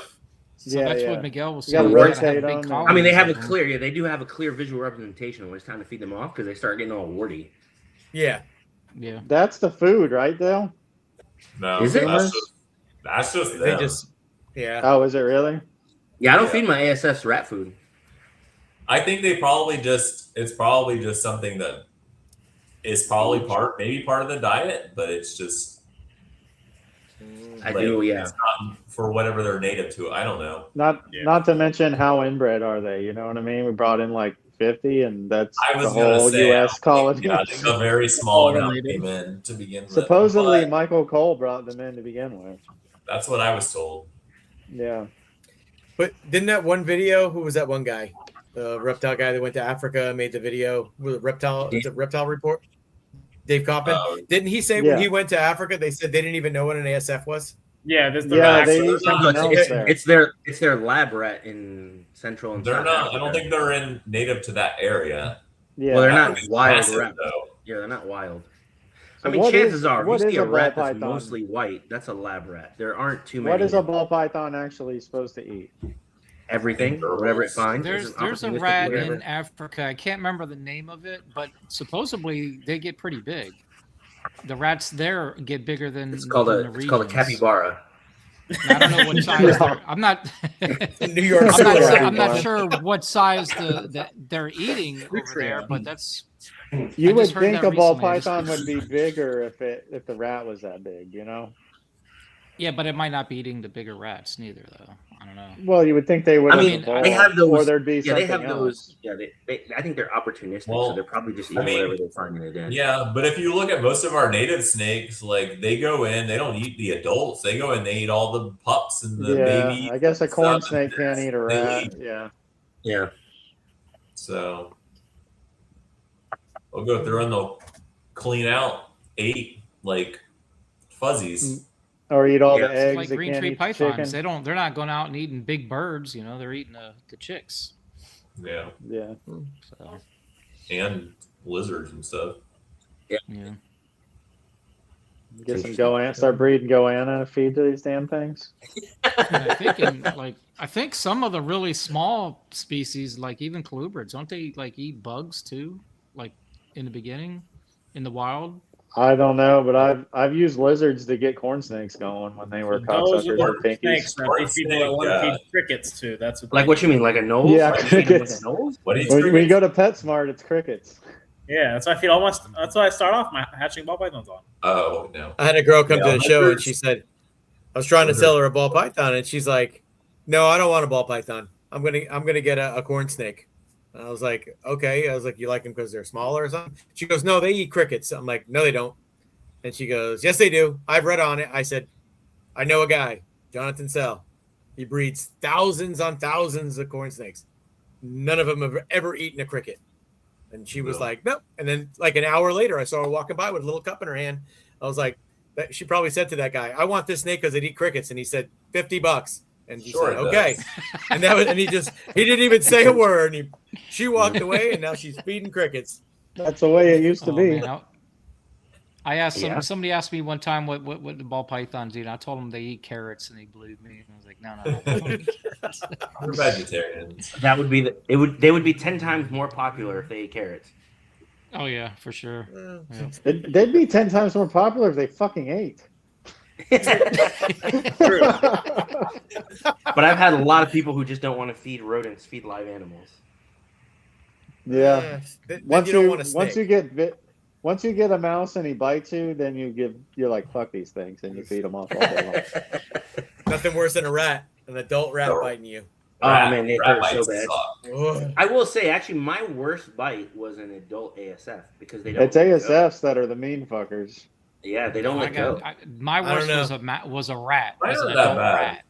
So Yeah, that's yeah. what Miguel was You gotta saying. You gotta rotate have big them and- colonies I mean, they have of a them. clear. Yeah, they do have a clear visual representation when it's time to feed them off because they start getting all warty. Yeah. Yeah. That's the food, right, Dale? No, Is it? That's just They them. just yeah. Oh, is it really? Yeah, I don't Yeah. feed my ASS rat food. I think they probably just it's probably just something that is probably maybe part of the diet, but it's just I like, do, yeah. it's not for whatever they're native to. I don't know. Not to mention how inbred are they? You know what I mean? We brought in like 50, and that's I the was gonna whole say, U.S. colony. Yeah, I think a very small All amount related. came in to begin with. Supposedly, but Michael Cole brought them in to begin with. that's what I was told. Yeah. But didn't that one video? Who was that one guy? The reptile guy that went to Africa, made the video with the reptile report. Dave Coppin. Didn't he say Yeah. when he went to Africa, they said they didn't even know what an ASF was? Yeah, this the Yeah, back- they so use they're something not- else there. It's their lab rat in Central and They're South not. Africa. I don't think they're in native to that area. Yeah. Well, they're not Africa's wild massive, rat. though. Yeah, they're not wild. So I mean, what chances is- are, if what you is see a a ball rat that's python? mostly white, that's a lab rat. There aren't too many. What is a ball python actually supposed to eat? Everything, or whatever it finds. There's It's a opportunistic, rat whatever. in Africa. I can't remember the name of it, but supposedly they get pretty big. The rats there get bigger than It's called than a the it's called a regions. capybara. I don't know what size. I'm not. New York. I'm not- City. I'm not sure what size that they're eating over there, but that's. You I would just heard think that a ball recently. I just- python would be bigger if the rat was that big, you know? Yeah, but it might not be eating the bigger rats neither, though. I don't know. Well, you would think they would I have mean, evolved, they have those. or there'd be Yeah, they something have else. those. Yeah, I think they're opportunistic, so Well, they're probably just I eating mean, whatever they find in the den. Yeah, but if you look at most of our native snakes, like they go in, they don't eat the adults. They go in, they eat all the pups and the Yeah, babies. I guess a and corn stuff, snake and can't eat a they rat. eat. Yeah. Yeah. So they'll go through and they'll clean out 8 like fuzzies. Or eat all Yeah. the It's eggs. Like They green can't tree eat pythons, chicken. they're not going out and eating big birds. You know, they're eating the chicks. Yeah, Yeah. So and lizards and stuff. yeah. Get some goanna. Start breeding goanna to feed to these damn things. And I think some of the really small species, like even colubrids, don't they like eat bugs too? Like in the beginning, in the wild. I don't know, but I've used lizards to get corn snakes going when they were Those cocksuckers are or the pinkies. snakes that these people that want to Yeah. feed crickets to. That's what Like they what do. you mean, like a nose? Yeah, Like feed them with crickets. a nose? What do you When you go to PetSmart, it's crickets. Yeah, that's why I feed almost. That's why I start off my hatching ball pythons on. Oh no. I had a girl come Yeah, to the show and lizards- she said, I was trying to sell her a ball python, and she's like, "No, I don't want a ball python. I'm gonna get a corn snake." And I was like, "Okay." I was like, "You like them because they're smaller or something?" She goes, "No, they eat crickets." I'm like, "No, they don't." And she goes, "Yes, they do. I've read on it." I said, "I know a guy, Jonathan Sell. He breeds thousands on thousands of corn snakes. None of them have ever eaten a cricket." And she was No. like, "Nope." And then like an hour later, I saw her walking by with a little cup in her hand. I was like, she probably said to that guy, "I want this snake because it eat crickets." And he said, $50. And he Sure said, it okay. does. And that was, and he didn't even say a word. And she walked away, and now she's feeding crickets. That's the way it used to Oh, be. man, I asked Yeah. somebody asked me one time what the ball pythons eat. And I told them they eat carrots, and they believed me. And I was like, no. We're vegetarians. That would be they would be 10 times more popular if they ate carrots. Oh yeah, for sure. Yeah. They'd be 10 times more popular if they fucking ate. But I've had a lot of people who just don't want to feed rodents, feed live animals. Yeah. Then Once you don't you want to once you get bit, once you get a mouse and he bites you, then you're like, fuck these things, and you feed them off all day long. Nothing worse than an adult rat biting you. Oh man, they Rat hurt so bites bad. suck. Ugh. I will say, actually, my worst bite was an adult ASF because they don't. It's let go. ASFs that are the mean fuckers. Yeah, they don't I let go. my I don't worst know. was a rat. Mine Was an aren't that adult bad.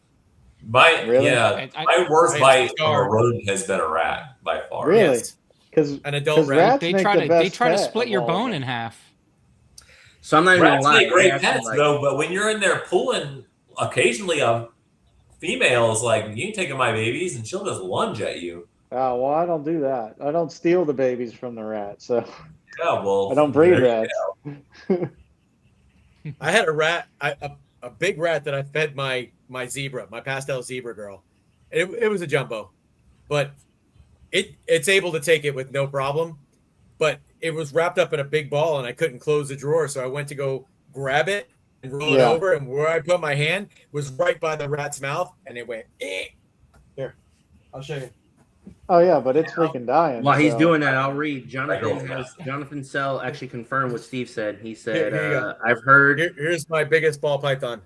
rat. Really? My worst I- bite from a Scar. rodent has been a rat by far. Really? Yes. Because An adult rat. rats They make try the to best split pet your of all of bone them. in half. So I'm not even Rats gonna lie. make great I actually pets like- though, but when you're in there pulling, occasionally a female is like, "You ain't taking my babies," and she'll just lunge at you. Oh, well, I don't do that. I don't steal the babies from the rats, so Yeah, well, I don't breed there you rats. I had a rat, a big rat that I fed my zebra, my pastel zebra girl. It was a jumbo, but it's able to take it with no problem. But it was wrapped up in a big ball, and I couldn't close the drawer, so I went to go grab it and roll it Yeah. over, and where I put my hand was right by the rat's mouth, and it went. Eh. Here, I'll show you. Oh yeah, but it's freaking dying. While he's so- doing that, I'll read. girl's Jonathan Sell actually confirmed what Steve said. He said, Here you go. "I've heard." Here's my biggest ball python.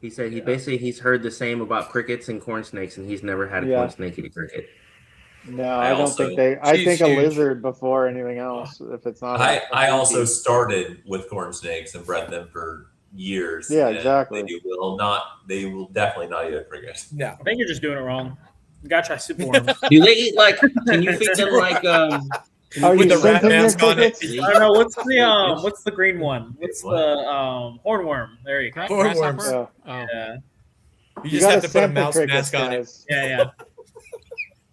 He said he's heard the same about crickets and corn snakes, and he's never had a Yeah. corn snake eat a cricket. No, I I don't also- think they. I She's think a huge. lizard before anything else. If it's not. I also started with corn snakes and bred them for years. Yeah, and exactly. They will definitely not eat a cricket. No, I think you're just doing it wrong. You gotta try super worms. Do they eat like? Can you feed them like? Are With you the rat scenting your mask on it. crickets? I don't know what's the green one? What's What? the hornworm? There you go. Hornworms. Grasshopper? Yeah. Oh. Yeah, you just have to put a mouse crickets, mask on it. guys. yeah.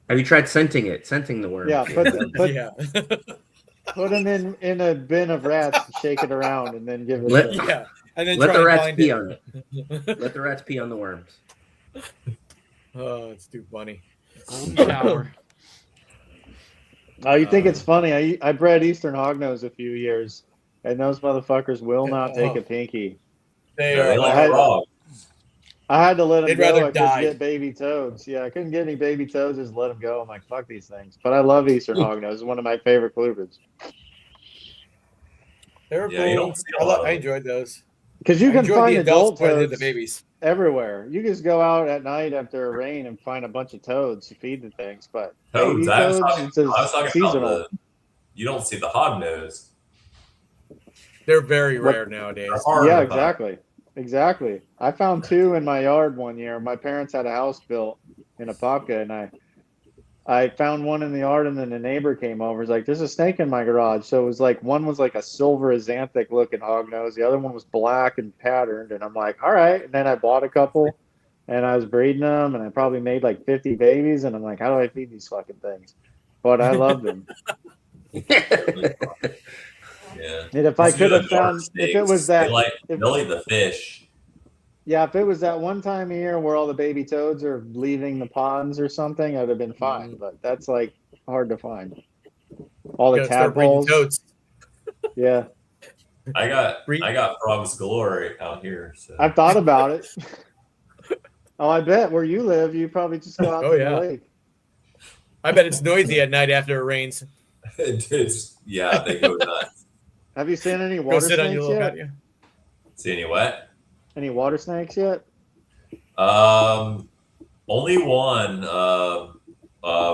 Have you tried scenting the worm? Yeah, put Yeah, them in a bin of rats and shake it around, and then give it. Let- yeah. And then Let try the and rats find pee it. on it. Let the rats pee on the worms. Oh, it's too funny. Golden shower. Oh, you think it's funny? I bred Eastern Hognose a few years, and those motherfuckers will not take a pinky. They They are. like had- frogs. I had to let them They'd go. rather I couldn't die. get baby toads. Yeah, I couldn't get any baby toads. Just let them go. I'm like, fuck these things. But I love Eastern Hognose. It's one of my favorite colubrids. They were Yeah, you cool. don't see a lot of I them. enjoyed those. Because you I can enjoyed find the adults adult more than toads the babies. everywhere. You just go out at night after a rain and find a bunch of toads to feed the things. But baby Toads. I was toads, talking, it's I was talking seasonal. about you don't see the hognose. They're very What- rare nowadays. They're hard Yeah, to find. exactly. I found two in my yard one year. My parents had a house built in Apopka, and I found one in the yard, and then the neighbor came over. He's like, "There's a snake in my garage." So it was like one was like a silver xanthic looking hognose, the other one was black and patterned, and I'm like, "All right." And then I bought a couple, and I was breeding them, and I probably made like 50 babies, and I'm like, "How do I feed these fucking things?" But I loved them. Yeah. And if I These are could the have found, dark if it snakes. was that, they like if- they'll eat the fish. yeah, if it was that one time a year where all the baby toads are leaving the ponds or something, I'd have been fine. But that's like hard to find. All the Gotta start breeding tadpoles. toads. Yeah, I got Breed- frogs galore out here. So. I've thought about it. Oh, I bet where you live, you probably just go out Oh, to yeah. the lake. I bet it's noisy at night after it rains. Yeah, they go nuts. Have you seen any Go water sit on your snakes little yet? patio. See any what? Any water snakes yet? Only one.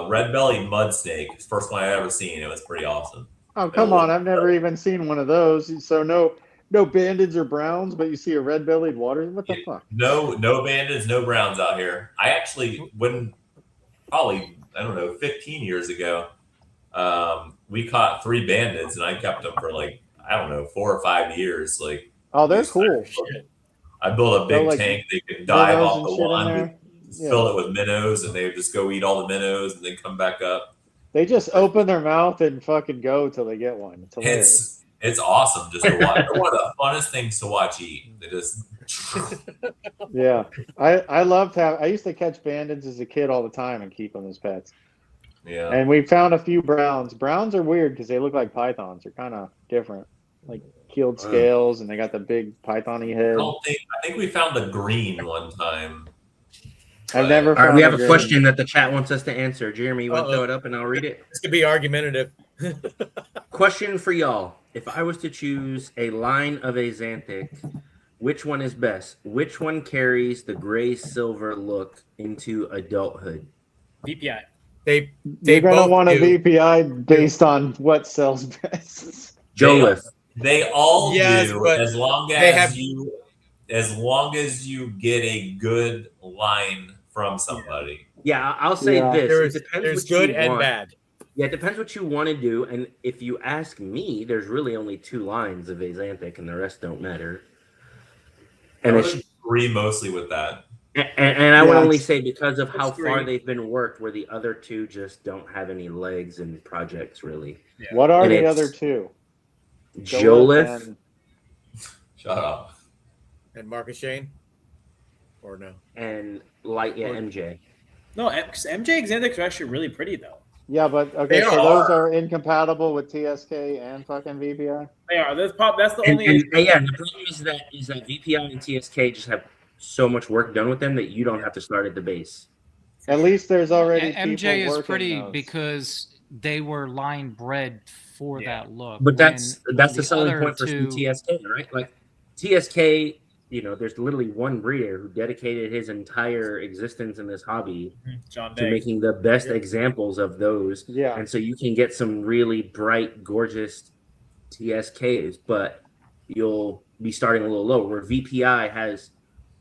Red-bellied mud snake. It's the first one I ever seen. It was pretty awesome. Oh, come on! I've never even seen one of those. So no bandeds or browns, but you see a red-bellied water. What the fuck? No bandits, no browns out here. I actually, when probably, I don't know, 15 years ago, we caught 3 bandits, and I kept them for like, I don't know, 4 or 5 years. Like, Oh, they're cool. Shit. I built a Throw, big like, tank. They could dive minnows off and the shit in wand, there. just Yeah. fill it with minnows, and they would just go eat all the minnows and then come back up. They just open their mouth and fucking go till they get one. It's hilarious. It's awesome just to watch. They're one of the funnest things to watch eat. They just Yeah, I loved how I used to catch bandits as a kid all the time and keep them as pets. yeah. And we found a few browns. Browns are weird because they look like pythons. They're kind of different, like keeled scales, and they got the big python-y head. I think we found the green one time. I've never All right, found we have a green. question that the chat wants us to answer. Jeremy, you want to Uh-oh. throw it up and I'll read it? This could be argumentative. Question for y'all. If I was to choose a line of Axanthic, which one is best? Which one carries the gray silver look into adulthood? VPI. They You're gonna both want a do. VPI based on what sells best. Jolith. They all Yes, do but as long they as have- you get a good line from somebody. Yeah, I'll say Yeah. this. It depends There's what good you and want. bad. Yeah, it depends what you want to do. And if you ask me, there's really only 2 lines of Axanthic and the rest don't matter. I And would it's agree mostly with that. and I would Yeah, only it's- say because of how That's far great. they've been worked, where the other 2 just don't have any legs and projects really. Yeah. What are And the it's- other two? Jolith, and- Shut up. And Marcus Shane? Or no? and MJ. No, MJ Xanthics are actually really pretty though. Yeah, but okay, They so are. those are incompatible with TSK and fucking VPI. They are. That's the And, only. yeah, the problem is that VPI and TSK just have so much work done with them that you don't have to start at the base. At least there's already MJ people is working pretty those. because they were line bred for Yeah. that look. But that's when the selling other point for some TSK, right? Like TSK, there's literally one breeder who dedicated his entire existence in this hobby John to Day. making the best examples of those. Yeah, And so you can get some really bright, gorgeous TSKs, but you'll be starting a little low. Where VPI has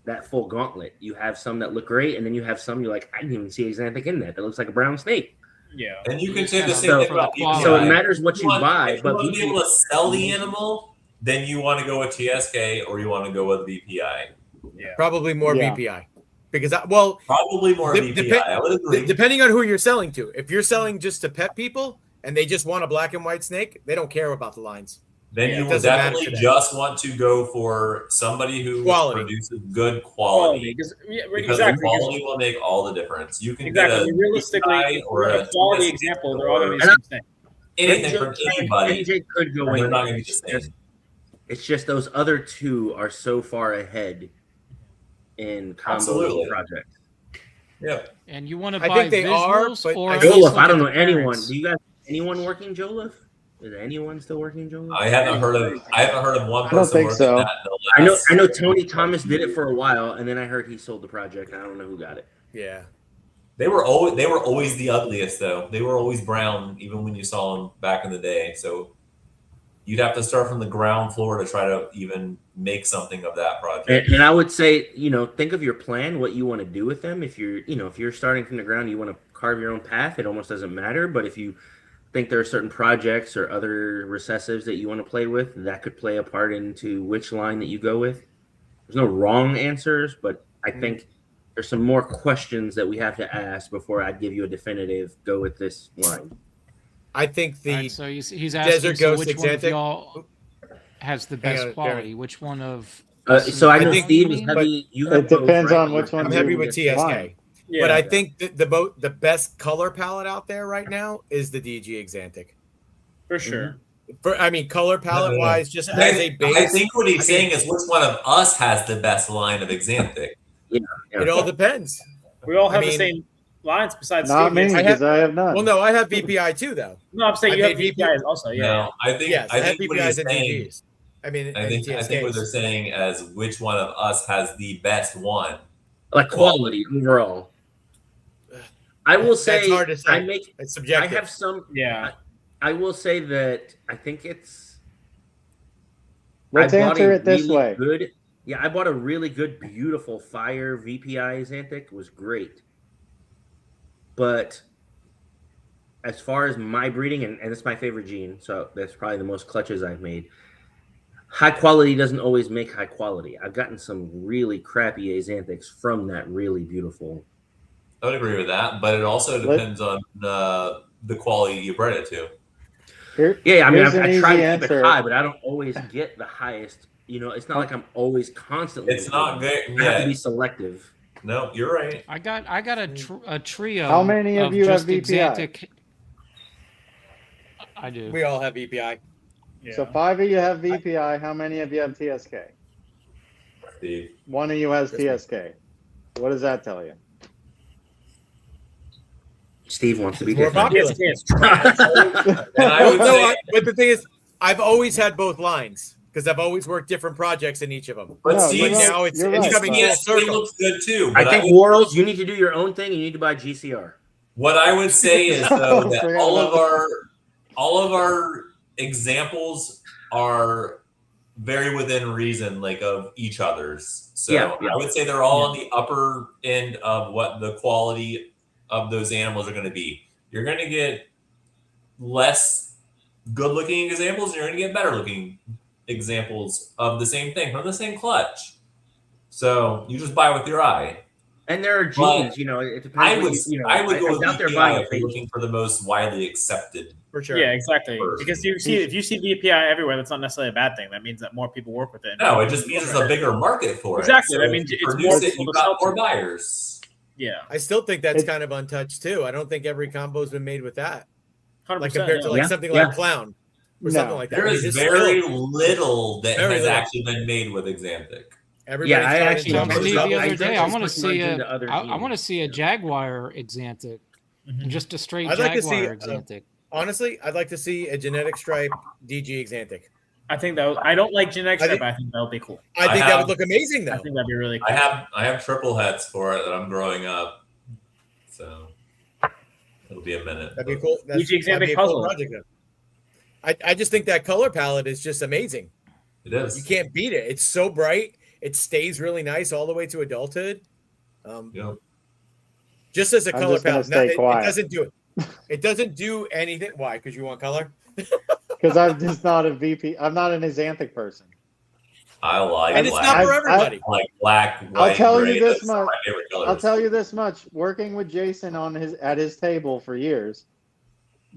that full gauntlet. You have some that look great, and then you have some you're like, I didn't even see Axanthic in that. That looks like a brown snake. Yeah. And you can say the Yeah, same so- thing about for the quality. So it VPI. matters what If you buy, if you but want to be able to sell the animal, then you want to go with TSK or you want to go with VPI. Probably more Yeah. VPI. Because, well, Probably more De- VPI. depe- I would agree. depending on who you're selling to. If you're selling just to pet people and they just want a black and white snake, they don't care about the lines. Then Yeah, you it will doesn't matter definitely to them. just want to go for somebody who Quality. produces good Quality. quality. Because Because exactly. the quality will make all the difference. You can Exactly. get a Realistically, VPI or a quality TSK example, they're all going to be And the same thing. anything from anybody. MJ could go and in. they're not going to be It's the same. just, it's just those other 2 are so far ahead in combo Absolutely. projects. Yep. and you want to I buy think they are, visuals but or I at don't- least Jolif, look I at don't know the anyone. parents? Do you guys anyone working Jolif? Is anyone still working Jolif? I haven't heard of one I don't person think working so. that. in the I know last- Tony Thomas did it for a while, and then I heard he sold the project. I don't know who got it. Yeah. They were always the ugliest though. They were always brown, even when you saw them back in the day. So you'd have to start from the ground floor to try to even make something of that project. And I would say, think of your plan, what you want to do with them. If you're starting from the ground, you want to carve your own path. It almost doesn't matter. But if you think there are certain projects or other recessives that you want to play with, that could play a part into which line that you go with. There's no wrong answers, but I think there's some more questions that we have to ask before I'd give you a definitive go with this line. I think the All right, so he's asking Desert so Ghost which one of Xanthic- y'all has the Hang best on, quality? Jeremy. Which one of So I I know think- Steve is heavy. You have It depends both, right? on which one I'm you're happy with TSK. fine. Yeah. But I think the best color palette out there right now is the DG Xanthic. for sure. Color palette wise, just as a I base, think what he's saying is which one of us has the best line of Xanthic. it all depends. We all have I the mean- same lines besides Not me, Steve. I because I have none. Well, no, I have VPI too, though. No, I'm saying I you have made VPIs also. Yeah. No, I think Yes, I, have think what he's VPIs and saying. DGs. I mean, I and think what they're TSKs. saying as which one of us has the best one. Like quality overall. I will say, That's hard to say. It's It's subjective. I have some. Yeah. I will say that I think it's. Let's I bought answer a it this really way. Good. Yeah, I bought a really good, beautiful Fire VPI Xanthic. It was great. But as far as my breeding, and it's my favorite gene, so that's probably the most clutches I've made. high quality doesn't always make high quality. I've gotten some really crappy Axanthics from that really beautiful. I would agree with that, but it also depends on the quality you bred it to. Yeah, I mean, Here's an I easy try to keep answer. it high, but I don't always get the highest. You know, it's not like I'm always constantly. It's not good. I have to Yeah, be selective. no, you're right. I got a trio. How many of you have just VPI? Axanthic- I do. We all have VPI. So 5 of you have VPI. How many of you have TSK? Steve. 1 of you has That's me. TSK. What does that tell you? Steve wants to be More different. popular. It's trash. And I would say, But the thing is, I've always had both lines because I've always worked different projects in each of them. but No, Steve, you're right. now it's You're it's right, coming but- full yes, it circle. looks good too. I But think Worrells, you need to do your own thing. You need to buy GCR. what I would say is though that Forgot all about of our examples are very within reason, like of each other's. So Yeah. I would say they're all on the upper end of what the quality of those animals are going to be. You're going to get less good-looking examples, and you're going to get better-looking examples of the same thing from the same clutch. So you just buy with your eye. And there are genes, you know, it depends. I what would you know, I would go I with doubt they're VPI buying if a you're fake. looking for the most widely accepted. For sure. Yeah, exactly. Person. Because if you see VPI everywhere, that's not necessarily a bad thing. That means that more people work with it. No, it just means there's a bigger market for it. Exactly, So that if means you it's produce more it, people you've to got sell more to. buyers. Yeah, I still think that's It- kind of untouched too. I don't think every combo's been made with that. 100%. Like compared to yeah. like Yeah, something yeah. like Clown or No. something like that. There I mean, is it's very still- little that Very has little. actually been made with Axanthic. everybody's Yeah, I trying to actually jump don't on Steve, the believe the top. other I day, don't I want to switch see mine a into other I genes. want to see a Jaguar Axanthic, Mhm. just a straight I'd like to see, Jaguar Axanthic. Honestly, I'd like to see a genetic stripe DG Axanthic. I think that I don't like genetic I stripe, think- but I think that would be cool. I I think that have- would look amazing I though. think that'd be really cool. I have triple heads for it that I'm growing up, so it'll be a minute. That'd be cool. DG That'd be Axanthic a cool puzzle. project though. I just think that color palette is just amazing. It is. You can't beat it. It's so bright. It stays really nice all the way to adulthood. Yeah. Just as a I'm color just gonna palette, stay it quiet. doesn't do it. It doesn't do anything. Why? Because you want color. Because I'm just not a VP. I'm not an Axanthic person. I like And it's black. not for I- everybody. I like black, white, I'll tell gray. you this That's much. my favorite colors. I'll tell you this much. Working with Jason at his table for years,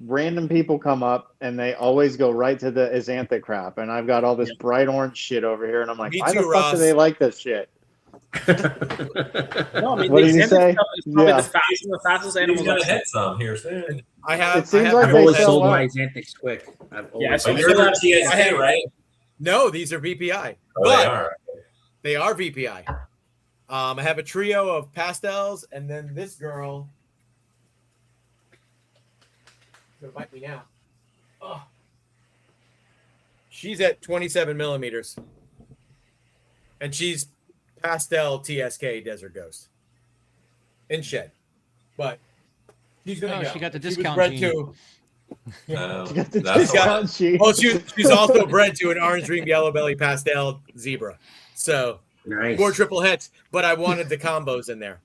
random people come up and they always go right to the Axanthic crap. And I've got all this bright orange shit over here, and I'm like, Me why too, the fuck Ross. do they like this shit? No, I mean, What the did you Xanthic say? stuff is probably Yeah. the fastest He's animals. gonna I've hit some here soon. I have. It seems I have like I've they always sell sold well. my Xanthics quick. I've Yeah, always so But you're you're not- TSK, right? No, these are VPI. Oh, But they are. they are VPI. I have a trio of pastels, and then this girl. Gonna bite me now. Oh. She's at 27 millimeters, and she's pastel TSK Desert Ghost in shed, but she's gonna Oh, go. she got the was discount bred gene. to. You got the That's got- discount sheet. Well, she's also bred to an orange, green, yellow belly pastel zebra. So nice. more triple hits, but I wanted the combos in there.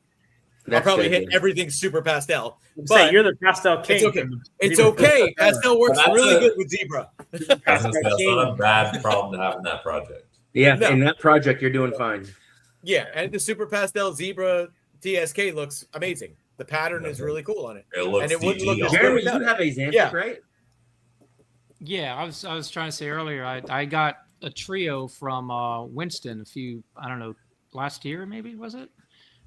I'll That's probably good, hit yeah. everything super pastel. Say But you're the pastel king. it's okay. from It's Zebra. okay. Pastel works That's really a- good with zebra. I was gonna say, that's not a bad problem to have in that project. Yeah, No. in that project, you're doing fine. Yeah, and the super pastel zebra TSK looks amazing. The pattern is really cool on it. It looks And it wouldn't DG look as also. Jeremy, good you have a Xanthic, Yeah. right? Yeah, I was trying to say earlier. I got a trio from Winston I don't know, last year maybe was it?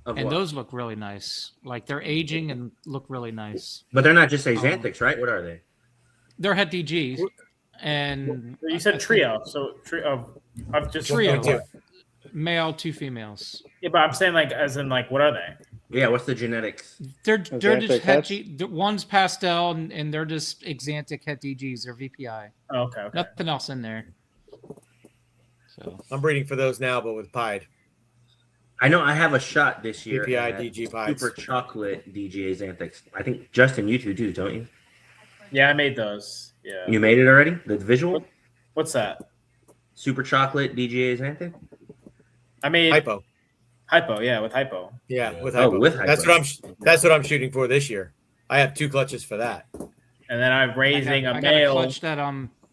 Of And what? those look really nice. Like they're aging and look really nice. But they're not just Xanthics, right? What are they? They're het DGs, and You said trio, so trio of just Trio. Trio. male, 2 females. Yeah, but I'm saying like as in like what are they? Yeah, what's the genetics? They're Axanthic just hets? one's pastel and they're just Axanthic het DGs. They're VPI. Oh, okay. Nothing else in there. So I'm breeding for those now, but with pied. I know I have a shot this year. DPI, at DG pieds. Super chocolate DG Xanthics. I think Justin, you two do, don't you? Yeah, I made those. Yeah. You made it already? The visual? What's that? Super chocolate DG Xanthic? I made Hypo. hypo. Yeah, with hypo. Yeah, Yeah. with Oh, hypo. with That's hypo. that's what I'm shooting for this year. I have 2 clutches for that. And then I'm raising I a got male clutch that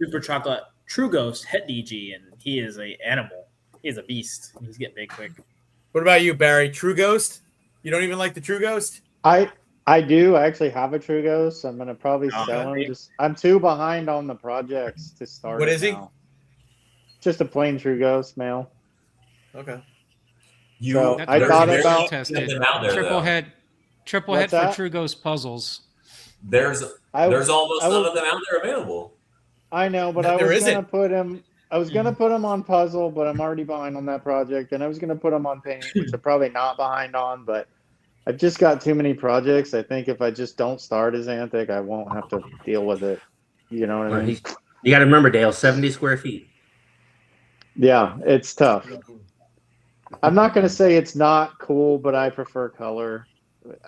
super chocolate True Ghost het DG, and he is a animal. He's a beast. He's getting big quick. What about you, Barry? True Ghost? You don't even like the True Ghost? I do. I actually have a True Ghost. I'm gonna probably Oh, sell him. okay. I'm too behind on the projects to start. What it is he? now. Just a plain True Ghost male. Okay. You, So, That's I there's thought very about- few tested. of them out there, Triple though. head for What's that? True Ghost puzzles. There's I almost I none would- of them out there available. I know, but No, I there was isn't. gonna put him. I was gonna put him on puzzle, but I'm already behind on that project, and I was gonna put him on paint, which I'm probably not behind on. But I've just got too many projects. I think if I just don't start as Anthic, I won't have to deal with it. You know what I mean? You got to remember, Dale, 70 square feet. Yeah, it's tough. I'm not gonna say it's not cool, but I prefer color.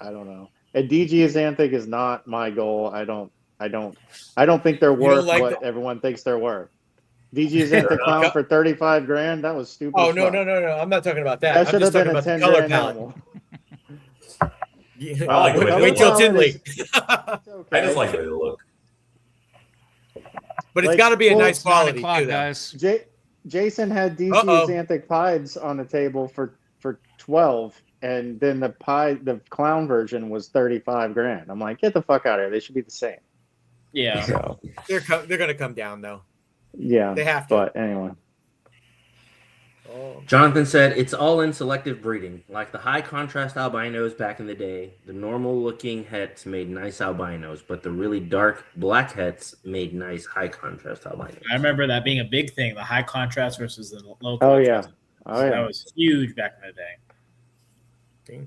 I don't know. A DG as Anthic is not my goal. I don't think they're don't worth like what everyone thinks they're worth. DG as Anthic clown for 35 grand. That was stupid. Oh as no, fuck. no, no, no! I'm not talking about that. That I'm should just have talking been a about the 10 color grand palette. animal. Yeah. I like the way they Wait look. till Color Tinley. palette I just like the way they look. But it's Like, got to be a well, nice It's 9 quality o'clock, too, though. guys. Jason had DG Uh-oh. as Anthic Pieds on the table for 12, and then the clown version was 35 grand. I'm like, get the fuck out of here. They should be the same. Yeah. So They're going to come down though. yeah, They have to. but anyway. Oh. Jonathan said it's all in selective breeding. Like the high contrast albinos back in the day, the normal looking hets made nice albinos, but the really dark black hets made nice high contrast albinos. I remember that being a big thing, the high contrast versus the low Oh contrast. yeah. Oh That yeah. was huge back in the day.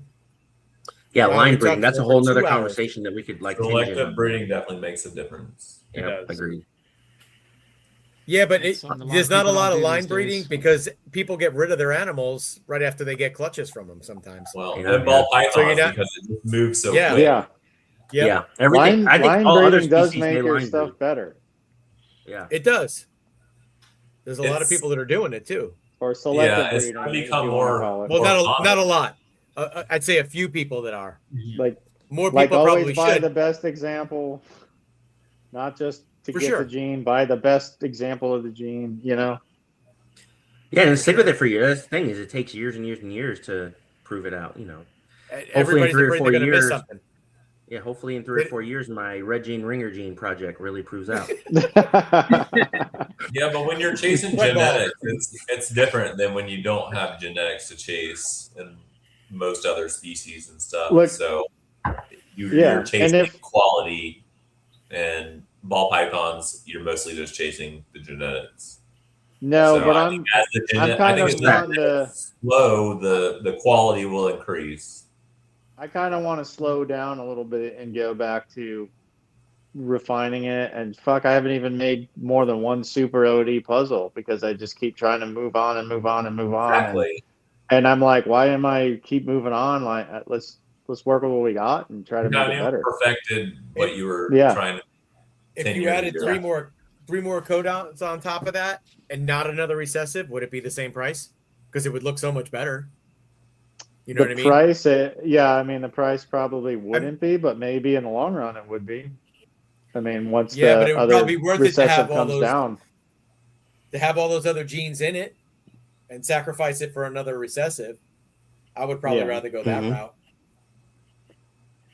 Yeah, Wow, line we breeding. talked That's a for whole 2 nother hours. conversation that we could like. tinge Selective in. breeding definitely makes a difference. It Yep, does. agreed. Yeah, but That's something a lot there's of not a people lot don't of do line these breeding days. because people get rid of their animals right after they get clutches from them sometimes. Well, Yeah. and ball pythons So you're not- because it just moves so Yeah. quick. Yeah. Yep, Yeah, everything. I think Line all other breeding does species make may your line stuff breed. better. Yeah, it does. There's a lot of It's- people that are doing it too. Or selective Yeah, it's breeding. gonna if become you wanna more- call it. Well, Or not a lot. I'd say a few people that are. like More people always probably buy should. the best example, not just to For get sure. the gene. Buy the best example of the gene. You know. yeah, and stick with it for years. That's the thing is, it takes years and years and years to prove it out. You know, Everybody's 3 or afraid 4 they're going to miss years. something. yeah. Hopefully, in 3 or 4 years, my red gene ringer gene project really proves out. Yeah, but when you're chasing Red ball. genetics, it's different than when you don't have genetics to chase in most other species and stuff. Look- So Yeah, you're and chasing if- quality, and ball pythons, you're mostly just chasing the genetics. No, So but I I'm think as the I'm I kind think of as wanting the to. slow, the quality will increase. I kind of want to slow down a little bit and go back to refining it. And fuck, I haven't even made more than one super OD puzzle because I just keep trying to move on and move on and move on. Exactly. And I'm like, why am I keep moving on? Like, let's work with what we got and try to You're make not it even better. perfected what you were Yeah. trying to. If 10 you years added ago. three more codons on top of that and not another recessive, would it be the same price? Because it would look so much better. You know The what I mean? price, yeah, I mean, the price probably wouldn't be, but maybe in the long run it would be. I mean, once Yeah, but the it would other probably be worth it to recessive have all comes those- down. To have all those other genes in it and sacrifice it for another recessive, I would probably Yeah. rather go that Mhm. route.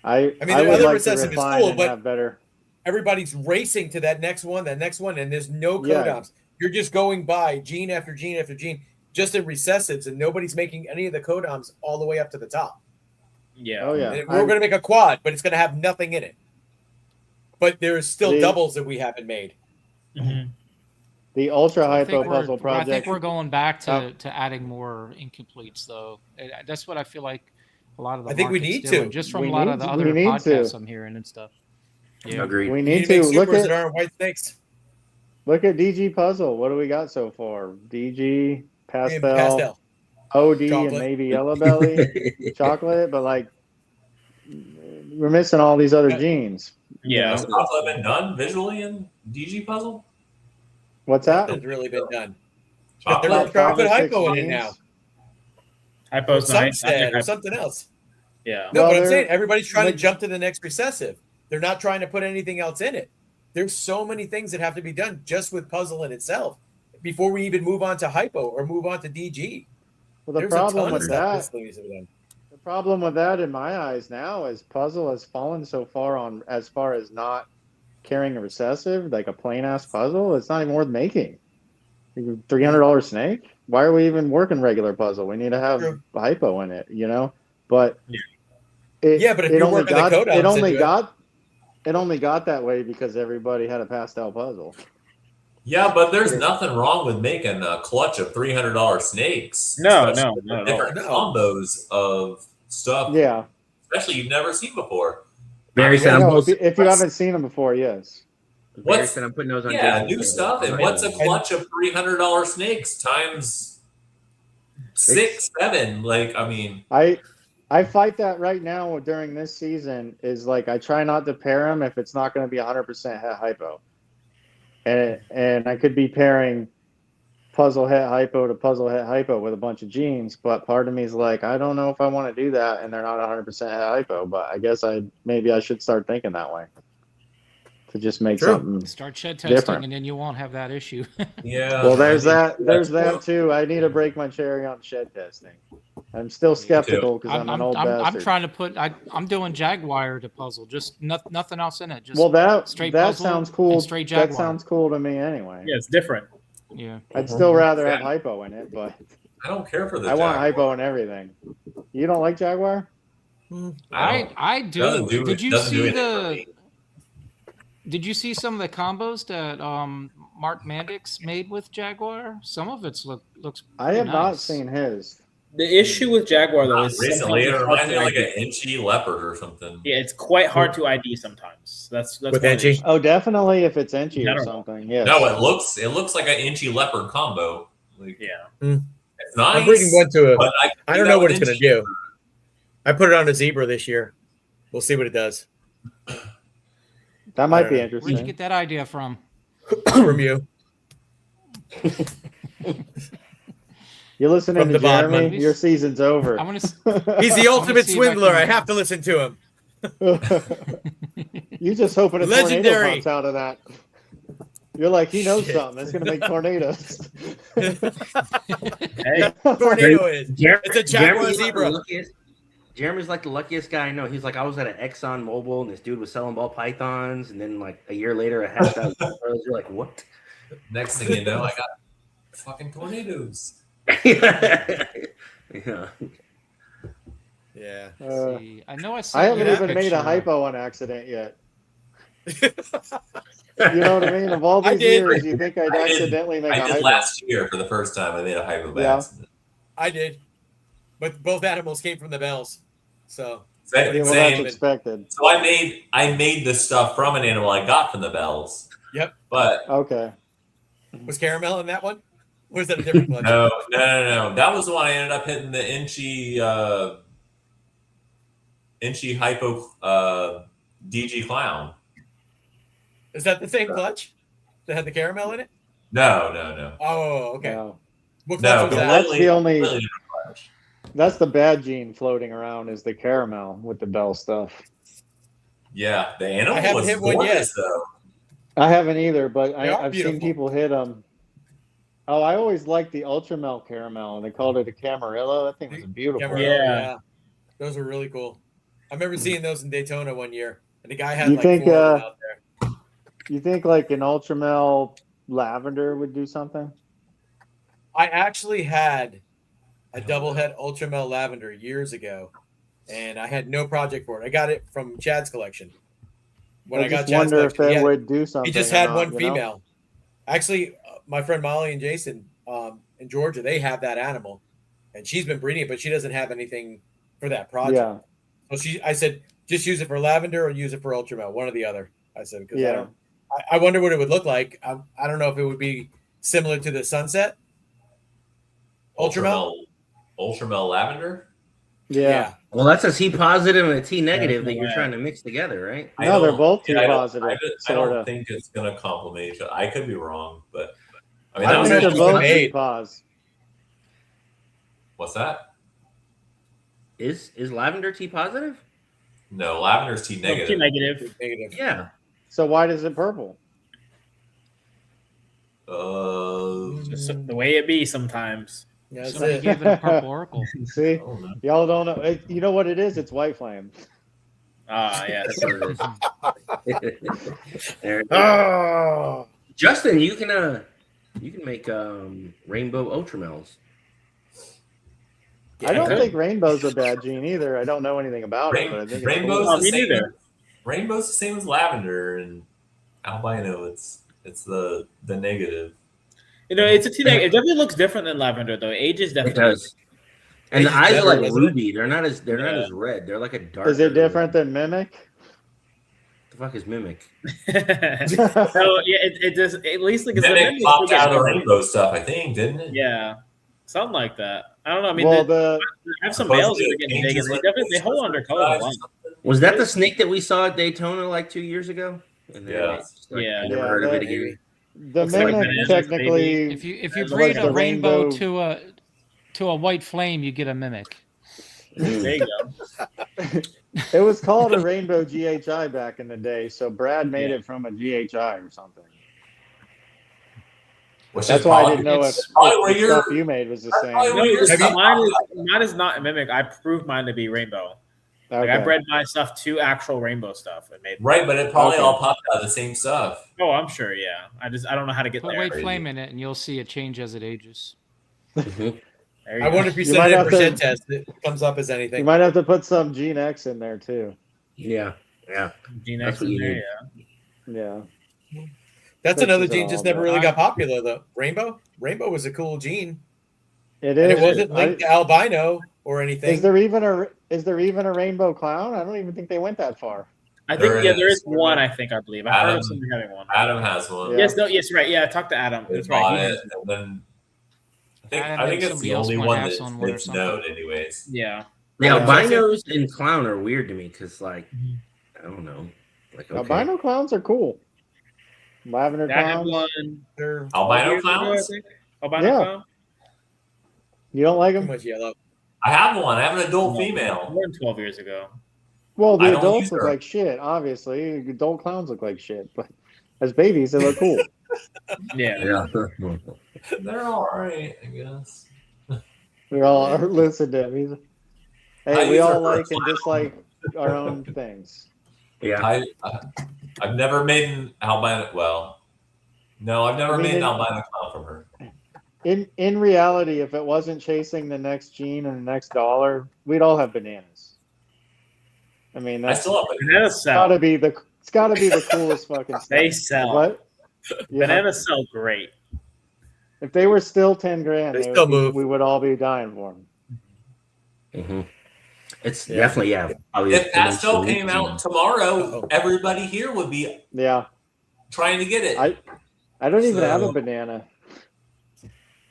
I I mean, the would other like to recessive is refine cool, and but- have better. Everybody's racing to that next one, and there's no Yeah. codons. You're just going by gene after gene after gene, just in recessives, and nobody's making any of the codons all the way up to the top. Yeah. Oh yeah, And we're going to make a quad, but it's going to have nothing in it. But there's still The- doubles that we haven't made. Mhm. the ultra I hypo think, puzzle I think project. we're going back to, Oh. to adding more incompletes, though. That's what I feel like a lot of the I think we market's need doing, to. just from We a lot need of the to- other we need podcasts to. I'm hearing and stuff. Yeah. Agreed. We You need make to look supers that at aren't white snakes. DG puzzle. What do we got so far? DG, And pastel, OD, Chocolate. and maybe yellow belly, chocolate. But like, we're missing all these other genes. Yeah. Has chocolate been done visually in DG puzzle? What's that? Nothing's really been done. But Chocolate? they're trying to put 5 or 6 hypo in it genes? now. Hypo's nice. I Sunset think or hypo, something else. yeah. No, Well, but I'm they're- saying everybody's trying like- to jump to the next recessive. They're not trying to put anything else in it. There's so many things that have to be done just with puzzle in itself. before we even move on to hypo or move on to DG. Well, the There's a problem ton of with stuff that, this thing has done. the problem with that in my eyes now is puzzle has fallen so far on as far as not carrying a recessive, like a plain ass puzzle. It's not even worth making. $300 snake. Why are we even working regular puzzle? We need to have True. hypo in it, you know. But Yeah. it, Yeah, but if it you're only working the got codons it only into it- got it only got that way because everybody had a pastel puzzle. Yeah, but there's nothing wrong with making a clutch of $300 snakes. No, especially no, with not at all. different combos of stuff, Yeah, especially you've never seen before. Barry said, I I'm know, post- if you haven't seen them before, yes. Barry What's- said I'm putting those on. Yeah, Jason's new table. stuff. And what's a clutch of $300 snakes times 6, 7? Like, I mean, I fight that right now during this season is like I try not to pair them if it's not going to be 100% het hypo. And I could be pairing puzzle het hypo to puzzle het hypo with a bunch of genes, but part of me is like, I don't know if I want to do that and they're not 100% het hypo, but I guess maybe I should start thinking that way. To just make True. something. Start shed testing, Different. and then you won't have that issue. yeah. Well, there's I mean, that too. I need to break my cherry on shed testing. I'm still skeptical because I'm an old I'm bastard. trying to put. I'm doing Jaguar to puzzle, just nothing else in it. Just Well, that straight that puzzle sounds cool. and straight That Jaguar. sounds cool to me anyway. Yeah, it's different. yeah. I'd still rather have hypo in it, but I don't care for the I want Jaguar. hypo in everything. You don't like Jaguar? I do. Doesn't do Did you doesn't do see anything for the? me. Did you see some of the combos that Mark Mandix made with Jaguar? Some of it looks. I have pretty not nice. seen his. The issue with Jaguar though Not is recently, it sometimes it's reminds me of hard like to an inchy leopard or something. Yeah, it's quite hard to ID sometimes. That's With one of the Enchi? issues. Oh, definitely if it's Enchi I or don't know. something. Yes. No, it looks like an inchy leopard combo. Like, Yeah. it's nice. I'm breeding one to a. but I don't know what it's going to do. I put it on a zebra this year. We'll see what it does That might be Where'd Where'd you interesting. get that idea from? from you. You're listening From to the bottom. Jeremy. Your season's over. I'm gonna. He's the I'm ultimate gonna see if I swindler. can- I have to listen to him. You just hoping a Legendary. tornado pops out of that. You're like, he knows Shit. something. It's gonna make tornadoes. Hey, Tornado is. Jer- It's a Jaguar Jeremy's like zebra. the luckiest- Jeremy's like the luckiest guy I know. He's like, I was at an Exxon Mobil and this dude was selling ball pythons, and then like a year later, a half thousand euros. You're like, what? Next thing you know, I got fucking tornadoes. yeah. Yeah. See, I know I saw. I haven't Yeah. even made a hypo on accident yet. You know what I mean? Of all I these did. years, you think I'd I did. accidentally make a I did hypo? last year for the first time. I made a hypo by Yeah. accident. I did. But both animals came from the bells. So Same, Yeah, well, same. that's expected. So I made this stuff from an animal I got from the bells. Yep. But Okay. was caramel in that one? Or is that a different one? no. That was the one I ended up hitting the inchy hypo DG clown. Is that the same clutch that had the caramel in it? No. Oh, okay. No. What No, clutch was that? That's completely- the only. completely different clutch. That's the bad gene floating around is the caramel with the bell stuff. Yeah, the animal I haven't was hit one yet. gorgeous though. I haven't either, but They are I've seen beautiful. people hit them. Oh, I always liked the Ultramel caramel, and they called it a Camarillo. That thing was beautiful. Caramel, Yeah. Those were really cool. I remember seeing those in Daytona one year. And the guy had You like think, 4 of them out there. You think like an Ultramel lavender would do something? I actually had a double head Ultramel lavender years ago, and I had no project for it. I got it from Chad's collection. When I got just Chad's wonder if collection, that he would do something. he just or had not, one you know? female. Actually, my friend Molly and Jason in Georgia, they have that animal, and she's been breeding it, but she doesn't have anything for that project. Yeah, So I said, just use it for lavender or use it for Ultramel, one or the other. I said, because Yeah. I wonder what it would look like. I don't know if it would be similar to the Sunset Ultramel. Ultramel lavender. yeah. Well, that's a C positive and a T negative that you're Yeah. trying to mix together, right? I No, they're don't- both T I don't- positive, I sorta. don't think it's going to complement each other. I could be wrong, but I mean, I that don't was think they're know if actually both made. T pos. What's that? Is lavender T positive? No, lavender's T T negative. negative. Negative. Yeah. So why does it purple? Just Just the way it be sometimes. That's Somebody it. gave it a purple oracle. See, Oh, no. y'all don't know. You know what it is? It's White Flame. Yeah. That's what it is. There it is. Oh, Justin, you can make rainbow ultramels. I don't good. think Rainbow's a bad gene either. I don't know anything about it, but I think it's Rainbow's cool. the me same. neither. Rainbow's the same as lavender and albino. It's the negative. It's a T-neck. It definitely looks different than lavender, though. Age is It definitely. does. And the It's eyes are better, like doesn't it? ruby. They're not as not Yeah. as red. They're like a dark. Is it different than Mimic? The fuck is mimic? So yeah, it just at least like it's Mimic popped out of the rainbow stuff, I think, didn't it? Yeah, something like that. I don't know. I mean, Well, I have some males that are getting big, and they hold on their colors a lot. Was that the snake that we saw at Daytona like 2 years ago? And then Yeah. it's just like, Yeah. I never Yeah, heard of it that- again. the Looks like Mimic bananas, technically. If you As breed well a as the rainbow rainbow- to a white flame, you get a mimic. There you go. It was called a Rainbow GHI back in the day, so Brad made it from a GHI or something. Which That's is why I probably- didn't know if it's probably where the you're- stuff you made was the that's same. probably No, where you're this- stuck. mine is not a mimic. I proved mine to be rainbow. Like I Okay. bred my stuff to actual rainbow stuff and made. Right, but it probably Okay. all popped out of the same stuff. Oh, I'm sure. Yeah, I don't know how to get Put there. white flame in it, and you'll see it change as it ages. Mhm. There you I go. wonder if you You send might in a have to- percent test, it comes up as You anything. might have to put some Gene X in there too. Yeah. Gene That's X what in you there, need. yeah. Yeah. That's Fixes another it gene all, just never but- really got popular though. Rainbow was a cool gene, It and is. it wasn't linked to albino or anything. Is there even a rainbow clown? I don't even think they went that far. I think There there is. is one. I believe I've heard Adam- of somebody having one. Adam has one. Yeah. Yes, right. Yeah, I talked to Adam. They That's bought right. it, and then Adam I think and it's somebody the else only might one have that's someone or something. known, anyways. Yeah. The Yeah. albinos and clown are weird to me because, like, I don't know. Like, okay. Albino clowns are cool. Lavender I have clowns. one. They're Albino years ago, I clowns? think. Albino Yeah. clown. You don't like too them? much yellow. I have one. I have an adult No, female. More than 12 years ago. Well, I the don't adults use look her. like shit. Obviously, adult clowns look like shit, but as babies, they look cool. Yeah. Yeah. They're all right, I guess. We all listen to him. I Hey, we use all her for like a and dislike our own things. Yeah. I've never made an albino. Well, no, I've never I mean, made an it- albino clown from her. In reality, if it wasn't chasing the next gene and the next dollar, we'd all have bananas. I mean, I that's still have Banana it. sell. gotta be the coolest fucking stuff. They sell. What? Yeah. Bananas sell great. If they were still 10 grand, They still would move. we would all be dying for them. hmm It's Yeah. definitely, yeah. Probably If the that most still unique came out gene. tomorrow, Uh-oh. everybody here would be Yeah, trying to get it. I don't even have a So- banana.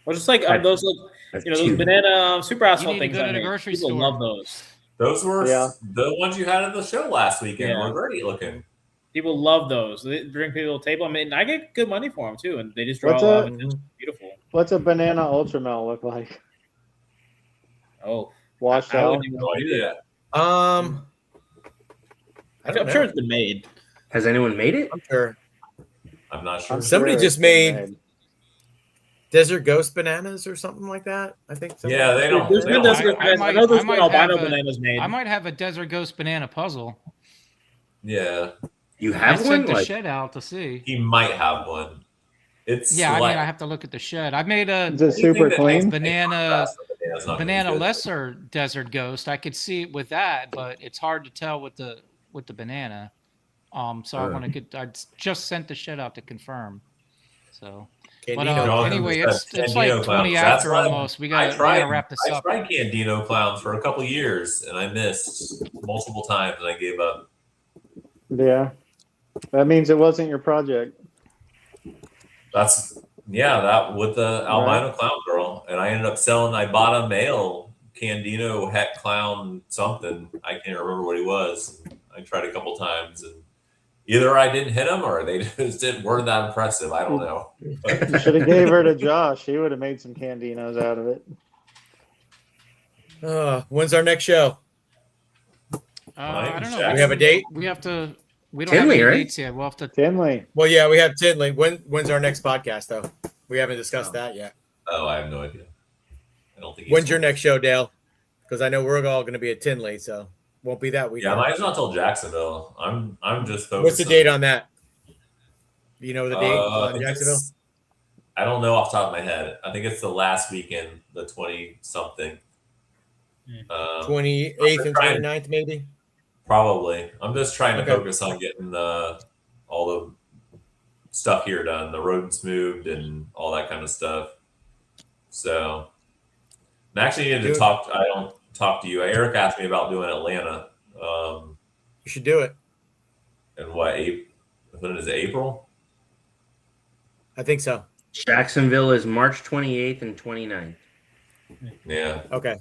Well, just like Right. those, That's those two. banana super asphalt need to things. go to I the make. grocery People store. love those. Those were Yeah. the ones you had at the show last weekend. Yeah. Were great looking. People love those. They bring people to the table. I mean, I get good money for them too, and they just draw What's a lot a- of attention. Beautiful. What's a banana ultramel look like? Oh, Washed I out. wouldn't even No do idea. that. I don't I'm know. sure it's been made. Has anyone made it? I'm sure. I'm not sure. I'm Somebody sure just it's been made- Desert Ghost bananas or something like that. I think. something Yeah, like they that. don't. There's They been don't desert I bananas. I might- know there's I been might albino have a- bananas made. I might have a Desert Ghost banana puzzle. Yeah, You I have one? sent the Like, shed out to see. he might have one. It's Yeah, I like, mean, I have to look at the shed. I made a Is it super that clean? makes banana bananas not banana good. lesser Desert Ghost. I could see it with that, but it's hard to tell with the banana. So I want to get. I just sent the shed out to confirm. So, but Candino. No, anyway, that's it's Candino like clowns. 20 That's after why almost. We I gotta tried. wrap this I up. tried Candino clowns for a couple years, and I missed multiple times, and I gave up. Yeah, that means it wasn't your project. That's that with the albino clown girl, and I ended up selling. I bought a male Candino het clown something. I can't remember what he was. I tried a couple times, and either I didn't hit him or they just weren't that impressive. I don't know. You should have gave her to Josh. He would have made some candinos out of it. When's our next show? I don't know. Do we have a date? We have to. We don't have Tinley, any right? dates yet. We'll have to. Tinley. Well, yeah, we have Tinley. When's our next podcast though? We haven't discussed that yet. Oh, I have no idea. I don't think. When's your next show, Dale? Because I know we're all going to be at Tinley, so won't be that weekend. Yeah, mine's not till Jacksonville. I'm just focused. What's the date on that? You know the date I on think Jacksonville? I don't know off the top of my head. I think it's the last weekend, the 20 something. 28th and 29th, maybe. Probably. I'm just trying to Okay. focus on getting all the stuff here done, the roads moved and all that kind of stuff. So, and I actually needed to talk. I don't talk to you. Eric asked me about doing Atlanta. You should do it. And what? When is it? April? I think so. Jacksonville is March 28th and 29th. Yeah. Okay.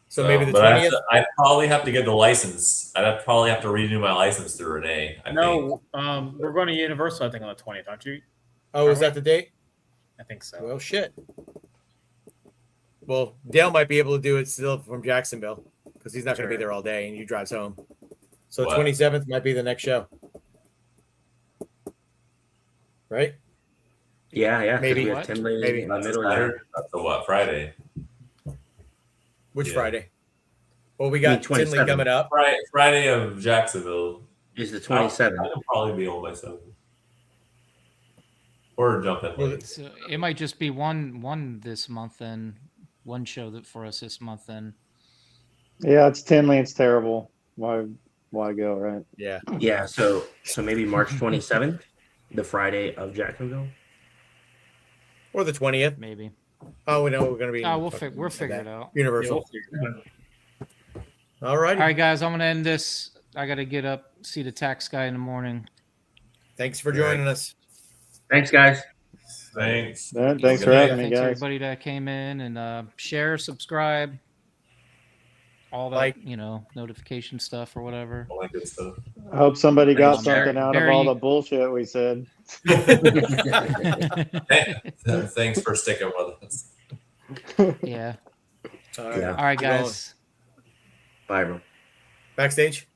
So maybe the but 20th. I'd probably have to get the license. Probably have to renew my license through Renee. I think. We're going to Universal, I think, on the 20th, aren't you? Oh, is that the date? I think so. Well, shit. Well, Dale might be able to do it still from Jacksonville because he's not going to be there all day, and you drives home. So What? 27th might be the next show, right? Yeah. 'cause Maybe. we have What? 10 ladies Maybe. in the That's middle a there. Saturday. That's a what? Friday. Which Yeah. Friday? Well, we got 27th. Tinley coming up. Friday of Jacksonville. Is the 27th. I can probably be on myself. Or jump in. Well, late. So it might just be one this month, then one show that for us this month. Then Yeah, it's Tinley. It's terrible. Why go, right? Yeah. Yeah, so maybe March 27th, the Friday of Jacksonville. Or the 20th. maybe. Oh, we know we're going to be. We'll figure it out. Universal. All right. All right, guys, I'm gonna end this. I gotta get up, see the tax guy in the morning. Thanks for joining us. Thanks, guys. Thanks. Yeah, thanks for Good night. having me, Thanks guys. everybody that came in and share, subscribe, all that Like. notification stuff or whatever. All that good stuff. I hope somebody got Thanks, something out of Barry. all the bullshit we said. Thanks for sticking with us. Yeah. All right. Yeah. All right, Keep going. guys. Bye, everyone. Backstage.